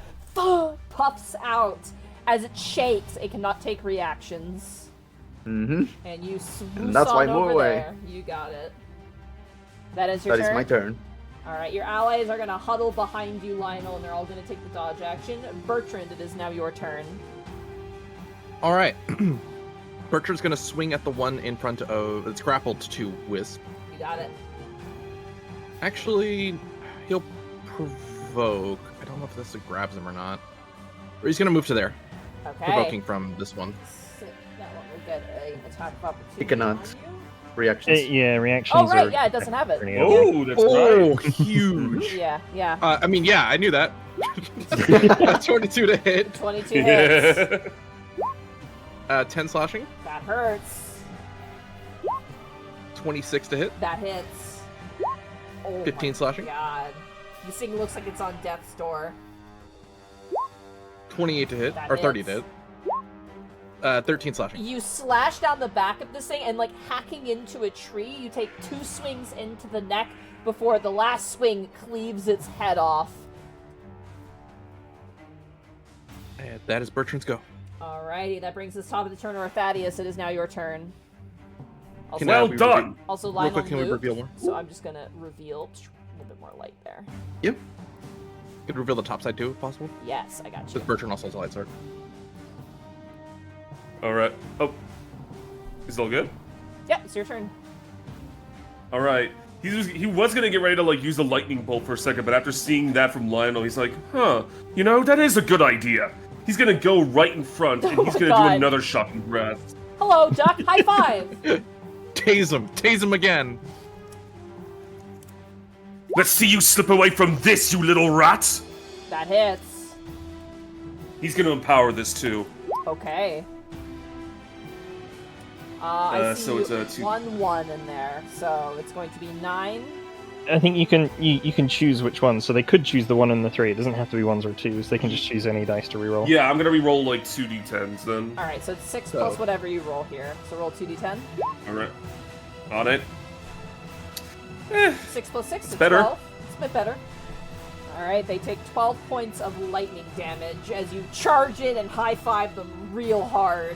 puffs out as it shakes. It cannot take reactions. Mm-hmm. And you swoosh And that's why I on move over away. there. You got it. That is your That turn. is my turn. All right, your allies are gonna huddle behind you, Lionel, and they're all gonna take the dodge action. Bertrand, it is now your turn. All right. Bertrand's gonna swing at the one in front of. It's grappled to Wisp. You got it. Actually, he'll provoke. I don't know if this grabs him or not. Or he's gonna move to there, Okay. provoking from this one. So that one will get an attack of opportunity. He cannot. on you. Reactions. Yeah, reactions Oh right, are yeah, it doesn't have it. pretty good. Oh, that's right. Huge. Yeah, yeah. I mean, yeah, I knew that. 22 to hit. 22 hits. 10 slashing. That hurts. 26 to hit. That hits. Oh 15 my slashing. God. This thing looks like it's on death's door. 28 to hit. That Or 30 hits. to hit. 13 slashing. You slash down the back of this thing, and like hacking into a tree, you take 2 swings into the neck before the last swing cleaves its head off. And that is Bertrand's go. Alrighty, that brings us top of the turn. Or Thaddeus, it is now your turn. Also, Well we done. reveal- also Real Lionel quick, can we moved, reveal more? so I'm just gonna reveal a little bit more light there. Yep. Could reveal the top side too, if possible. Yes, I got you. Because Bertrand also has a light sword. All right. Oh, is it all good? Yeah, it's your turn. All right. He was gonna get ready to like use the lightning bolt for a second, but after seeing that from Lionel, he's like, huh, you know, that is a good idea. He's gonna go right in front, and he's Oh, gonna God. do another shocking grasp. Hello, Duck. High five. Tase him again. Let's see you slip away from this, you little rat! That hits. He's gonna empower this too. Okay. I see so it's a 2. 1-1 in there, so it's going to be 9. I think you can choose which one. So they could choose the 1 and the 3. It doesn't have to be 1s or 2s. They can just choose any dice to reroll. Yeah, I'm gonna re-roll like 2d10s then. All right, so it's 6 So- plus whatever you roll here. So roll 2d10. All right. On it. 6 plus 6 is better. 12. It's a bit better. Alright, they take 12 points of lightning damage as you charge in and high-five them real hard.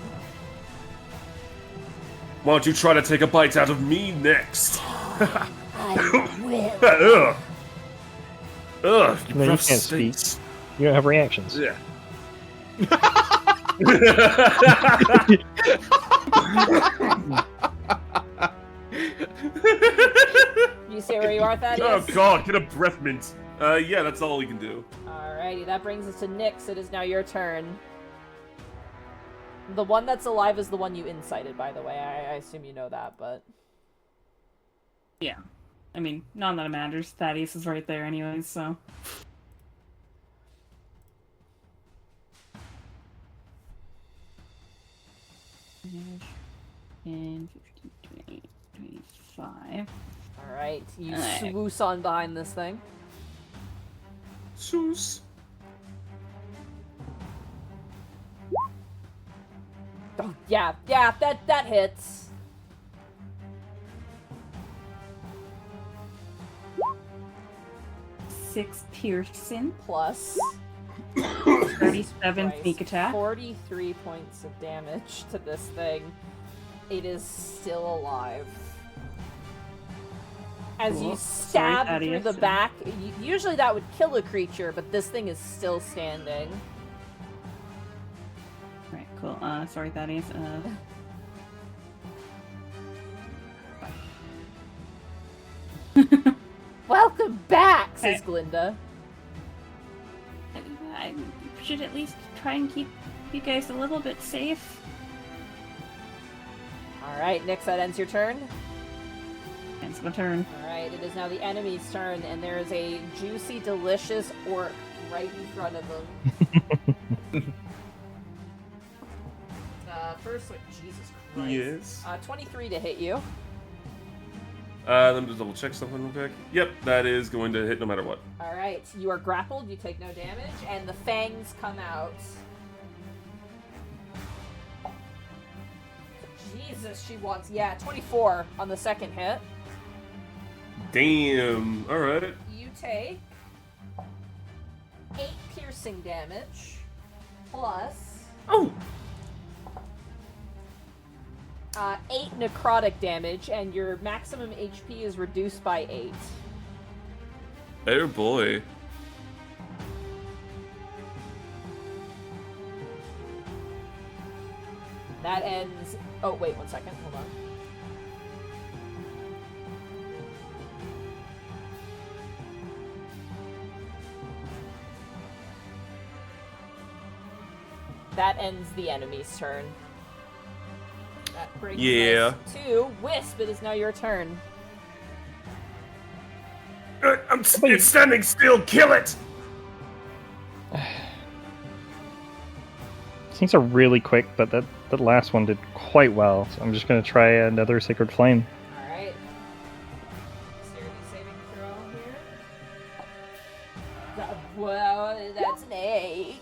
Why don't you try to take a bite out of me next? I will. Ugh. Ugh, you No, you rough can't speak. steaks. You don't have reactions. Yeah. You say where you are, Thaddeus? Oh god, get a breath mint. Yeah, that's all we can do. Alrighty, that brings us to Nyx. It is now your turn. The one that's alive is the one you incited, by the way. I assume you know that, but... Yeah. I mean, none that it matters. Thaddeus is right there anyways, so... And 15, 20, 25. Alright, you Alright. swoosh on behind this thing. Soos. Oh, yeah, that hits. Six piercing, Plus 37 Christ, sneak attack. 43 points of damage to this thing. It is still alive. As Cool. you Sorry, stab through Thaddeus. the back, usually that would kill a creature, but this thing is still standing. Alright, cool. Sorry, Thaddeus. Welcome back, says Hey. Glinda. I should at least try and keep you guys a little bit safe. Alright, Nyx, that ends your turn. It's my turn. Alright, it is now the enemy's turn, and there is a juicy, delicious orc right in front of them. First, wait, Jesus Christ. Yes. 23 to hit you. Let me just double check something real quick. Yep, that is going to hit no matter what. Alright, you are grappled, you take no damage, and the fangs come out. Jesus, she wants, 24 on the second hit. Damn. Alright. You take 8 piercing damage, plus Oh! 8 necrotic damage, and your maximum HP is reduced by 8. Oh boy. That ends... Oh, wait, 1 second. Hold on. That ends the enemy's turn. That brings Yeah. us to Wisp. It is now your turn. It's standing still. Kill it. Things are really quick, but that last one did quite well. So I'm just going to try another Sacred Flame. Alright. Dexterity saving throw here. Well, that's an 8.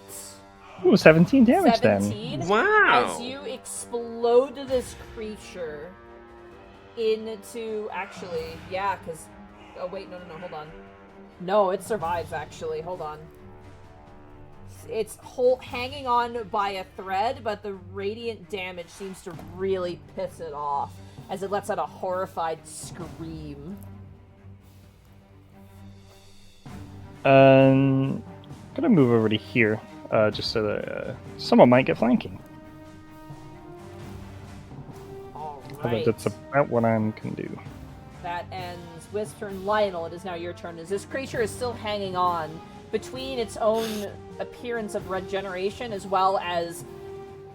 Ooh, 17 damage 17. then. Wow. As you explode this creature into... Actually, yeah, because... Oh, wait, no, hold on. No, it survives, actually. Hold on. It's hanging on by a thread, but the radiant damage seems to really piss it off as it lets out a horrified scream. I'm gonna move over to here, just so that someone might get flanking. Although Alright. that's about what I'm gonna do. That ends Wisp's turn. Lionel, it is now your turn, as this creature is still hanging on between its own appearance of regeneration as well as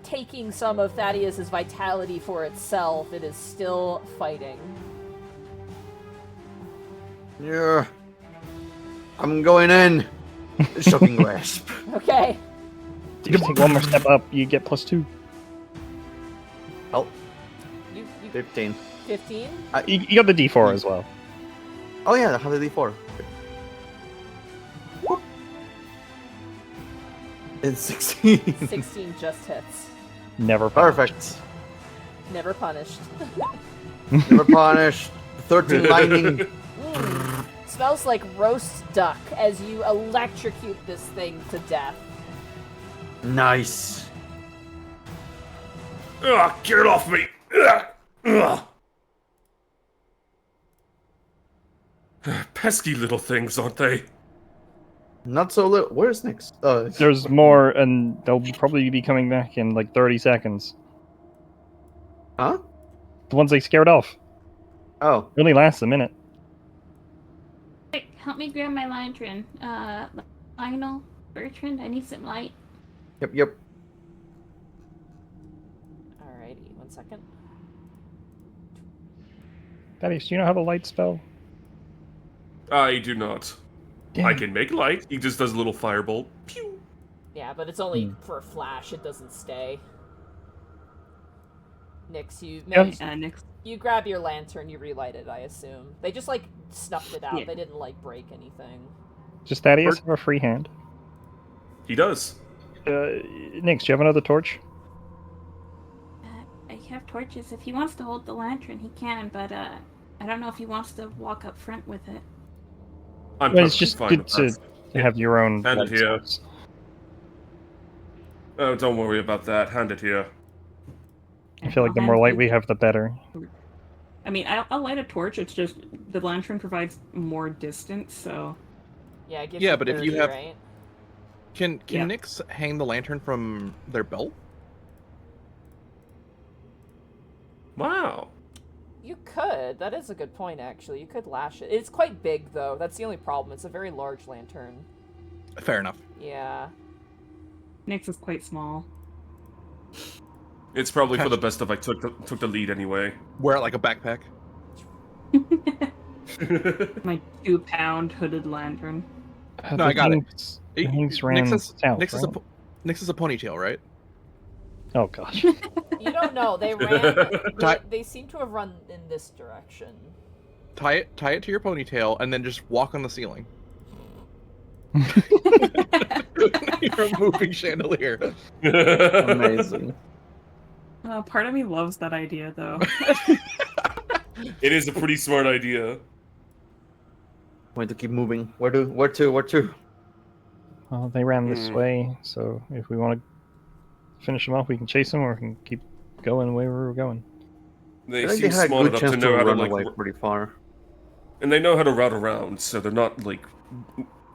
taking some of Thaddeus's vitality for itself. It is still fighting. Yeah. I'm going in. Shocking grasp. Okay. You can take one more step up, you get +2. Oh, You 15. 15? You got the D4 as well. Oh yeah, I have the D4. It's 16. 16 just hits. Never punished. Perfect. Never punished. Never punished. 13 lightning. Smells like roast duck as you electrocute this thing to death. Nice. Ugh, get it off me! Ugh, ugh. Pesky little things, aren't they? Not so little. Where's next? There's more, and they'll probably be coming back in like 30 seconds. Huh? The ones they scared off. Oh. It only lasts a minute. Quick, help me grab my lantern. Lionel, Bertrand, I need some light. Yep. Alrighty, 1 second. Thaddeus, do you know how to light spell? I do not. Damn. I can make light. He just does a little firebolt. Pew! Yeah, but it's only for a flash, it doesn't stay. Nix, Nix. you grab your lantern, you relight it, I assume. They just, like, snuffed it out. Yeah. They didn't, like, break anything. Does Thaddeus have a free hand? He does. Nix, do you have another torch? I have torches. If he wants to hold the lantern, he can, but I don't know if he wants to walk up front with it. I'm Well, it's perfectly just fine good with that. to have your own Hand it light here. spells. Oh, don't worry about that. Hand it here. I feel like the I'll more hand light you- we have, the better. I mean, I'll light a torch. It's just the lantern provides more distance, so Yeah, it gives Yeah, you but if 30, you have- right? Can Yeah. Nyx hang the lantern from their belt? Wow. You could. That is a good point, actually. You could lash it. It's quite big, though. That's the only problem. It's a very large lantern. Fair enough. Yeah. Nyx is quite small. It's probably for the best if I took the lead anyway. Wear it like a backpack. My 2-pound hooded lantern. No, I got it. The things ran Nyx is, south, Nyx, is a, right? po- Nyx is a ponytail, right? Oh gosh. You don't know. They ran. Ti- they seem to have run in this direction. Tie it to your ponytail, and then just walk on the ceiling. You're a moving chandelier. Amazing. Part of me loves that idea, though. It is a pretty smart idea. Going to keep moving. Where to? Well, they ran this Hmm. way, so if we want to finish them off, we can chase them, or we can keep going where we're going. They I think seem they had a smart good enough chance to to know how to run like, away pretty far. and they know how to route around, so they're not like,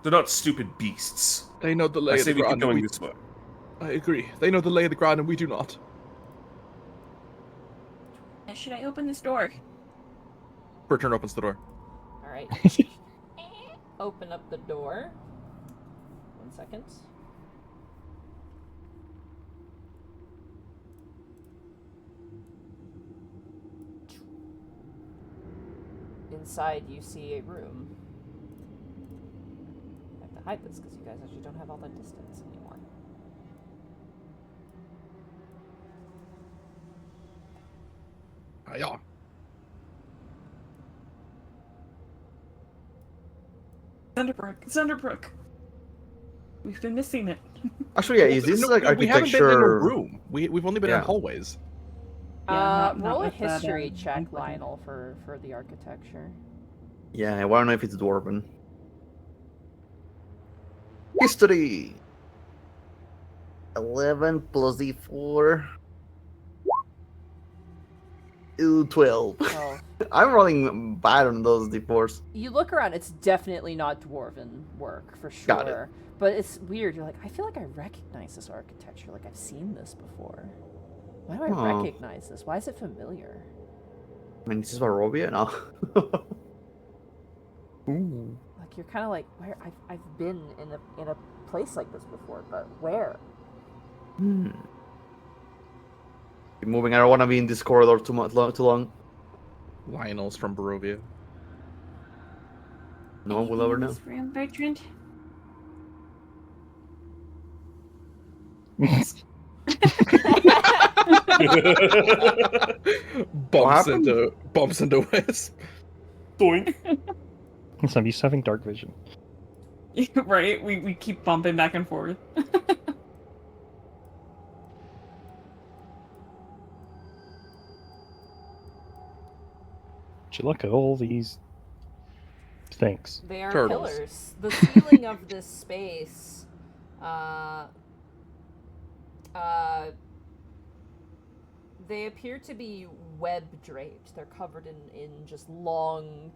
they're not stupid beasts. They know the I lay of say the we keep ground. going We, this way. I agree. They know the lay of the ground, and we do not. Should I open this door? Bertrand opens the door. All right. Open up the door. 1 second. Inside, you see a room. I have to hide this because you guys actually don't have all that distance anymore. Yeah. Zunderbrook. We've been missing it. Actually, yeah, is this like we haven't been in a architecture? room. We've only been in Yeah. hallways. Yeah, not Roll a with that, history check, banquet. Lionel, for the architecture. Yeah, I want to know if it's dwarven. History. 11 plus d4. Ooh, 12. Oh. I'm rolling bad on those d4s. You look around, it's definitely not dwarven work, for sure. Got it. But it's weird. You're like, I feel like I recognize this architecture. Like, I've seen this before. Why do I Oh. recognize this? Why is it familiar? I mean, this is Barovia now. Ooh. Like, you're kind of like, where? I've been in a place like this before, but where? Hmm. Keep moving. I don't want to be in this corridor too long. Lionel's from Barovia. No one will ever know. This room, Bertrand? happened? Bumps into Wisp. Doink. Some used to having dark vision. Right? We keep bumping back and forth. Would you look at all these Thanks. They are Turtles. pillars. The ceiling of this space, they appear to be web draped. They're covered in just long,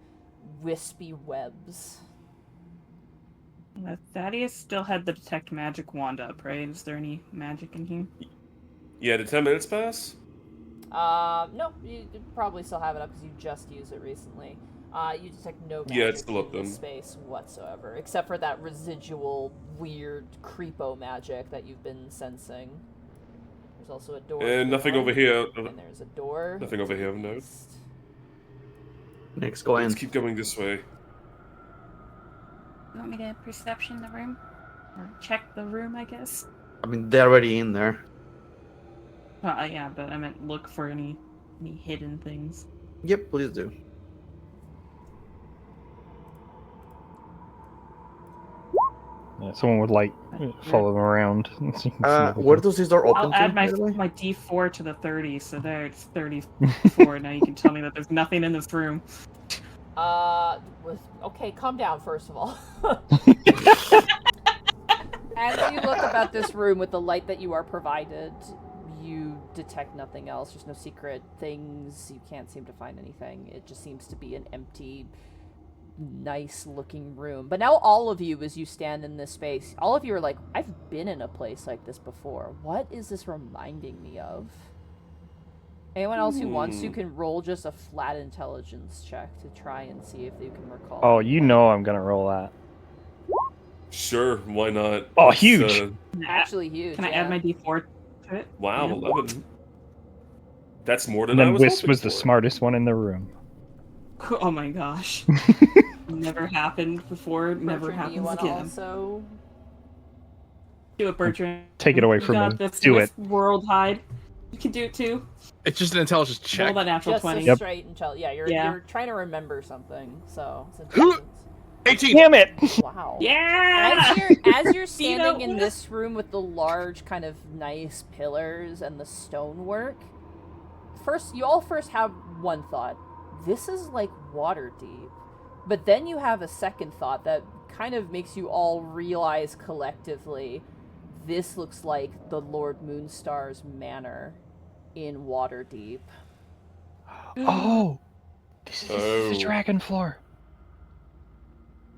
wispy webs. Thaddeus still had the detect magic wand up, right? Is there any magic in here? Yeah, did 10 minutes pass? No, you probably still have it up because you just used it recently. You detect no magic Yeah, it's still up in this then. space whatsoever, except for that residual, weird, creepo magic that you've been sensing. There's also a door. And nothing over here. And there's a door. Nothing over here, no. east. Next, go in. Let's keep going this way. You want me to perception the room? Or check the room, I guess? I mean, they're already in there. Yeah, but I meant look for any hidden things. Yep, please do. Yeah, someone would like follow them around. Where does this door open I'll to, add by the way? my D4 to the 30, so there it's 34. Now you can tell me that there's nothing in this room. Okay, calm down, first of all. As you look about this room with the light that you are provided, you detect nothing else. There's no secret things. You can't seem to find anything. It just seems to be an empty, nice-looking room. But now all of you, as you stand in this space, all of you are like, I've been in a place like this before. What is this reminding me of? Anyone else who wants to can roll just a flat intelligence check to try and see if you can recall. Oh, you know I'm gonna roll that. Sure, why not? Oh, Let's, huge! Actually huge. Can I yeah. add my D4 to it? Wow, Yeah. 11. That's more And than I then was Wisp hoping was the for. smartest one in the room. Oh my gosh. Never happened before, never Bertrand, do you happens want to again. also... Do it, Bertrand. Take it away You from got me. this, Do Wisp it. World hide. You can do it too. It's just an intelligence Roll check. that natural Just 20. a Yep. straight intelligence. Yeah, Yeah. you're trying to remember something, so it's intelligence. 18! Damn it! Wow. Yeah! As you're See, you standing know, in this room with the large kind of nice pillars and the stonework, you all first have one thought. This is like water deep. But then you have a second thought that kind of makes you all realize collectively this looks like the Lord Moonstar's manor in Waterdeep. Oh! This is Oh. the dragon floor.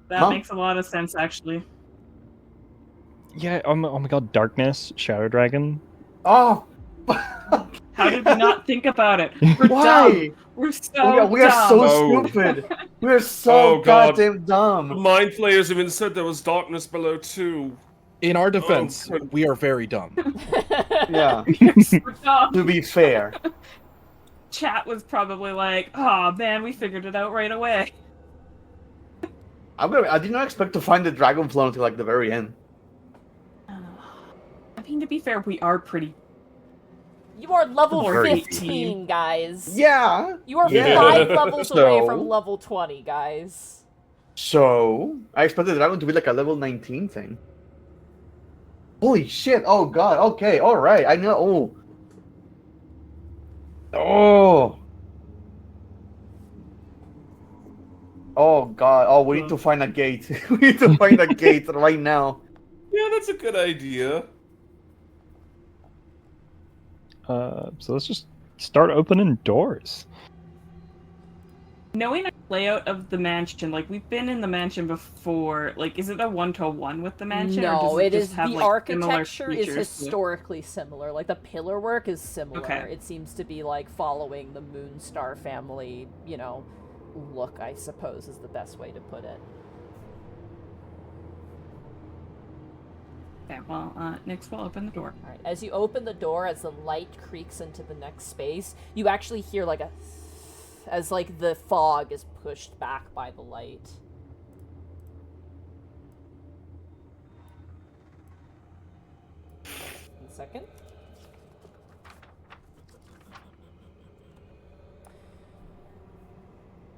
That Huh? makes a lot of sense, actually. Yeah, oh my god, darkness, shadow dragon. Oh! How did we not think about it? We're Why? dumb. We're so We are dumb. so Oh. stupid. We are so Oh, God. goddamn The dumb. Mind Flayers even said there was darkness below too. In our defense, Oh, good. we are very dumb. Yeah, We're so dumb. to be fair. Chat was probably like, oh man, we figured it out right away. I did not expect to find the dragon floor until like the very end. I mean, to be fair, we are pretty. You are level Very 15, guys. Yeah. You are Yeah. 5 levels away So- from level 20, guys. So I expected the dragon to be like a level 19 thing. Holy shit! Oh god. Okay. All right. I know. Oh. Oh. Oh god. Oh, we need to find a gate. We need to find a gate right now. Yeah, that's a good idea. So let's just start opening doors. Knowing the layout of the mansion, like we've been in the mansion before, like is it a 1-to-1 with the mansion? or No, does it just is have, the like, similar architecture is features to it? historically similar. Like the pillar work is similar. Okay. It seems to be like following the Moonstar family, look, I suppose is the best way to put it. Okay, well, next we'll open the door. All right. As you open the door, as the light creaks into the next space, you actually hear like as like the fog is pushed back by the light. One second.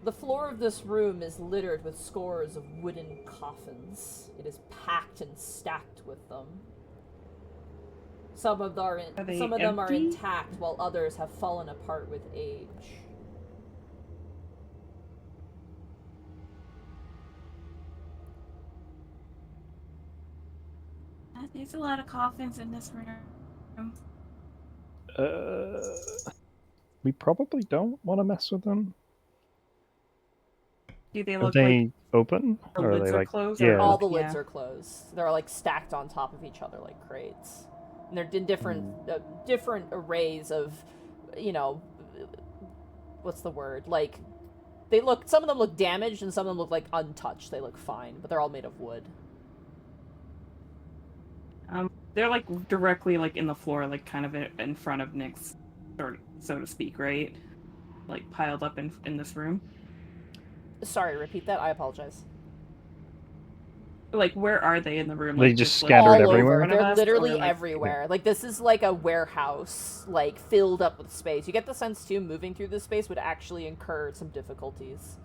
The floor of this room is littered with scores of wooden coffins. It is packed and stacked with them. Some of them are they empty? intact, while others have fallen apart with age. There's a lot of coffins in this room. We probably don't want to mess with them. Do they Are look they like open? the Or are lids they are like closed? yeah? Or All the lids yeah. are closed. They're like stacked on top of each other like crates. And they're in different arrays of, what's the word? Like, some of them look damaged and some of them look like untouched. They look fine, but they're all made of wood. They're like directly like in the floor, like kind of in front of Nyx, so to speak, right? Like piled up in this room. Sorry, repeat that. I apologize. Like, where are they in the room? They Like, just like, scattered All everywhere? over. in front of They're us, literally or, like, everywhere. Like, this is like a warehouse, like, filled up with space. You get the sense, too, moving through this space would actually incur some difficulties.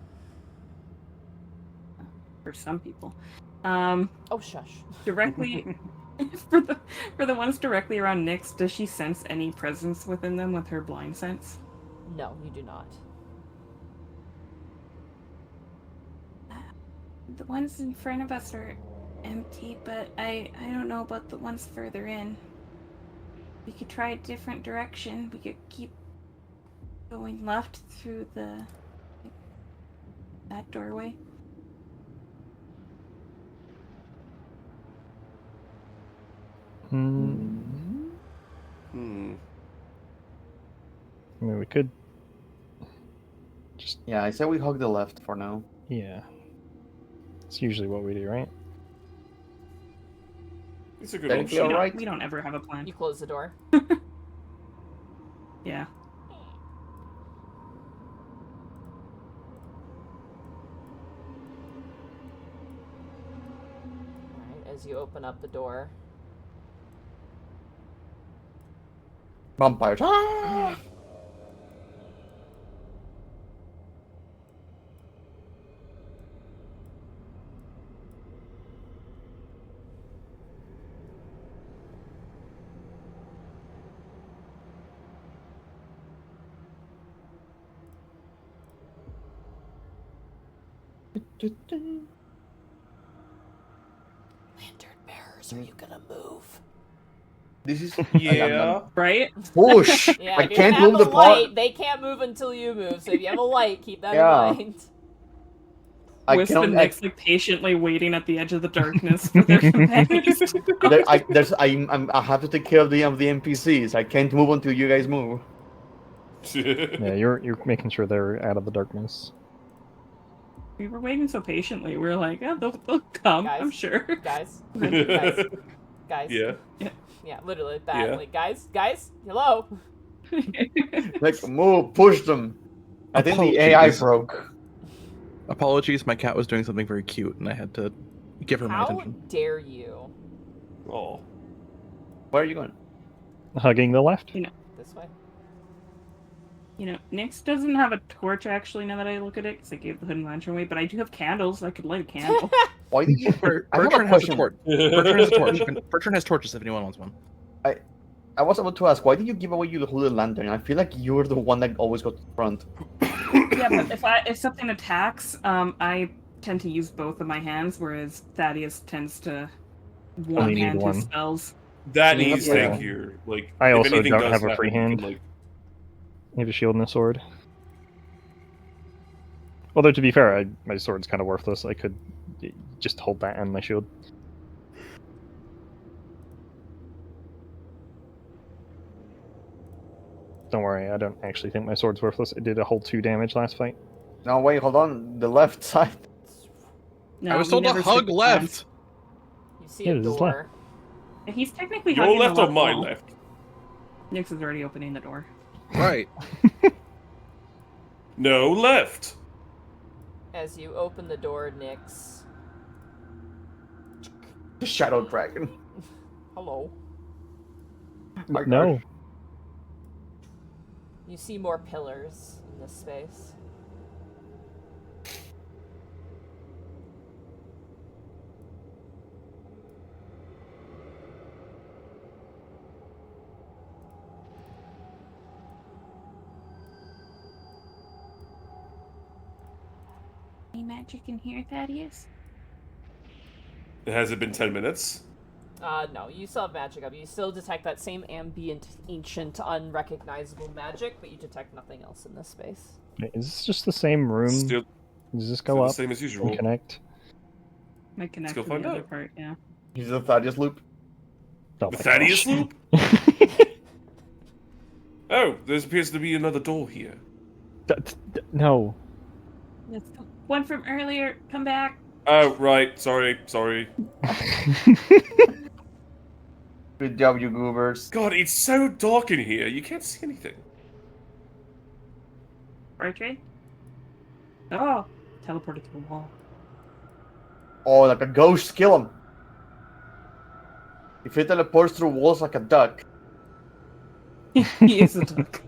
for some people. Oh, shush. Directly for the ones directly around Nyx, does she sense any presence within them with her blind sense? No, you do not. The ones in front of us are empty, but I don't know about the ones further in. We could try a different direction. We could keep going left through that doorway. Hmm. Hmm. I mean, we could. Yeah, I say we hug the left for now. Yeah. It's usually what we do, right? It's a good Thank option. you. Alright. We don't ever have a plan. You close the door. Yeah. Alright, as you open up the door. Vampires. Ah! Lantern bearers, are you gonna move? This is Yeah. Right? push. Yeah, I if you can't have move a the part. light, they can't move until you move. So if you have a light, keep that Yeah. in mind. I Wisp and cannot. Nyx like patiently waiting at the edge of the darkness for their companions to come. I have to take care of the NPCs. I can't move until you guys move. Yeah, you're making sure they're out of the darkness. We were waiting so patiently. We were like, oh, they'll come, Guys. I'm sure. Guys, Yeah. guys. Yeah, literally that. Yeah. Like, guys, hello. Like move, push them. I think the AI Apologies. broke. Apologies, my cat was doing something very cute, and I had to give her my How attention. dare you? Oh. Where are you going? Hugging the left? This way. You know, Nyx doesn't have a torch actually now that I look at it, because I gave the hidden lantern away, but I do have candles. I could light a candle. Why did you? I have a Bertrand has a question. torch. Bertrand has a torch. Bertrand has torches if anyone wants one. I was about to ask, why did you give away your hooded lantern? I feel like you're the one that always got to the front. Yeah, but if something attacks, I tend to use both of my hands, whereas Thaddeus tends to Only need one-hand one. his spells. That Yeah. is thank you. Like, I if also anything don't does have a happen, free you can, hand. like, I have a shield and a sword. Although to be fair, my sword's kind of worthless. I could just hold that and my shield. Don't worry, I don't actually think my sword's worthless. It did a whole 2 damage last fight. No, wait, hold on. The left side. No, I was we told to never hug stick with left. hands. You see Yeah, a this is door. He's technically your hugging left the or my wall. left? Nyx is already opening the door. Right. No, left. As you open the door, Nyx. The Shadow Dragon. Hello. My No. God. You see more pillars in this space. Any magic in here, Thaddeus? Has it been 10 minutes? No, you still have magic up. You still detect that same ambient, ancient, unrecognizable magic, but you detect nothing else in this space. Is this just the same room? Still, Does this still go the up same as usual. and connect? Might connect go to find the other out. part, yeah. He's a Thaddeus loop. Oh The my Thaddeus gosh. loop? Oh, there appears to be another door here. No. That's the one from earlier. Come back. Oh, right. Sorry. Good job, you goobers. God, it's so dark in here. You can't see anything. Right, Trey? Oh! Teleported to the wall. Oh, like a ghost, kill him. If he teleports through walls like a duck. He is a duck.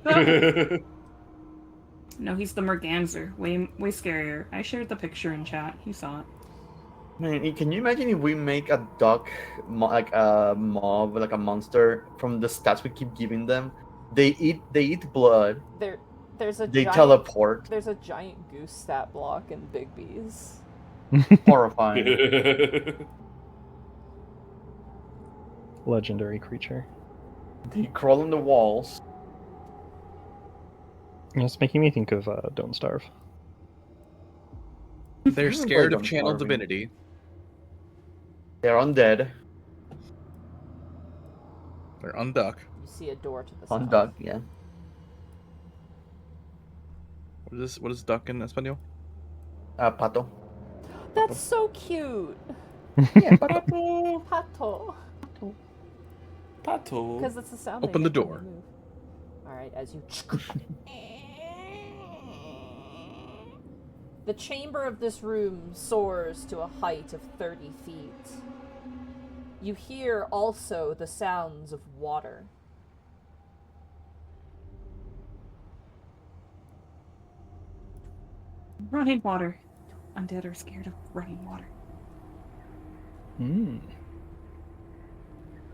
No, he's the Merganser. Way scarier. I shared the picture in chat. You saw it. Man, can you imagine if we make a duck, like a mob, like a monster, from the stats we keep giving them? They eat blood. There's a They giant, teleport. There's a giant goose stat block in Big B's. Horrifying. Legendary creature. They crawl in the walls. It's making me think of Don't Starve. They're Even scared though of I'm channel starving. divinity. They're undead. They're unduck. You see a door to the south. Unduck, yeah. What is duck in Espanol? Pato. That's so cute. Yeah, pato. Pato. Pato. Because it's the sound. Open the door. All right, as you. The chamber of this room soars to a height of 30 feet. You hear also the sounds of water. Running water. Undead are scared of running water. Hmm.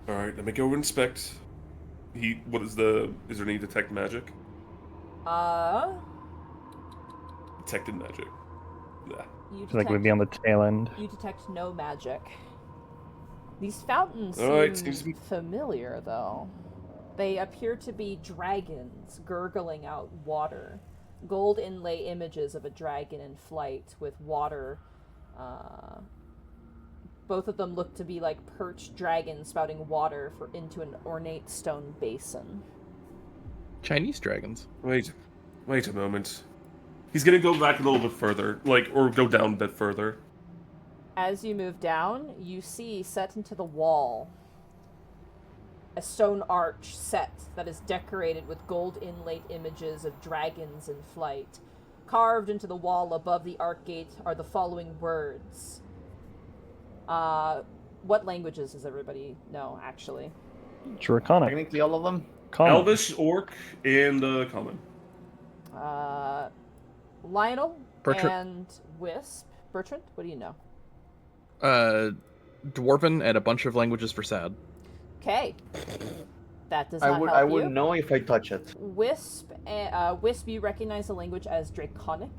All right, let me go inspect. Is there any detect magic? Detected magic. Yeah. You I feel like we'd be on the tail end. You detect no magic. These fountains Alright, seem seems to be- familiar, though. They appear to be dragons gurgling out water. Gold inlay images of a dragon in flight with water. Both of them look to be like perched dragons spouting water into an ornate stone basin. Chinese dragons. Wait a moment. He's gonna go back a little bit further, or go down a bit further. As you move down, you see set into the wall a stone arch set that is decorated with gold inlaid images of dragons in flight. Carved into the wall above the arch gate are the following words. What languages does everybody know, actually? Draconic. Technically, all of them. Common. Elvish, Orc, and Common. Lionel Bertrand. and Wisp. Bertrand, what do you know? Dwarven and a bunch of languages for sad. Okay. That does I not would help would you. know if I touch it. Wisp, you recognize the language as Draconic,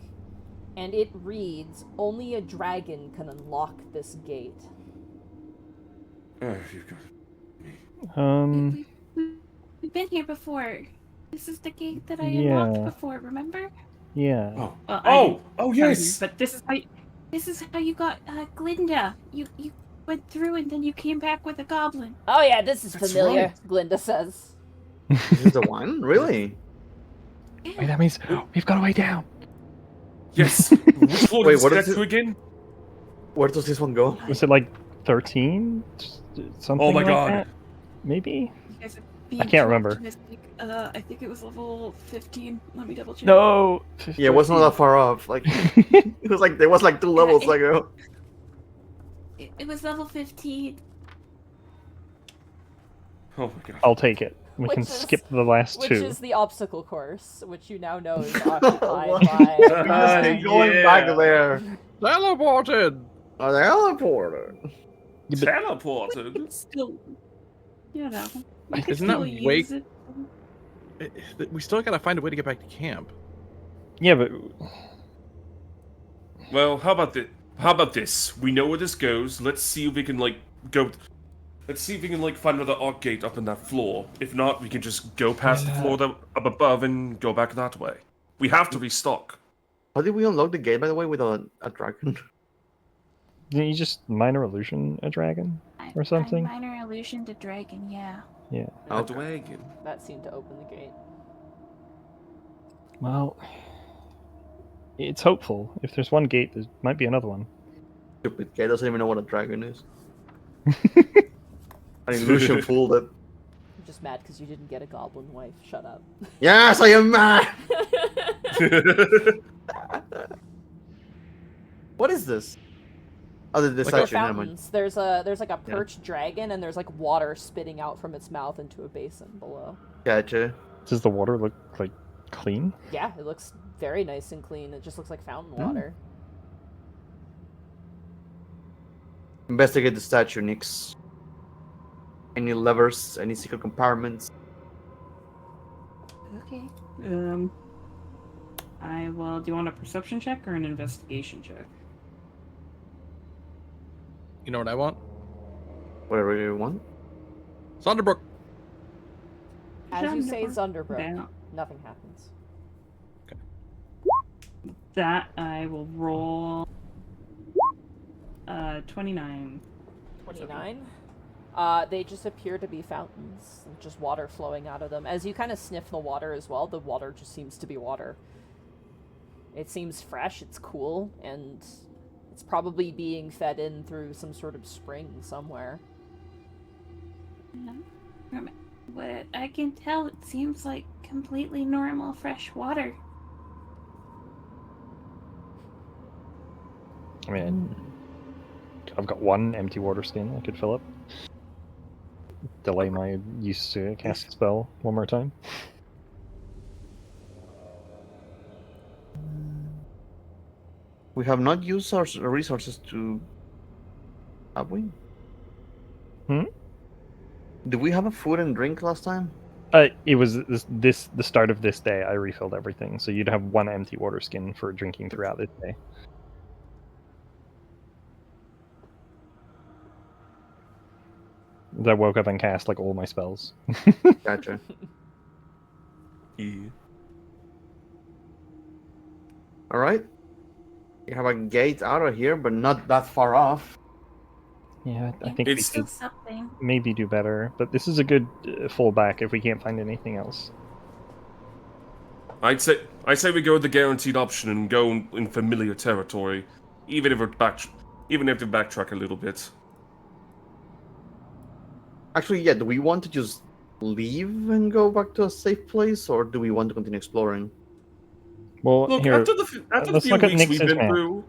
and it reads, "Only a dragon can unlock this gate." Oh, you've got We've been here before. This is the gate that I Yeah. unlocked before, remember? Yeah. Oh. Well, I didn't Oh, tell yes! you, but this is how You got Glinda. You went through and then you came back with a goblin. Oh yeah, this is That's familiar, right. Glinda says. This is the one? Really? Wait, that means we've got a way down. Yes! Which floor Wait, did what you is get it? to again? Where does this one go? Was it like 13? Something Oh my like god. that? Maybe? You guys are I being can't too remember. optimistic. I think it was level 15. Let me double check. No! Yeah, it wasn't that far off. Like it was like there was like 2 levels it- ago. It was level 15. Oh my god. I'll take it. We Which can is- skip the last Which 2. is the obstacle course, which you now know is occupied What? by... Just keep going back there. Teleported! Oh, the teleporter. Teleported? It's still, you know, you can Isn't that still way- use it. We still gotta find a way to get back to camp. Yeah, but Well, how about this? We know where this goes. Let's see if we can, go Let's see if we can like find another arc gate up in that floor. If not, we can just go past the floor that, up above and go back that way. We have to restock. How did we unlock the gate, by the way, with a dragon? Didn't you just minor illusion a dragon or something? Minor illusion to dragon, yeah. Yeah. A dragon. That seemed to open the gate. Well, it's hopeful. If there's one gate, there might be another one. Stupid gate doesn't even know what a dragon is. An illusion fooled it. I'm just mad because you didn't get a goblin wife. Shut up. Yes, I am mad! What is this? Oh, the They're statue, never mind. fountains. There's like a perched dragon, and there's like water spitting out from its mouth into a basin below. Gotcha. Does the water look like clean? Yeah, it looks very nice and clean. It just looks like fountain water. Investigate the statue, Nix. Any levers, any secret compartments? Okay. I will. Do you want a perception check or an investigation check? You know what I want? Whatever you want. Sonderbrook. As you say, Zunderbrook, Down. nothing happens. That I will roll. 29. 29. They just appear to be fountains, just water flowing out of them. As you kind of sniff the water as well, the water just seems to be water. It seems fresh, it's cool, and it's probably being fed in through some sort of spring somewhere. From what I can tell, it seems like completely normal fresh water. I mean, I've got one empty water skin I could fill up. Delay my use to cast a spell one more time. We have not used our resources to... Have we? Hmm? Did we have a food and drink last time? It was the start of this day. I refilled everything, so you'd have one empty water skin for drinking throughout this day. I woke up and cast like all my spells. Gotcha. Yeah. Alright. You have a gate out of here, but not that far off. Yeah, I think we It's- could Still something. maybe do better, but this is a good fallback if we can't find anything else. I'd say we go with the guaranteed option and go in familiar territory, even if we backtrack a little bit. Actually, yeah, do we want to just leave and go back to a safe place, or do we want to continue exploring? Well, Look, here, after the let's few look at weeks we've Nix's been map. through,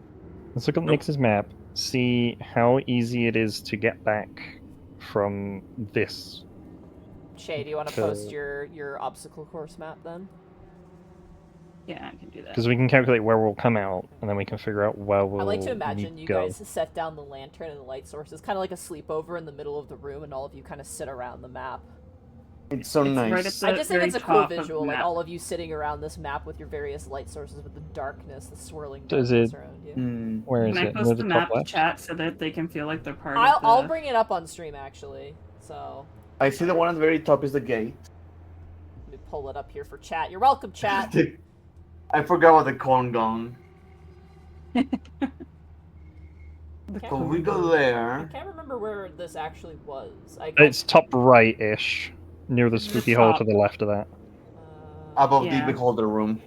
let's look at Nope. Nix's map, see how easy it is to get back from this. Shay, do you want to post your obstacle course map then? Yeah, I can do that. Because we can calculate where we'll come out, and then we can figure out where we'll I like to need imagine to you go. guys set down the lantern and the light sources, kind of like a sleepover in the middle of the room, and all of you kind of sit around the map. It's so It's nice. right at the I just think very it's a cool top of the visual, like map. all of you sitting around this map with your various light sources, with the darkness, the swirling Does darkness it- around you. Hmm. Where is Can I it? post Near the the map top to left? chat so that they can feel like they're part of the... I'll bring it up on stream actually. So I see the one at the very top is the gate. let me pull it up here for chat. You're welcome, chat. I forgot about the corn gong. So we go I there. can't remember where this actually was. It's top right-ish, near the spooky hole to top. the left of that. Above Yeah. the beholder room.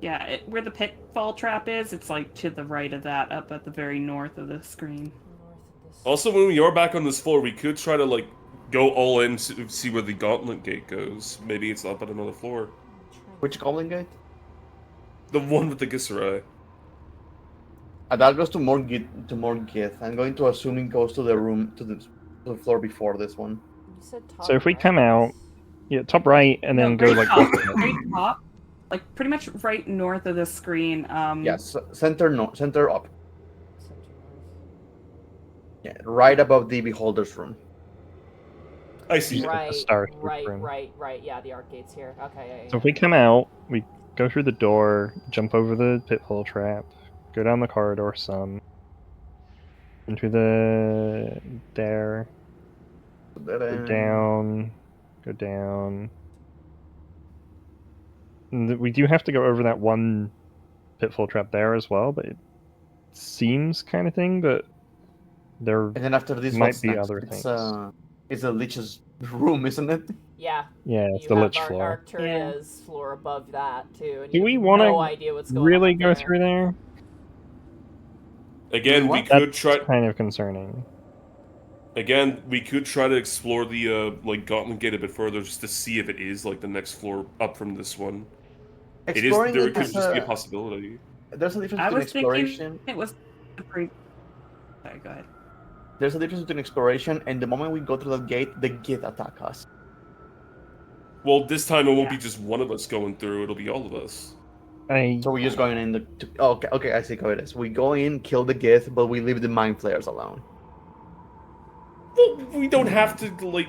Yeah, where the pitfall trap is, it's like to the right of that, up at the very north of the screen. also when you're back on this floor, we could try to like go all in to see where the gauntlet gate goes. Maybe it's up at another floor. Which goblin gate? The one with the Gisserai. That goes to more Gith. I'm going to assume it goes to the room to the floor before this one. You said top So if we right. come out, yeah, top right, and then No, go right like top, left. right top, like pretty much right north of the screen. Yes, center up. Center north. Yeah, right above the beholder's room. I see. Yeah. Right, Star right, room. right. Yeah, the arc gate's here. Okay, yeah. So if we come out, we go through the door, jump over the pitfall trap, go down the corridor some, into there, Go down. Go down. And we do have to go over that one pitfall trap there as well, but it seems kind of thing, but there And then after this, might what's be next? other things. It's the Lich's room, isn't it? Yeah. Yeah, it's You the have lich floor. Arcturia's floor above that too. And Do you we have want no to idea what's going really on go there. through there? Again, we What? could That's try. kind of concerning. Again, we could try to explore the like Gauntlet Gate a bit further, just to see if it is like the next floor up from this one. It is. Exploring There it could is just be a possibility. There's a difference I between was thinking exploration. it was the pre. Sorry, go ahead. There's a difference between exploration and the moment we go through the gate attack us. Well, this time it won't Yeah. be just one of us going through; it'll be all of us. So we're just going in okay, I see how it is. We go in, kill the Gith, but we leave the mind flayers alone. Well, we don't have to like.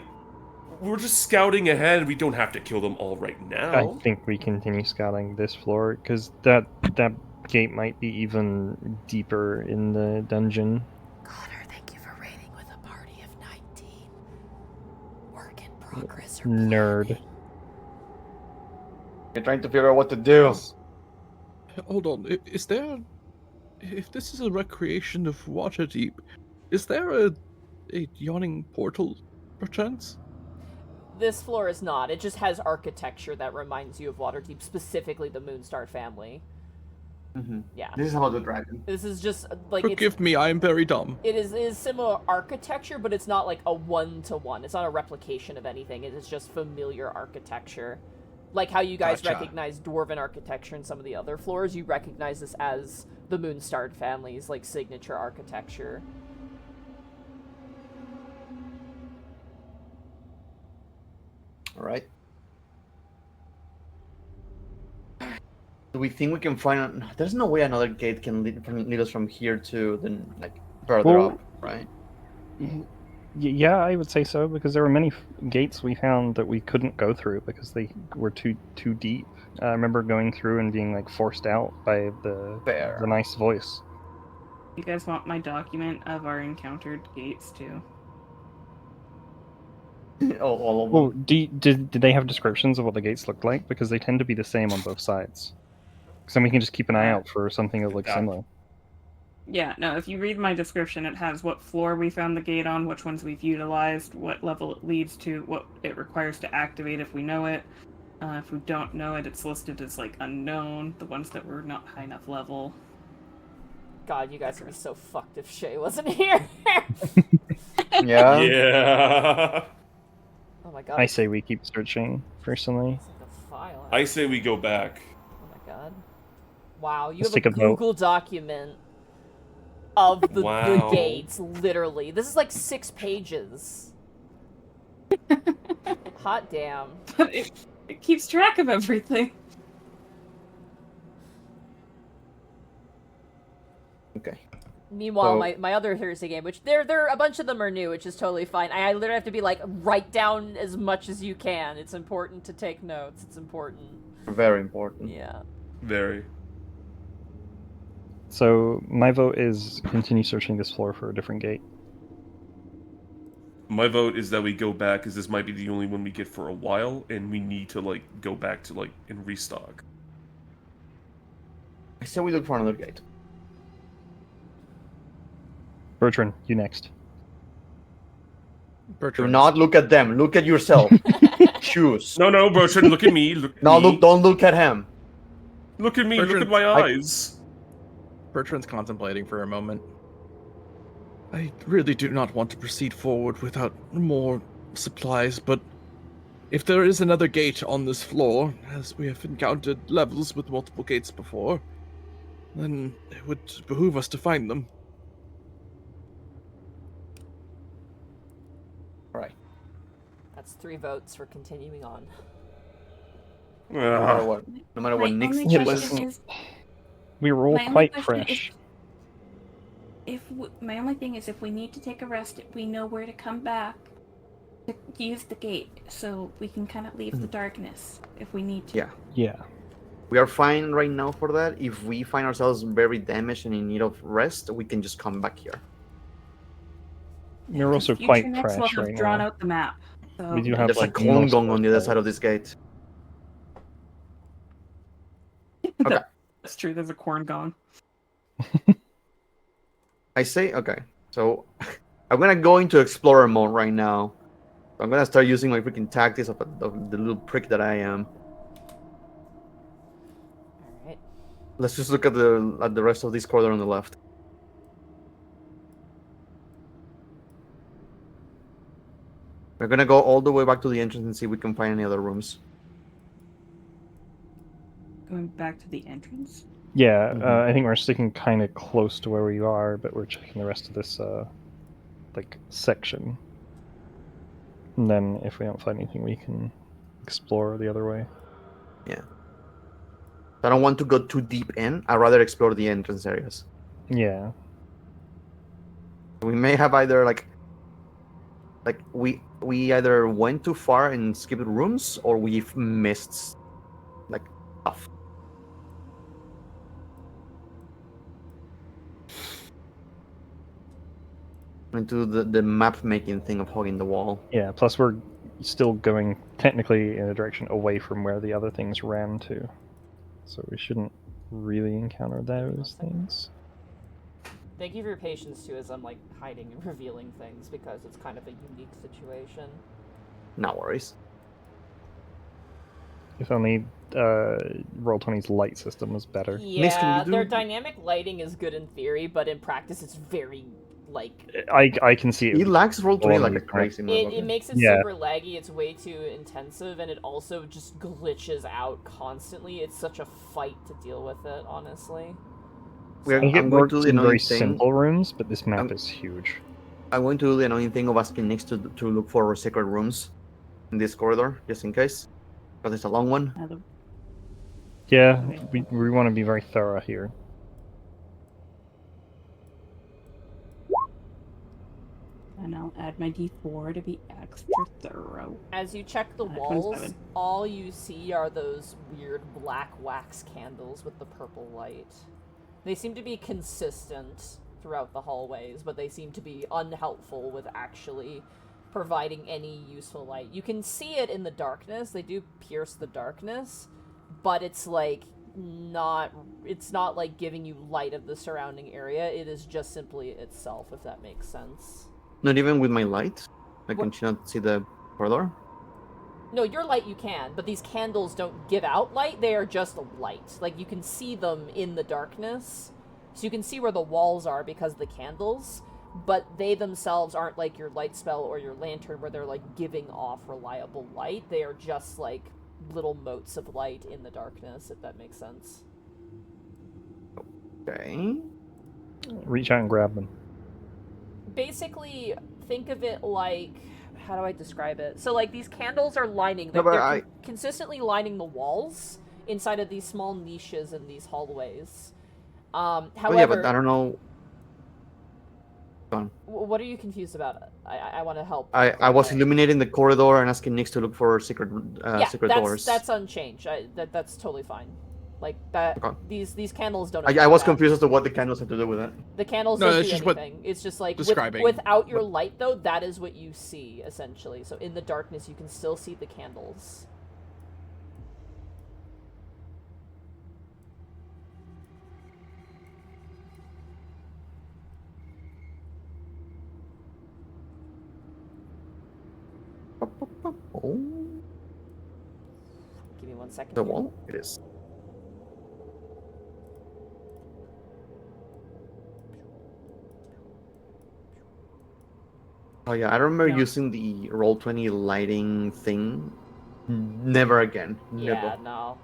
We're just scouting ahead. We don't have to kill them all right I now. think we continue scouting this floor because that gate might be even deeper in the dungeon. Connor, thank you for raiding with a party of 19. Work in progress. Or Nerd. planning. You're trying to figure out what to do. Hold on, is there... If this is a recreation of Waterdeep, is there a yawning portal, perchance? This floor is not. It just has architecture that reminds you of Waterdeep, specifically the Moonstar family. Mm-hmm. Yeah. This is about the dragon. This is just like Forgive me, I am very dumb. it is similar architecture, but it's not like a one-to-one. It's not a replication of anything. It is just familiar architecture. Like how you guys Gotcha. recognize dwarven architecture in some of the other floors, you recognize this as the Moonstar family's like signature architecture. All right. Do we think we can find? There's no way another gate can lead us from here to then like further Well, up, right? Yeah, I would say so because there were many gates we found that we couldn't go through because they were too deep. I remember going through and being like forced out by the Fair. nice voice. You guys want my document of our encountered gates too? Oh, all of them. Well, did they have descriptions of what the gates looked like? Because they tend to be the same on both sides. So then we can just keep an eye out for something that looks Yeah. similar. Yeah, no, if you read my description, it has what floor we found the gate on, which ones we've utilized, what level it leads to, what it requires to activate if we know it. If we don't know it, it's listed as like unknown, the ones that were not high enough level. God, you guys would be so fucked if Shay wasn't here. Yeah. Yeah. Oh my god. I say we keep searching, personally. It's like a file. I say we go back. Oh my god. Wow, you Let's have a take a vote. Google document of the Wow. gates, literally. This is like 6 pages. Hot damn. But it keeps track of everything. Okay. Meanwhile, So- my other Thursday game, which they're a bunch of them are new, which is totally fine. I literally have to be like, write down as much as you can. It's important to take notes. It's important. Very important. Yeah. Very. So my vote is continue searching this floor for a different gate. My vote is that we go back, because this might be the only one we get for a while, and we need to like go back to like and restock. I say we look for another gate. Bertrand, you next. Do Bertrand. not look at them. Look at yourself. Choose. No, Bertrand, look at me. Look. At No, me. look. Don't look at him. Look at me. Bertrand, Look at my I- eyes. Bertrand's contemplating for a moment. I really do not want to proceed forward without more supplies, but if there is another gate on this floor, as we have encountered levels with multiple gates before, then it would behoove us to find them. All right. That's 3 votes for continuing on. No matter Ugh. what. No matter what My Nick only says. question is, We were all My only quite question fresh. my only thing is, if we need to take a rest, we know where to come back to use the gate, so we can kind of leave the darkness if we need to. Yeah. Yeah. We are fine right now for that. If we find ourselves very damaged and in need of rest, we can just come back here. We're also Future quite next will fresh have right drawn now. out the map. So We do have There's a like corn most gong on the other hotels. side of this gate. Okay. That's true. There's a corn gone. I say okay. So I'm gonna go into explorer mode right now. I'm gonna start using my freaking tactics of the little prick that I am. Alright. Let's just look at the rest of this corridor on the left. We're gonna go all the way back to the entrance and see if we can find any other rooms. Going back to the entrance. Yeah, Mhm. I think we're sticking kind of close to where we are, but we're checking the rest of this like section. And then if we don't find anything, we can explore the other way. I don't want to go too deep in. I'd rather explore the entrance areas. Yeah. We may have either like we either went too far and skipped rooms, or we've missed like stuff. Into the map making thing of hugging the wall. Yeah, plus we're still going technically in a direction away from where the other things ran to. So we shouldn't really encounter those things. Thank you for your patience too, as I'm like hiding and revealing things because it's kind of a unique situation. No worries. If only Roll20's light system was better. Miss, can Yeah, you do- their dynamic lighting is good in theory, but in practice it's very like I can see it. He lacks Roll20 like a Totally. crazy it motherfucker. makes it Yeah. super laggy. It's way too intensive, and it also just glitches out constantly. It's such a fight to deal with it, honestly. We're- I think I'm it going to works the in annoying very thing. simple rooms, but this map I'm- is huge. I'm going to do the annoying thing of asking Nick to look for secret rooms in this corridor, just in case. Because it's a long one. Yeah, we want to be very thorough here. And I'll add my D4 to be extra thorough. As you check the 27. walls, all you see are those weird black wax candles with the purple light. They seem to be consistent throughout the hallways, but they seem to be unhelpful with actually providing any useful light. You can see it in the darkness. They do pierce the darkness, but it's like it's not like giving you light of the surrounding area. It is just simply itself, if that makes sense. Not even with my light? Like, can What- she not see the corridor? No, your light you can, but these candles don't give out light. They are just a light. Like, you can see them in the darkness. So you can see where the walls are because of the candles, but they themselves aren't like your light spell or your lantern where they're like giving off reliable light. They are just like little motes of light in the darkness, if that makes sense. Okay. Reach out and grab them. Basically, think of it like, how do I describe it? So like these candles are lining, No, but they're consistently lining the walls inside of these small niches in these hallways. However, Oh yeah, but I don't know. Go on. what are you confused about? I want to help. I was clarify. illuminating the corridor and asking Nick to look for secret secret doors. That's unchanged. That's totally fine. Like that. Okay. These candles don't. I affect was that. confused as to what the candles had to do with it. The candles No, don't it's do just what- anything. It's just like describing without your what- light though, that is what you see essentially. So in the darkness, you can still see the candles. Oh, Give me 1 second. the here. wall? It is. Oh yeah, I remember Yeah. using the Roll20 lighting thing. Never again. Yeah, Never. no.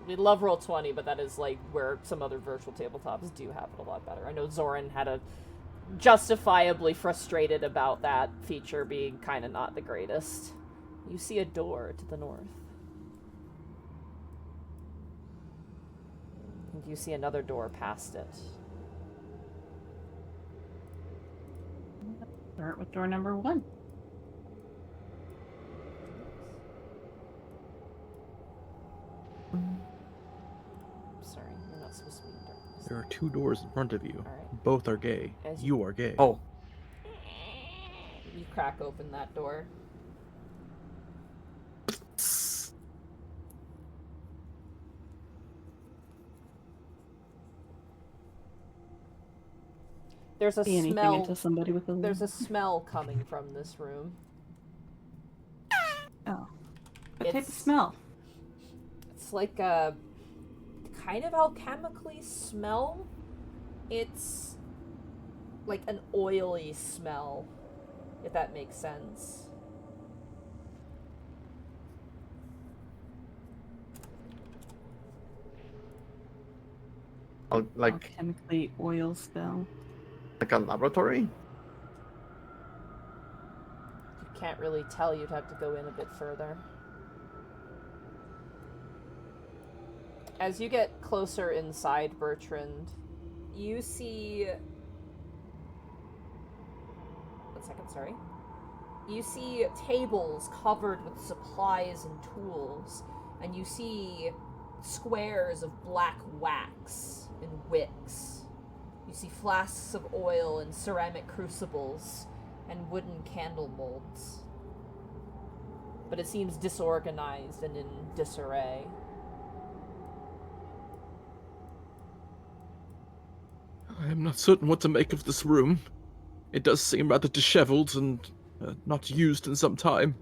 We love Roll20, but that is like where some other virtual tabletops do have it a lot better. I know Zoran had a justifiably frustrated about that feature being kind of not the greatest. You see a door to the north. And you see another door past it. Start with door number 1. Sorry, you're not supposed to be in darkness. There are 2 doors in front of you. Alright. Both are gay. As You are gay. Oh, You crack open that door. There's a See anything smell. into somebody with a There's a smell coming from this room. Oh. What type of It's- smell? It's like a kind of alchemically smell. It's like an oily smell, if that makes sense. Oh, like Chemically oil spell. a laboratory? You can't really tell, you'd have to go in a bit further. As you get closer inside, Bertrand, you see... One second, sorry. You see tables covered with supplies and tools, and you see squares of black wax and wicks. You see flasks of oil and ceramic crucibles and wooden candle molds. But it seems disorganized and in disarray. I am not certain what to make of this room. It does seem rather disheveled and not used in some time.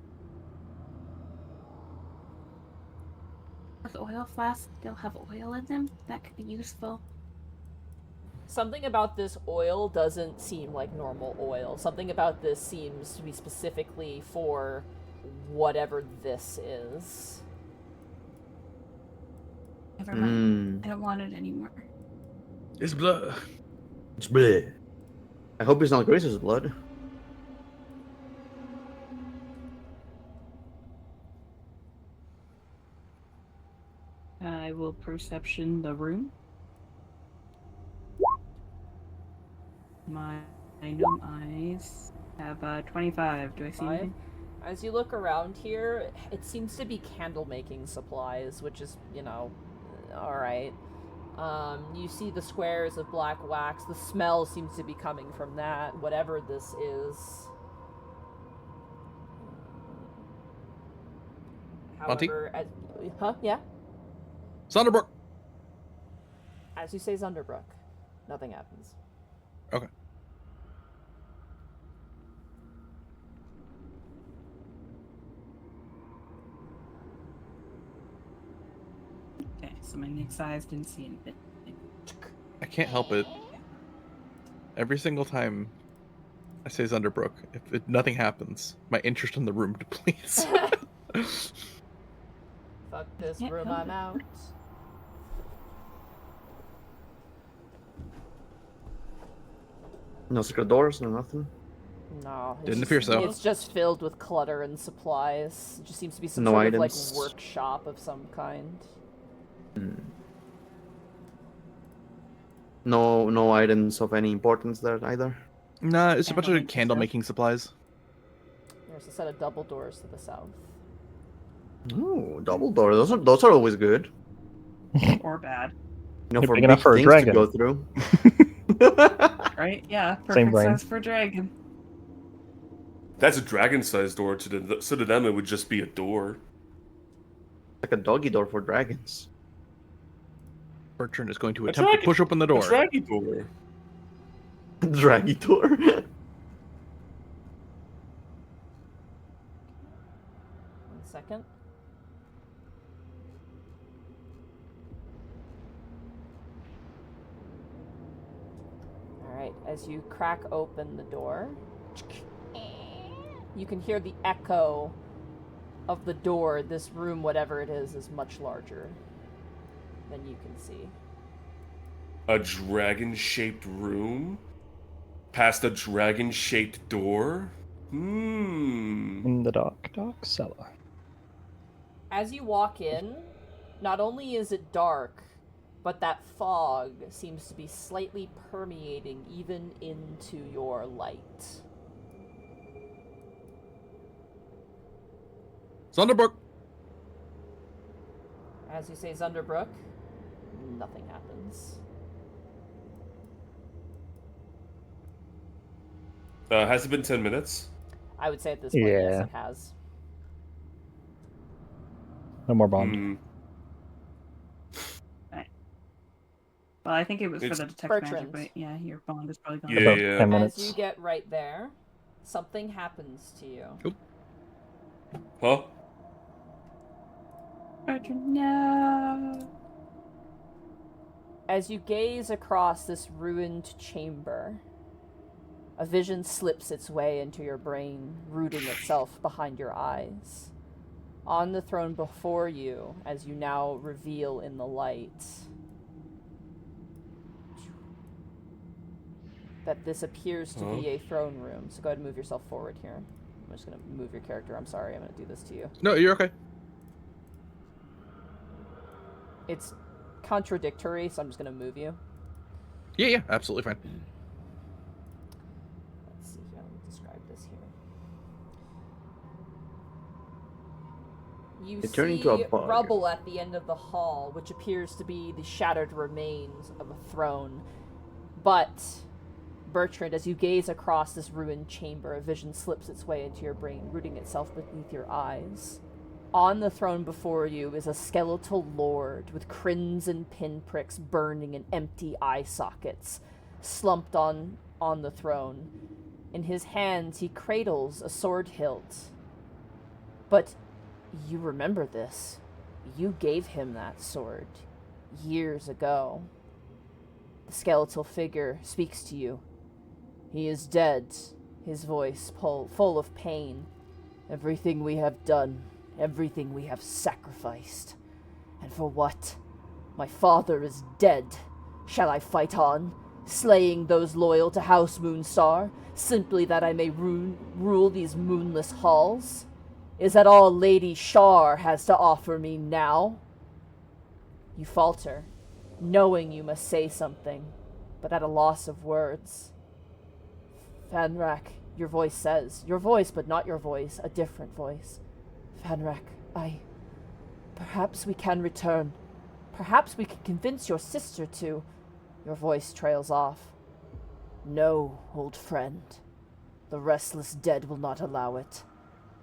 The oil flasks still have oil in them? That could be useful. Something about this oil doesn't seem like normal oil. Something about this seems to be specifically for whatever this is. Never mind. I don't want it anymore. It's blood. It's bleh. I hope it's not Grace's blood. I will perception the room. My gnome eyes have 25. Do I see anything? As you look around here, it seems to be candle making supplies, which is, alright. You see the squares of black wax. The smell seems to be coming from that, whatever this is. Monty? However, yeah? Sonderbrook! As you say Zunderbrook, nothing happens. Okay. Okay, so my Nick's eyes didn't see anything. I can't help it. Every single time I say Zunderbrook, if nothing happens, my interest in the room depletes. Fuck this Can't room, help I'm it. out. No secret doors, no nothing. No. Didn't appear so. It's just filled with clutter and supplies. It just seems to be some No sort items. of like workshop of some kind. No items of any importance there either. Nah, it's a I bunch don't of think so. candle making supplies. There's a set of double doors to the south. Oh, double door. Those are always good. Or bad. You know, They're for big big enough for a things dragon. to go through. Right? Yeah, Same perfect brain. size for a dragon. That's a dragon-sized door. So to them, it would just be a door. Like a doggy door for dragons. Bertrand is going to A attempt to dragon- push open the door. A draggy door. Draggy door. One second. Alright, as you crack open the door, you can hear the echo of the door. This room, whatever it is much larger than you can see. A dragon-shaped room? Past a dragon-shaped door? In the dark cellar. As you walk in, not only is it dark, but that fog seems to be slightly permeating even into your light. Zunderbrook! As you say Zunderbrook, nothing happens. Has it been 10 minutes? I would say at this point, yes, Yeah. it has. No more bond. Hmm. Well, I think it was for It's- the detect Bertrand. magic, but yeah, your bond is probably gone. Yeah, About yeah. 10 As minutes. you get right there, something happens to you. Huh? Bertrand, no. As you gaze across this ruined chamber, a vision slips its way into your brain, rooting itself behind your eyes. On the throne before you, as you now reveal in the light, that this appears to be a throne room. So go ahead and move yourself forward here. I'm just going to move your character. I'm sorry, I'm going to do this to you. No, you're okay. It's contradictory, so I'm just going to move you. Yeah, absolutely fine. Let's see here. Let me describe this here. You It turned see into a bug. rubble at the end of the hall, which appears to be the shattered remains of a throne. But, Bertrand, as you gaze across this ruined chamber, a vision slips its way into your brain, rooting itself beneath your eyes. On the throne before you is a skeletal lord with crimson pinpricks burning in empty eye sockets, slumped on the throne. In his hands he cradles a sword hilt. But you remember this. You gave him that sword years ago. The skeletal figure speaks to you. He is dead, his voice full of pain. Everything we have done, everything we have sacrificed. And for what? My father is dead. Shall I fight on, slaying those loyal to House Moonstar, simply that I may rule these moonless halls? Is that all Lady Shar has to offer me now? You falter, knowing you must say something, but at a loss of words. Fanrak, your voice says, your voice, but not your voice, a different voice. Fanrak, perhaps we can return. Perhaps we can convince your sister to... Your voice trails off. No, old friend. The restless dead will not allow it.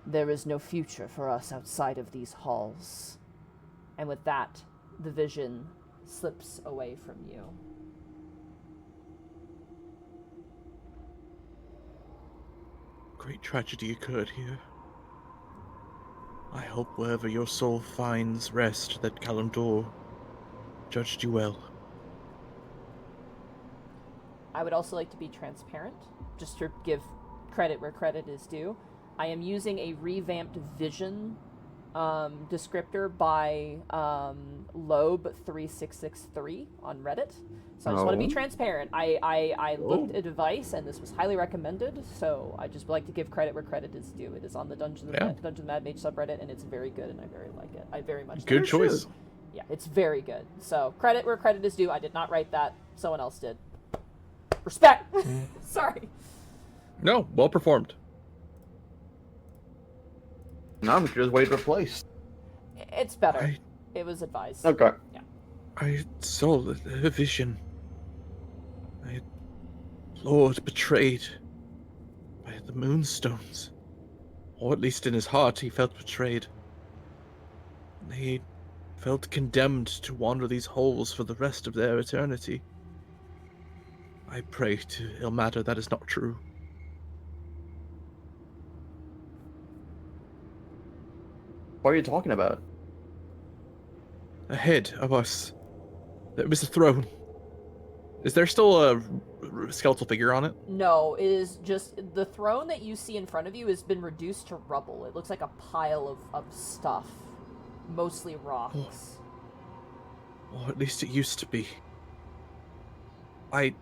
There is no future for us outside of these halls. And with that, the vision slips away from you. Great tragedy occurred here. I hope wherever your soul finds rest that Kalimdor judged you well. I would also like to be transparent, just to give credit where credit is due. I am using a revamped vision descriptor by Loeb3663 on Reddit. So I just want to be transparent. I looked at advice, and this was highly recommended, so I just would like to give credit where credit is due. It is on the Dungeon Mad Mage subreddit, and it's very good, and I very like it. I very much Good like choice. it. Yeah, it's very good. So credit where credit is due. I did not write that. Someone else did. Respect! Sorry. No, well performed. Now I'm curious what it replaced. It's better. It was advised. Okay. Yeah. I saw a vision. My lord betrayed by the Moonstones. Or at least in his heart he felt betrayed. And he felt condemned to wander these halls for the rest of their eternity. I pray to Ilmater that is not true. What are you talking about? Ahead of us, there was a throne. Is there still a skeletal figure on it? No, it is just the throne that you see in front of you has been reduced to rubble. It looks like a pile of stuff, mostly rocks. Or at least it used to be. When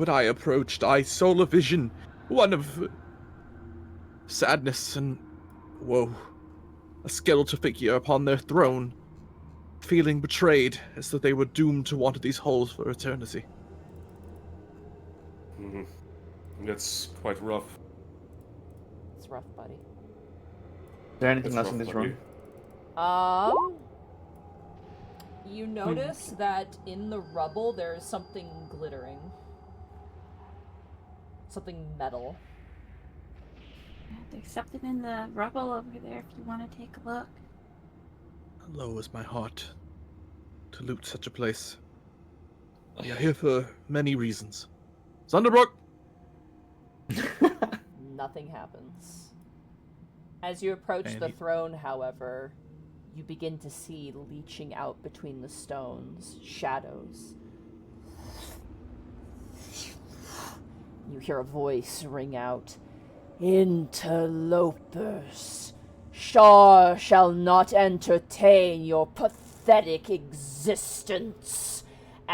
I approached, I saw a vision, one of sadness and woe. A skeletal figure upon their throne, feeling betrayed as though they were doomed to wander these halls for eternity. Mm-hmm. That's quite rough. It's rough, buddy. Is there anything else in this room? You notice that in the rubble there is something glittering. Something metal. There's something in the rubble over there if you want to take a look. Low is my heart to loot such a place. We are here for many reasons. Thunderbrook! Nothing happens. As you approach the throne, however, you begin to see leeching out between the stones shadows. You hear a voice ring out. Interlopers, Shar shall not entertain your pathetic existence.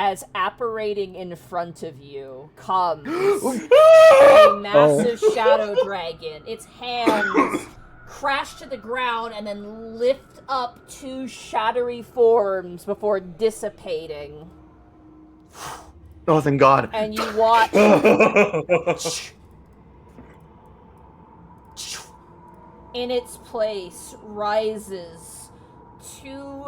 As apparating in front of you comes a massive shadow dragon. Its hands crash to the ground and then lift up two shadowy forms before dissipating. Oh, thank God. And you watch in its place rises two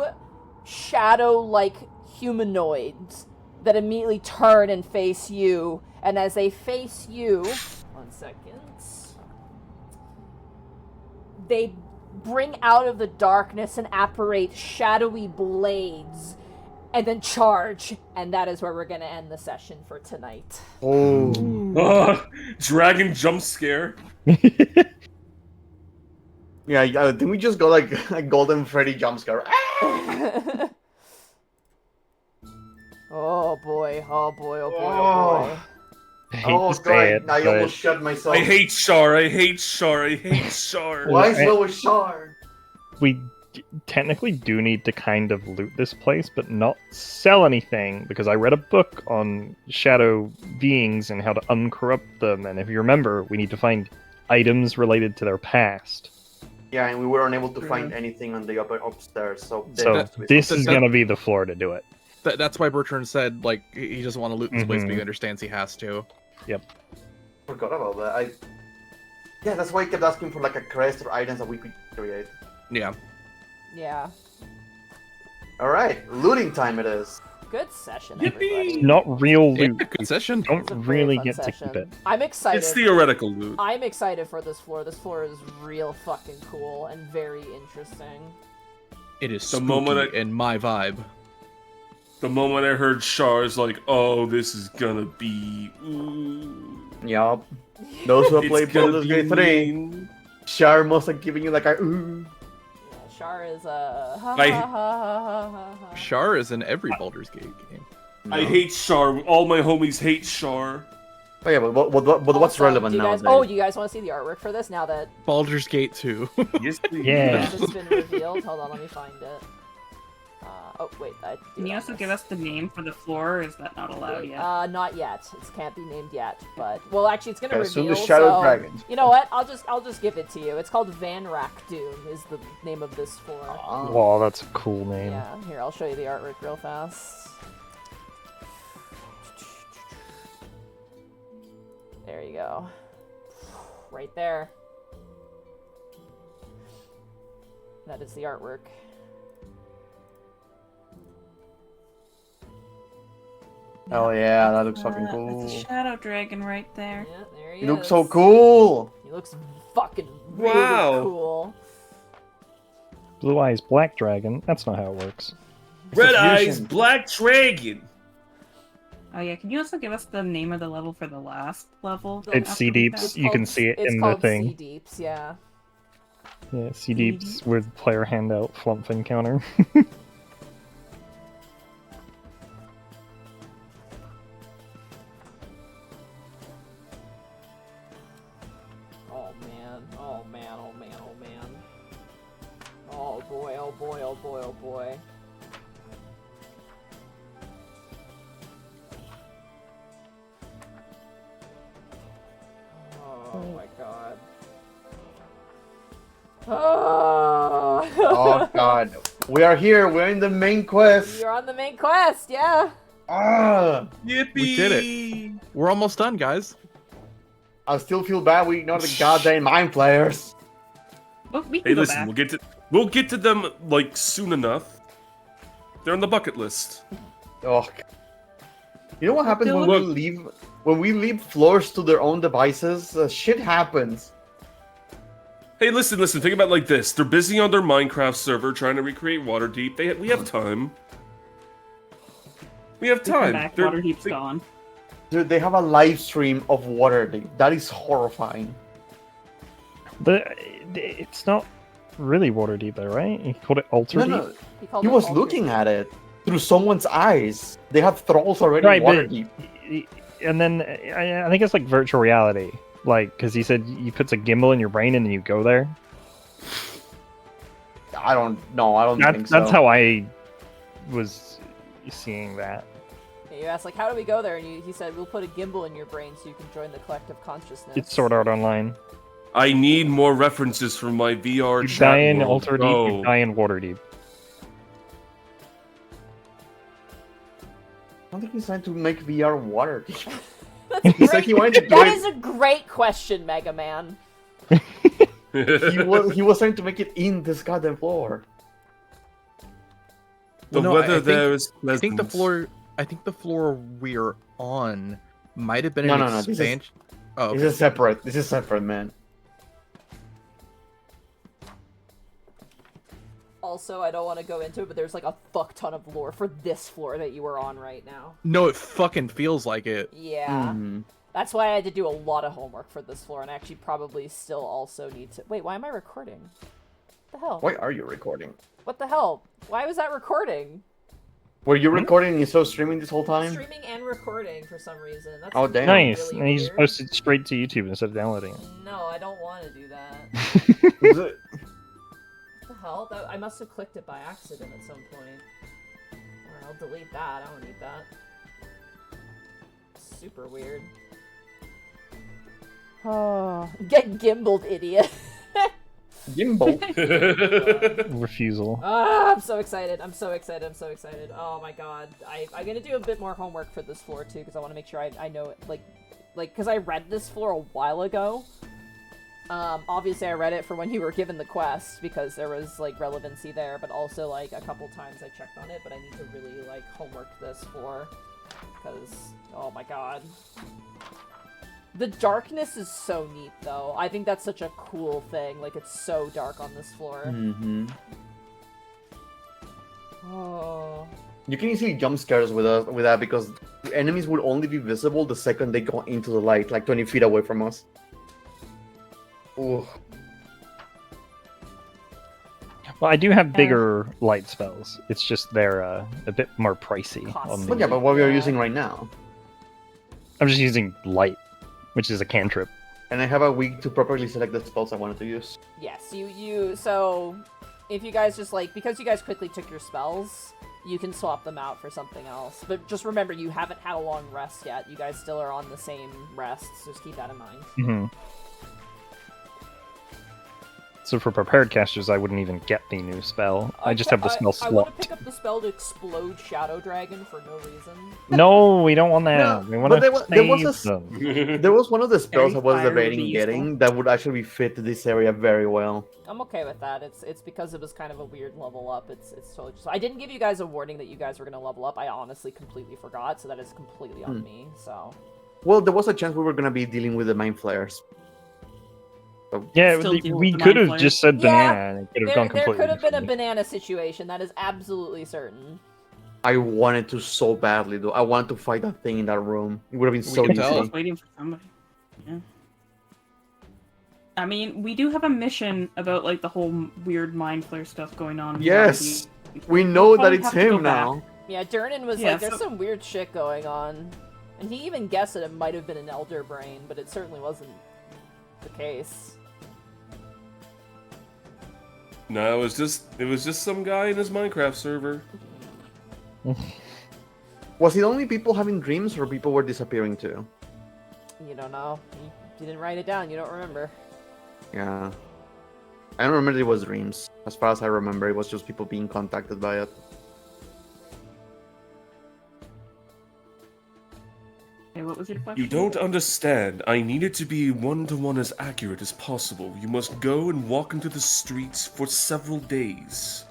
shadow-like humanoids that immediately turn and face you. And as they face you, 1 second, they bring out of the darkness and apparate shadowy blades and then charge. And that is where we're going to end the session for tonight. Oh. Dragon jump scare. Yeah, didn't we just go like a Golden Freddy jumpscare? Oh boy, oh boy, oh boy, Oh. oh boy. I hate Oh to say it, God, I but almost shut myself. I hate Shar. I hate Shar. I hate Shar. Why so with Shar? we technically do need to kind of loot this place, but not sell anything, because I read a book on shadow beings and how to uncorrupt them, and if you remember, we need to find items related to their past. Yeah, and we were unable to find anything on the upstairs, so This is going to be the floor to do it. That's why Bertrand said, like, he doesn't want to loot this place, but he understands he has to. Yep. Forgot about that. Yeah, that's why I kept asking for like a crest or items that we could create. Yeah. Yeah. Alright, looting time it is. Good session, Yippee! everybody. Not real Yeah, loot. good session. Don't It's a very really fun get to session. keep it. I'm excited. It's theoretical loot. I'm excited for this floor. This floor is real fucking cool and very interesting. It is The spooky moment and my vibe. The moment I heard Char's like, oh, this is gonna be... Ooh. Yup. Those who have It's played gonna Baldur's be Gate 3, mean. Char must have given you like a ooh. Yeah, Shar is ha ha I- ha ha ha ha. Shar is in every Baldur's Gate game. I hate Char. All my homies hate Char. Oh yeah, but what's Also, relevant do you now? guys, oh, do you guys want to see the artwork for this now that Baldur's Gate 2. Yes, please. Yeah. it's been revealed? Hold on, let me find it. Oh wait, I do Can you have also this. give us the name for the floor, or is that not allowed yet? Not yet. It can't be named yet. But well, actually, it's gonna Okay, so reveal. the Shadow so Dragon. you know what? I'll just give it to you. It's called Van Doom is the name of this floor. Oh. Wow, that's a cool name. Yeah, here I'll show you the artwork real fast. There you go. Right there. That is the artwork. Oh yeah, that looks fucking That's cool. a shadow dragon right there. Yeah, there he He is. looks so cool. He looks fucking really Wow. cool. Blue Eyes Black Dragon. That's not how it works. Red It's a Eyes fusion. Black Dragon. Oh yeah, can you also give us the name of the level for the last level? It's after Sea we Deeps. passed? You can see it It's in the called thing. Sea Deeps, yeah. Yeah, Sea Deeps with player handout flump encounter. Oh man, oh man, oh man, oh man. Oh boy, oh boy, oh boy, oh boy. Oh my god. Oh, Oh god, we are here. We're in the main quest. You're on the main quest, yeah. Ah, Yippee! We did it. We're almost done, guys. I still feel bad. We ignored the goddamn mind players. Well, we can Hey, go listen, back. we'll get to them like soon enough. They're on the bucket list. Oh, you know what happens when Look. we leave floors to their own devices? Shit happens. Hey, listen. Think about it like this. They're busy on their Minecraft server trying to recreate Waterdeep. We have time. We have We come time. back, They're- Waterdeep's they- gone. Dude, they have a live stream of Waterdeep. That is horrifying. It's not really Waterdeep, though, right? You called it Alter No, Deep? no. called He it was Alter looking Deep. at it through someone's eyes. They have thralls already Right, in but Waterdeep. and then I think it's like virtual reality, like because he said you put a gimbal in your brain and then you go there. I don't know. I don't think so. That's how I was seeing that. You asked, like, how do we go there? And he said, we'll put a gimbal in your brain so you can join the collective consciousness. It's Sword Art Online. I need more references from my VR You chat die in world. Alter Deep, Oh. you die in Waterdeep. I don't think he's trying to make VR Waterdeep. That's He said he wanted to do That it. is a great question, Mega Man. He was trying to make it in this goddamn floor. The No, weather I think- there is I think the pleasant. floor. I think the floor we're on might have been No, an no, no, this is- expansion. Oh, This okay. is separate. This is separate, man. Also, I don't want to go into it, but there's like a fuck ton of lore for this floor that you are on right now. No, it fucking feels like it. Yeah. Mhm. That's why I had to do a lot of homework for this floor, and I actually probably still also need to... Wait, why am I recording? What the hell? Why are you recording? What the hell? Why was that recording? Were you recording and you still streaming this whole time? Streaming and recording for some reason. That's Oh, damn. Nice, really and you just weird. posted straight to YouTube instead of downloading it. No, I don't want to do that. Is it- What the hell? I must have clicked it by accident at some point. Alright, I'll delete that. I don't need that. Super weird. Oh, get gimbaled, idiot. Gimbal. Refusal. Ah, I'm so excited. I'm so excited. I'm so excited. Oh my god. I'm gonna do a bit more homework for this floor too, because I want to make sure I know it. Like, because I read this floor a while ago. Obviously I read it for when you were given the quest, because there was, like, relevancy there, but also, like, a couple times I checked on it, but I need to really, like, homework this floor, because, oh my god. The darkness is so neat, though. I think that's such a cool thing. Like, it's so dark on this floor. Mm-hmm. Oh. You can easily jump scares with that because the enemies will only be visible the second they go into the light, like 20 feet away from us. Ooh. Well, I do have bigger light spells. It's just they're a bit more pricey. On Costly. But the... yeah, but what we are Yeah. using right now. I'm just using light, which is a cantrip. And I have a week to properly select the spells I wanted to use. Yes, so, if you guys just, like, because you guys quickly took your spells, you can swap them out for something else. But just remember, you haven't had a long rest yet. You guys still are on the same rest, so just keep that in mind. Mm-hmm. So for prepared casters, I wouldn't even get the new spell. I just have the spell I want to swapped. pick up the spell to explode Shadow Dragon for no reason. No, we don't want that. No, we want but to there was a save them. There was one of the spells I Very was fire debating would be getting useful. that would actually fit this area very well. I'm okay with that. It's because it was kind of a weird level up. It's totally just... I didn't give you guys a warning that you guys were going to level up. I honestly completely forgot, so that is completely on me, so... Well, there was a chance we were gonna be dealing with the Mind Flayers. So, Yeah, Still deal we with the could mind have flayers. just said Yeah, banana and it could have There, gone there completely could have been a differently. banana situation, that is absolutely certain. I wanted to so badly, though. I wanted to fight that thing in that room. It would have been so can easy. tell. I was waiting for somebody. Yeah. I mean, we do have a mission about, like, the whole weird mind flare stuff going on. in Yes! Waterdeep. We know We'll that probably it's have to go him back. now. Yeah, Durnan was Yeah, like, there's so- some weird shit going on. And he even guessed that it might have been an Elder Brain, but it certainly wasn't the case. No, it was just some guy in his Minecraft server. Was it only people having dreams or people were disappearing too? You don't know. You didn't write it down, you don't remember. Yeah. I don't remember it was dreams. As far as I remember, it was just people being contacted by it. Okay, what was your question? You don't understand. I need it to be one-to-one as accurate as possible. You must go and walk into the streets for several days.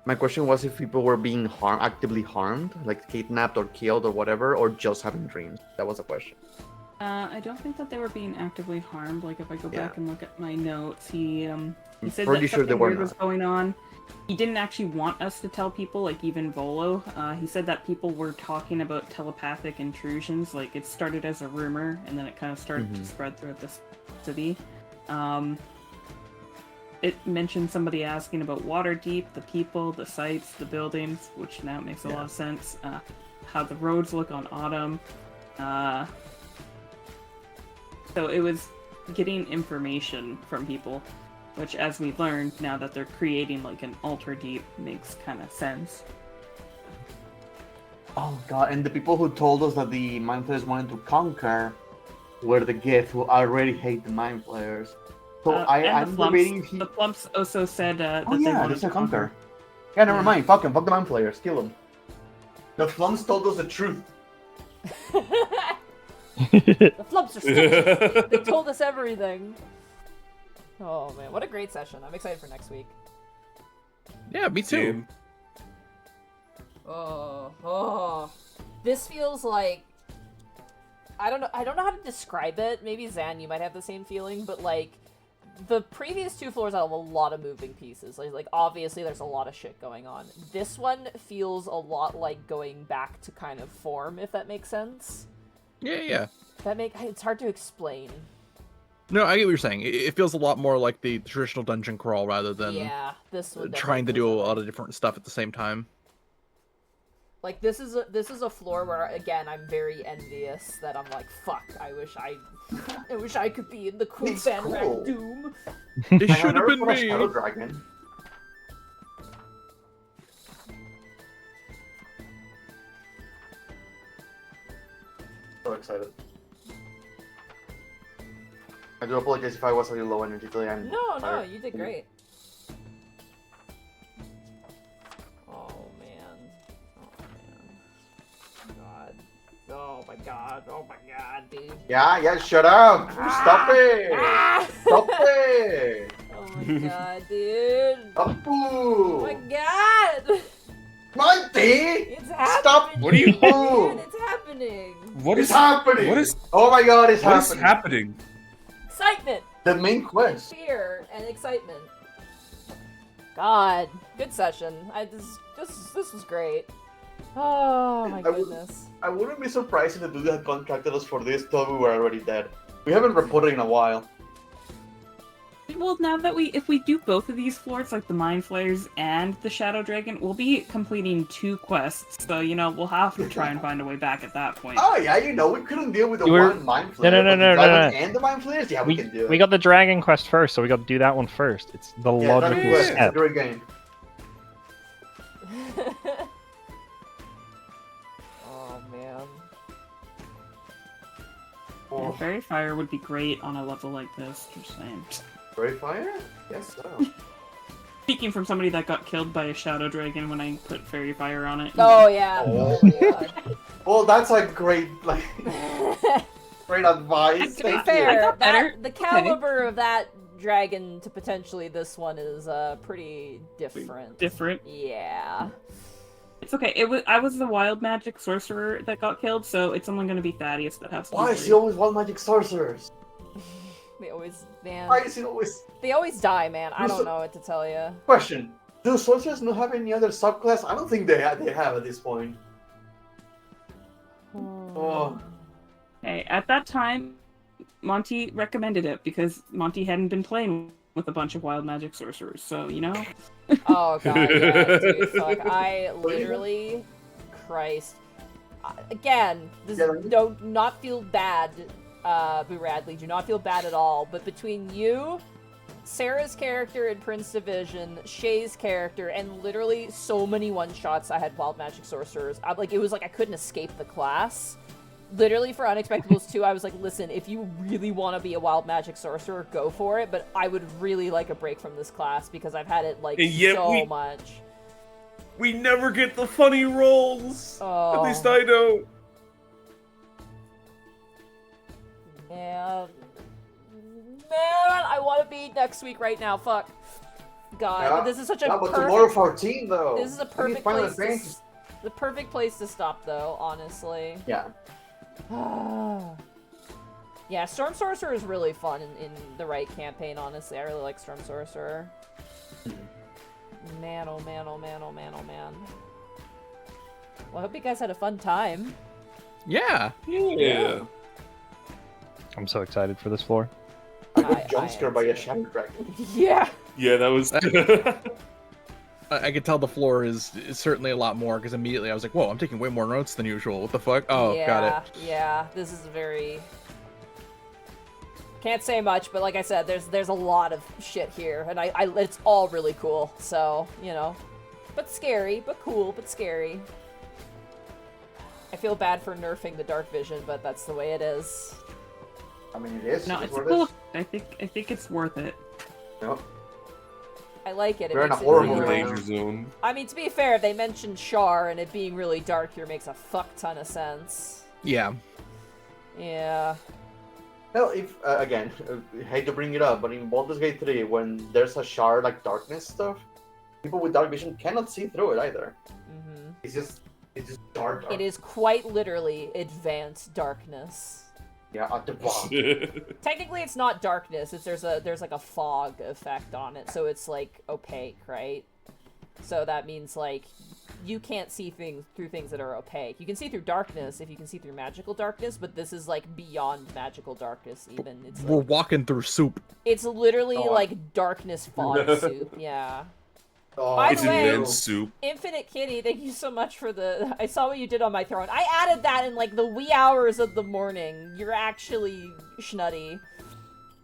My question was if people were being actively harmed, like kidnapped or killed or whatever, or just having dreams. That was the question. I don't think that they were being actively harmed. Like, if I go back and look at my notes, he said pretty that sure they something were weird was not. going on. He didn't actually want us to tell people, like even Volo. He said that people were talking about telepathic intrusions. Like, it started as a rumor, and then it kind of started to spread throughout the city. It mentioned somebody asking about Waterdeep, the people, the sites, the buildings, which now makes a lot of sense. How the roads look on Autumn. So it was getting information from people, which, as we learned, now that they're creating like an Alter Deep, makes kind of sense. Oh god, and the people who told us that the Mind Flayers wanted to conquer were the Gith, who already hate the Mind Flayers. So I'm debating if he... The Plumps also said that Oh they yeah, wanted they to said conquer. conquer. Yeah, never mind. Fuck them. Fuck the Mind Flayers. Kill them. The Flumps told us the truth. The flumps are stupid. They told us everything. Oh man, what a great session. I'm excited for next week. Yeah, me too. Same. Oh. This feels like I don't know how to describe it. Maybe Zan, you might have the same feeling, but like the previous 2 floors have a lot of moving pieces. Like obviously there's a lot of shit going on. This one feels a lot like going back to kind of form, if that makes sense. Yeah. It's hard to explain. No, I get what you're saying. It feels a lot more like the traditional dungeon crawl rather than This one trying to do a definitely feels lot of different stuff at the same time. like this is a floor where again I'm very envious that I'm like, fuck, I wish I could be in the cool It's Van cool. Rack Doom. It I should have never been put a me. Shadow Dragon. So excited. I do apologize if I was a little low energy today. I'm No, tired. you did great. Oh man. God. Oh my god, dude. Yeah, shut up! Stop it! Ah! Stop it! Oh my god, dude. Oh Apu! my god! Monty! It's happening! Stop! What are you- Dude, it's happening! What It's is happening! What is Oh my god, it's what is happening! happening? Excitement! The main quest. Fear and excitement. God, good session. This was great. Oh my I would- goodness. I wouldn't be surprised if the dude had contracted us for this till we were already dead. We haven't reported in a while. Well, now that if we do both of these floors, like the Mind Flayers and the Shadow Dragon, we'll be completing 2 quests. So, we'll have to try and find a way back at that point. Oh yeah, we couldn't deal with the We're- one Mind No, Flayer. no, but the no, Dragon no. and the Mind Flayers? Yeah, we can do it. We got the Dragon Quest first, so we got to do that one first. It's the yeah, Dragon logical Quest is a step. great game. Oh man. Yeah, Fairy Fire would be great on a level like this, just saying. Great Fire? Yes, so. Speaking from somebody that got killed by a Shadow Dragon when I put Fairy Fire on it. Oh yeah. Oh. Oh my god. Well, that's a great, great advice. To be Thank fair, you. got better. the caliber of that dragon to potentially this one is pretty different. Different. Yeah. It's okay. I was the wild magic sorcerer that got killed, so it's only going to be Thaddeus that has to. Why is he always wild magic sorcerers? They always, man. Why is he always... They always die, man. I don't know what to tell you. Question. Do sorcerers not have any other subclass? I don't think they have at this point. Oh. Hey, at that time, Monty recommended it because Monty hadn't been playing with a bunch of wild magic sorcerers, so Oh god, yeah, dude, fuck. I literally, Christ. Again, this do not feel bad, Boo Radley. Do not feel bad at all. But between you, Sarah's character in Prince Division, Shay's character, and literally so many one-shots I had wild magic sorcerers. It was like I couldn't escape the class. Literally for Unexpectables 2, I was like, listen, if you really want to be a wild magic sorcerer, go for it, but I would really like a break from this class because I've had it And yet so much. We never get the funny rolls. Oh. At least I don't. Man, I want to be next week right now. Fuck. God, Yeah. this is such a Yeah, but perfect. tomorrow 14 though. This is a We need perfect Final place. Advantage. The perfect place to stop, though. Honestly. Yeah. Yeah, Storm Sorcerer is really fun in the right campaign, honestly. I really like Storm Sorcerer. Man, oh man, oh man, oh man, oh man. Well, I hope you guys had a fun time. Yeah. Yeah. I'm so excited for this floor. I got jump scare by a shadow dragon. Yeah. Yeah, that was. I could tell the floor is certainly a lot more because immediately I was like, "Whoa, I'm taking way more notes than usual. What the fuck?" Oh, yeah, got it. Yeah, this is very... Can't say much, but like I said, there's a lot of shit here, and it's all really cool, so, you know. But scary, but cool, but scary. I feel bad for nerfing the dark vision, but that's the way it is. I mean, it is. No, It's it's what cool. it is. I think it's worth it. Yep. I like it. It We're in a makes it horror real. movie right Danger zone. I mean, to be fair, they mentioned Char, and it being really dark here makes a fuck ton of sense. Yeah. Yeah. Hell, if again, hate to bring it up, but in Baldur's Gate 3, when there's a shard like darkness stuff, people with dark vision cannot see through it either. Mm-hmm. It's just dark. It is quite literally advanced darkness. Yeah, at the bottom. Technically, it's not darkness. It's there's like a fog effect on it, so it's like opaque, right? So that means like you can't see through things that are opaque. You can see through darkness if you can see through magical darkness, but this is like beyond magical darkness. Even it's We're like, walking through soup. it's literally Oh. like darkness fog soup. Yeah. Oh, By It's the way- advanced soup. Infinite Kitty, thank you so much for the... I saw what you did on my throne. I added that in, like, the wee hours of the morning. You're actually schnutty.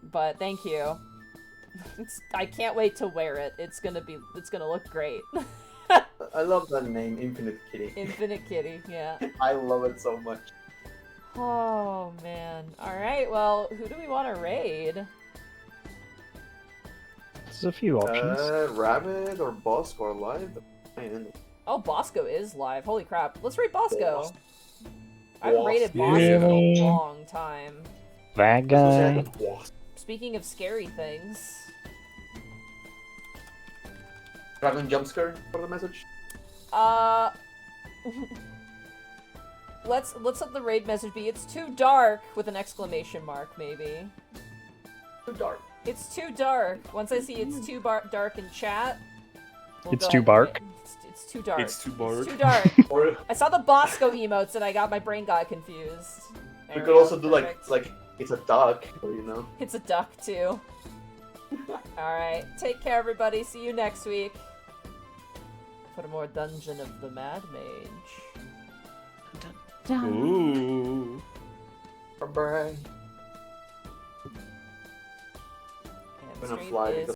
But thank you. I can't wait to wear it. It's gonna look great. I love that name, Infinite Kitty. Infinite Kitty, yeah. I love it so much. Oh, man. Alright, well, who do we want to raid? There's a few options. Rabbit or Bosk or Live? Man. Oh, Bosco is live. Holy crap. Let's raid Bosco. Wasp. I've raided Bosco Yeah. for a long time. That guy. Wasp. Speaking of scary things... Dragon jump scare for the message? Let's let the raid message be, it's too dark, with an exclamation mark, maybe. Too dark. It's too dark. Once I see it's too dark in chat, we'll It's go too ahead and bark? raid. It's too dark. It's too bark. It's too dark. Or I saw the Bosco emotes and my brain got confused. we There could go, also do perfect. like it's a duck, you know? It's a duck, too. Alright, take care, everybody. See you next week. For more Dungeon of the Mad Mage. Ooh. Bye. And Gonna stream fly is